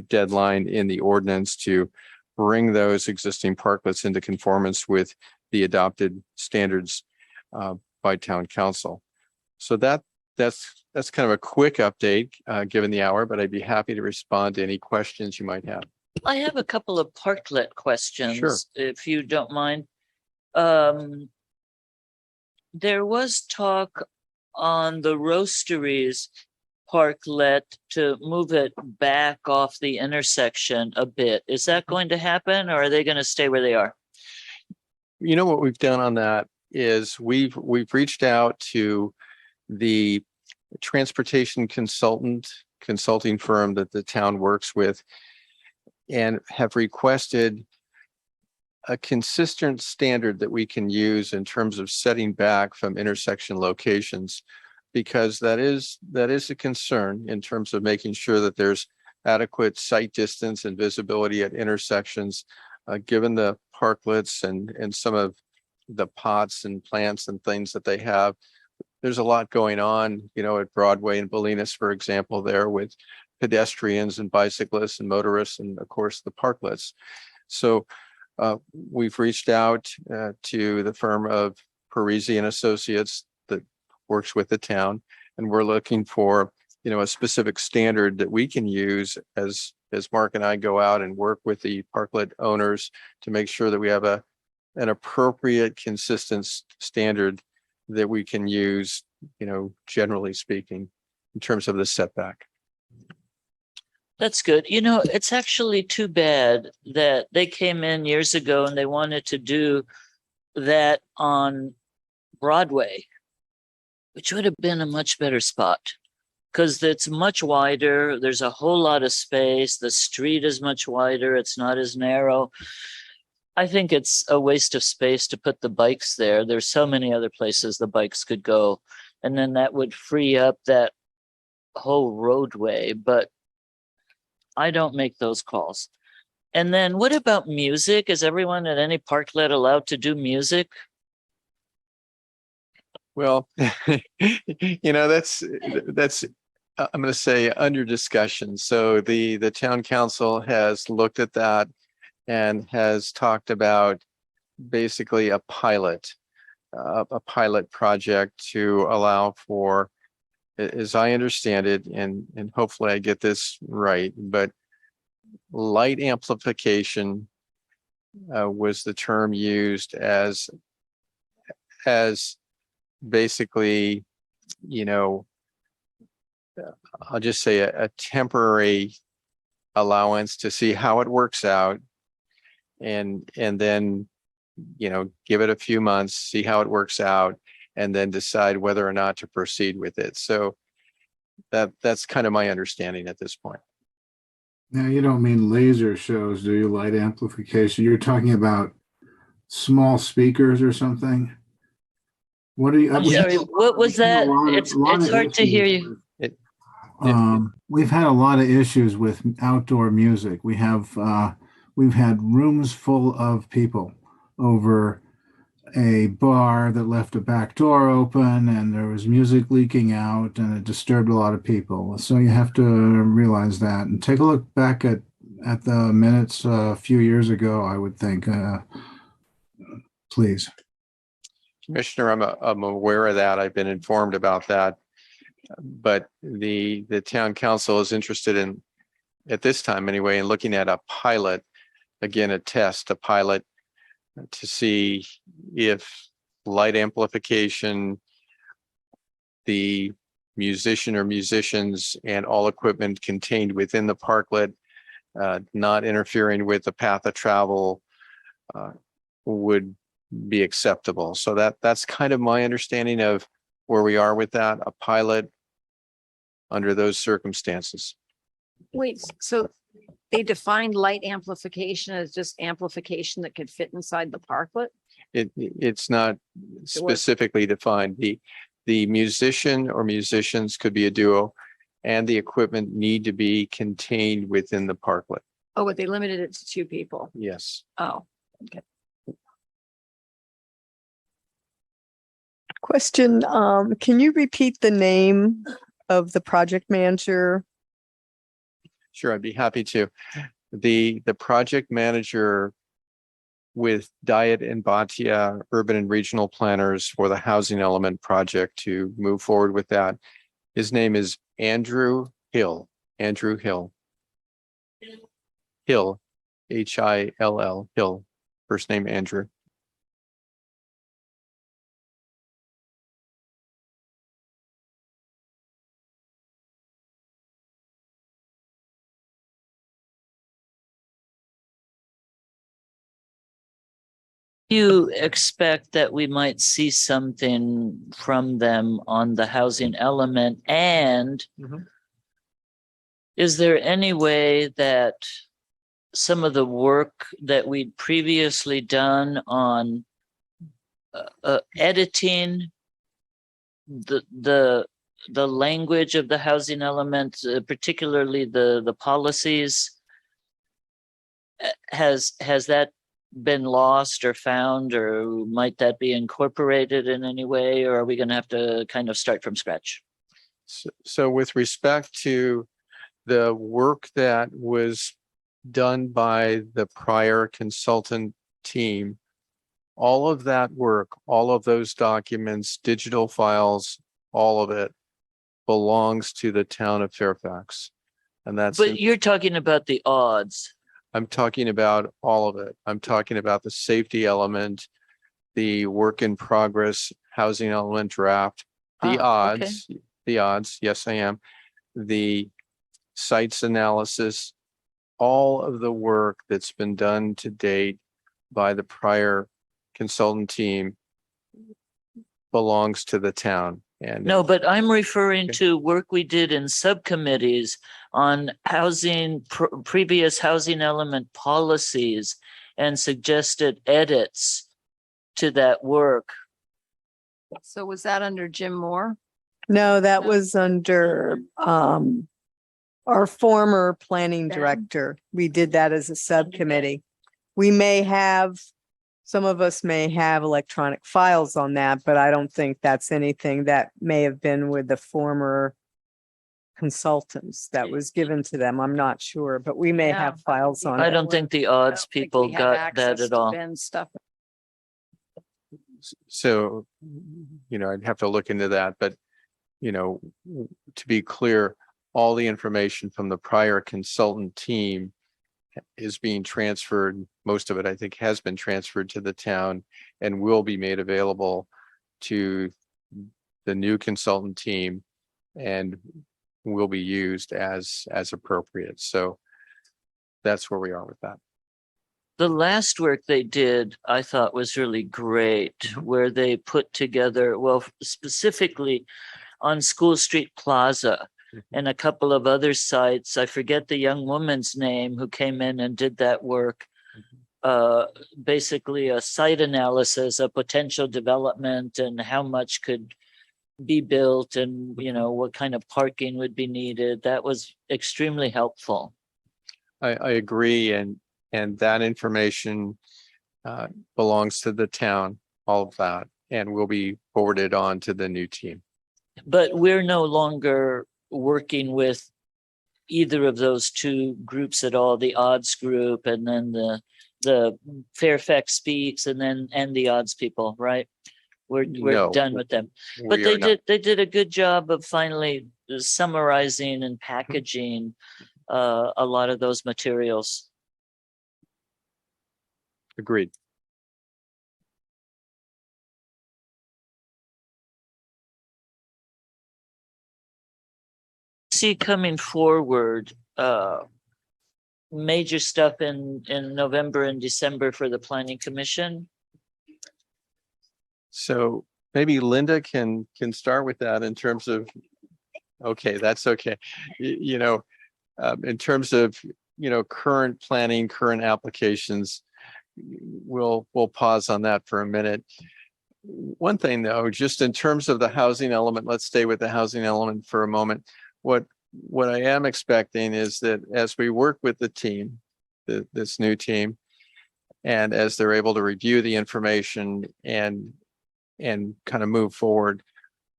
deadline in the ordinance to bring those existing parklets into conformance with the adopted standards by town council. So that's kind of a quick update given the hour, but I'd be happy to respond to any questions you might have. I have a couple of parklet questions, Sure. if you don't mind. There was talk on the roasteries parklet to move it back off the intersection a bit. Is that going to happen, or are they going to stay where they are? You know what we've done on that is we've reached out to the transportation consulting firm that the town works with and have requested a consistent standard that we can use in terms of setting back from intersection locations, because that is a concern in terms of making sure that there's adequate sight distance and visibility at intersections, given the parklets and some of the pots and plants and things that they have. There's a lot going on, at Broadway and Bolinas, for example, there with pedestrians and bicyclists and motorists, and of course the parklets. So we've reached out to the firm of Parisi and Associates that works with the town, and we're looking for a specific standard that we can use as Mark and I go out and work with the parklet owners to make sure that we have an appropriate, consistent standard that we can use, generally speaking, in terms of the setback. That's good. It's actually too bad that they came in years ago and they wanted to do that on Broadway, which would have been a much better spot because it's much wider. There's a whole lot of space. The street is much wider. It's not as narrow. I think it's a waste of space to put the bikes there. There's so many other places the bikes could go. And then that would free up that whole roadway. But I don't make those calls. And then what about music? Is everyone at any parklet allowed to do music? Well, that's I'm going to say under discussion. So the town council has looked at that and has talked about basically a pilot project to allow for, as I understand it, and hopefully I get this right, but light amplification was the term used as basically, I'll just say a temporary allowance to see how it works out, and then give it a few months, see how it works out, and then decide whether or not to proceed with it. So that's kind of my understanding at this point. Now, you don't mean laser shows, do you? Light amplification. You're talking about small speakers or something? What are you? I'm sorry, what was that? It's hard to hear you. We've had a lot of issues with outdoor music. We've had rooms full of people over a bar that left a back door open, and there was music leaking out, and it disturbed a lot of people. So you have to realize that and take a look back at the minutes a few years ago, I would think. Please. Commissioner, I'm aware of that. I've been informed about that. But the town council is interested in, at this time anyway, in looking at a pilot, again, a pilot to see if light amplification, the musician or musicians, and all equipment contained within the parklet, not interfering with the path of travel, would be acceptable. So that's kind of my understanding of where we are with that, a pilot under those circumstances. Wait, so they defined light amplification as just amplification that could fit inside the parklet? It's not specifically defined. The musician or musicians could be a duo, and the equipment need to be contained within the parklet. Oh, but they limited it to 2 people. Yes. Oh, okay. Question, can you repeat the name of the project manager? Sure, I'd be happy to. The project manager with Diet and Bhatia Urban and Regional Planners for the Housing Element Project to move forward with that. His name is Andrew Hill. Andrew Hill. Hill, Hill, Hill. First name Andrew. You expect that we might see something from them on the housing element? And is there any way that some of the work that we'd previously done on editing the language of the housing element, particularly the policies, has that been lost or found, or might that be incorporated in any way, or are we going to have to kind of start from scratch? So with respect to the work that was done by the prior consultant team, all of that work, all of those documents, digital files, all of it belongs to the town of Fairfax. And that's. But you're talking about the odds. I'm talking about all of it. I'm talking about the safety element, the work in progress, housing element draft, the odds, yes, I am. The sites analysis, all of the work that's been done to date by the prior consultant team belongs to the town. And No, but I'm referring to work we did in subcommittees on housing, previous housing element policies and suggested edits to that work. So was that under Jim Moore? No, that was under our former planning Ben? director. We did that as a subcommittee. We may have, some of us may have electronic files on that, but I don't think that's anything that may have been with the former consultants that was given to them. I'm not sure, but we may Yeah, have files on I it. don't think the odds people We have got access that at to all. Ben's stuff. so, I'd have to look into that, but, to be clear, all the information from the prior consultant team is being transferred. Most of it, I think, has been transferred to the town and will be made available to the new consultant team and will be used as appropriate. So that's where we are with that. The last work they did, I thought was really great, where they put together, well, specifically on School Street Plaza and a couple of other sites. I forget the young woman's name who came in and did that work. Basically a site analysis of potential development and how much could be built and, what kind of parking would be needed. That was extremely helpful. I agree. And that information belongs to the town, all of that, and will be forwarded on to the new team. But we're no longer working with either of those two groups at all, the odds group and then the Fairfax Speaks and the odds people, right? We're No, done with them. we But are not. they did a good job of finally summarizing and packaging a lot of those materials. Agreed. See coming forward, major stuff in November and December for the Planning Commission. So maybe Linda can start with that in terms of, okay, that's okay. In terms of, current planning, current applications, we'll pause on that for a minute. One thing though, just in terms of the housing element, let's stay with the housing element for a moment. What I am expecting is that as we work with the team, this new team, and as they're able to review the information and kind of move forward,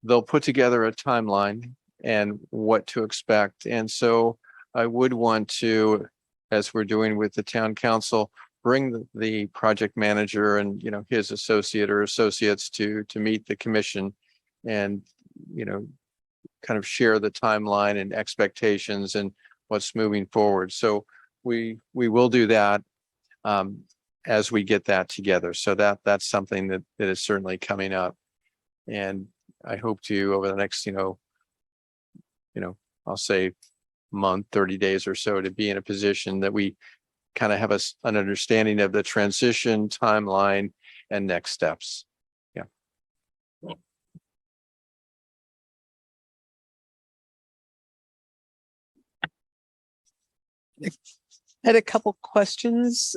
they'll put together a timeline and what to expect. And so I would want to, as we're doing with the town council, bring the project manager and, his associate or associates to meet the commission and, kind of share the timeline and expectations and what's moving forward. So we will do that as we get that together. So that's something that is certainly coming up. And I hope to, over the next, I'll say month, 30 days or so, to be in a position that we kind of have an understanding of the transition timeline and next steps. Yeah. I had a couple questions.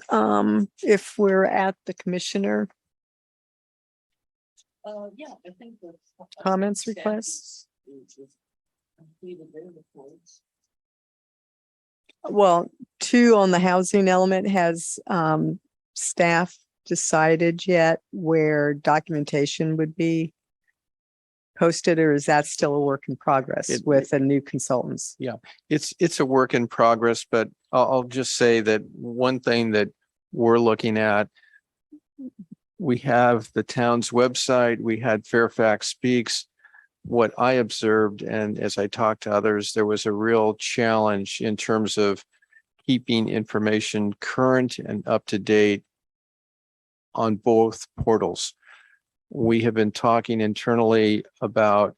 If we're at the commissioner Yeah, I think the comments requests. Well, two on the housing element, has staff decided yet where documentation would be posted, or is that still a work in progress with the new consultants? Yeah, it's a work in progress, but I'll just say that one thing that we're looking at, we have the town's website, we had Fairfax Speaks. What I observed, and as I talked to others, there was a real challenge in terms of keeping information current and up to date on both portals. We have been talking internally about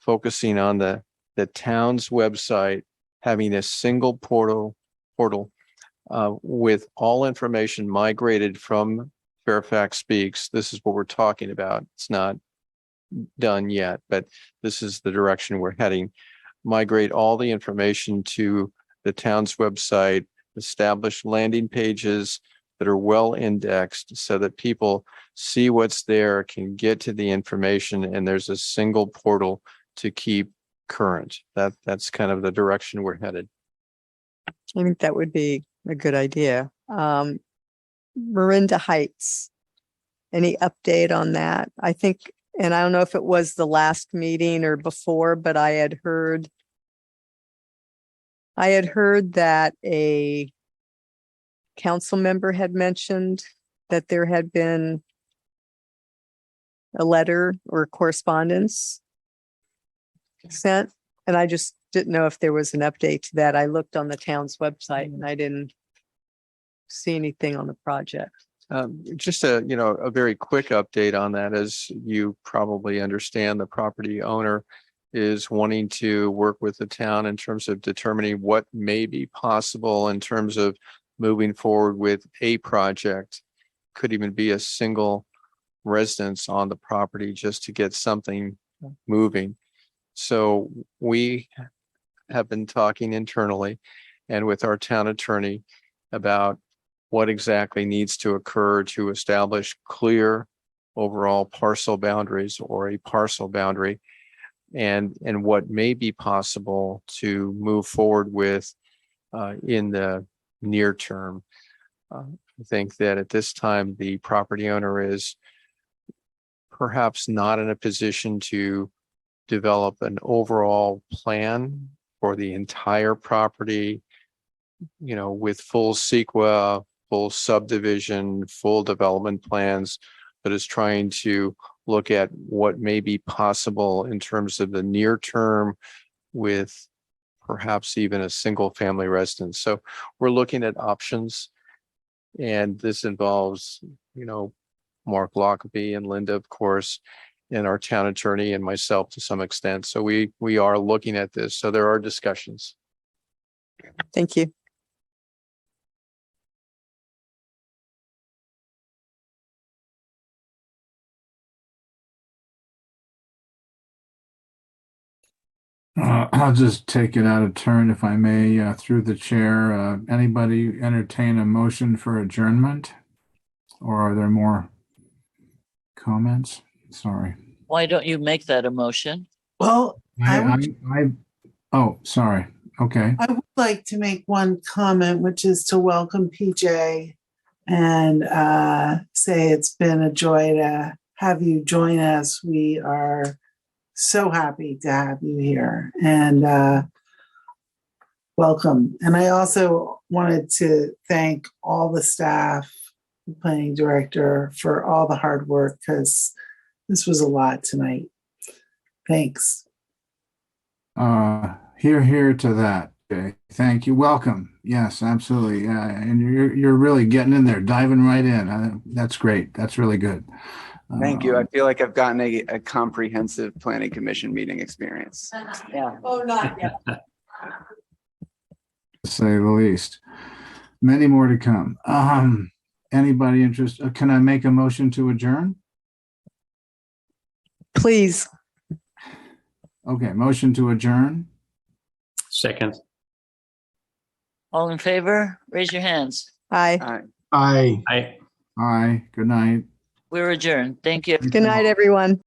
focusing on the town's website, having a single portal with all information migrated from Fairfax speaks, this is what we're talking about. It's not done yet, but this is the direction we're heading. Migrate all the information to the town's website, establish landing pages that are well indexed so that people see what's there, can get to the information, and there's a single portal to keep current. That's kind of the direction we're headed. I think that would be a good idea. Marinda Heights, any update on that? I think, and I don't know if it was the last meeting or before, but I had heard that a council member had mentioned that there had been a letter or correspondence sent, and I just didn't know if there was an update to that. I looked on the town's website and I didn't see anything on the project. Just a very quick update on that. As you probably understand, the property owner is wanting to work with the town in terms of determining what may be possible in terms of moving forward with a project. Could even be a single residence on the property just to get something moving. So we have been talking internally and with our town attorney about what exactly needs to occur to establish clear overall parcel boundaries or a parcel boundary, and what may be possible to move forward with in the near term. I think that at this time, the property owner is perhaps not in a position to develop an overall plan for the entire property, with full CEQA, full subdivision, full development plans, but is trying to look at what may be possible in terms of the near term with perhaps even a single family residence. So we're looking at options, and this involves, Mark Lockaby and Linda, of course, and our town attorney and myself to some extent. So we are looking at this. So there are discussions. Thank you. I'll just take it out of turn, if I may, through the chair. Anybody entertain a motion for adjournment? Or are there more comments? Sorry. Why don't you make that a motion? Well, Oh, sorry. Okay. I would like to make one comment, which is to welcome PJ and say it's been a joy to have you join us. We are so happy to have you here, and welcome. And I also wanted to thank all the staff, the planning director, for all the hard work, because this was a lot tonight. Thanks. Hear to that. Okay. Thank you. Welcome. Yes, absolutely. And you're really getting in there, diving right in. That's great. That's really good. Thank you. I feel like I've gotten a comprehensive planning commission meeting experience. Yeah. Oh, not yet. To say the least. Many more to come. Anybody interested? Can I make a motion to adjourn? Please. Okay, motion to adjourn. Second. All in favor, raise your hands. Aye. Aye. Aye. Aye. Good night. We're adjourned. Thank you. Good night, everyone.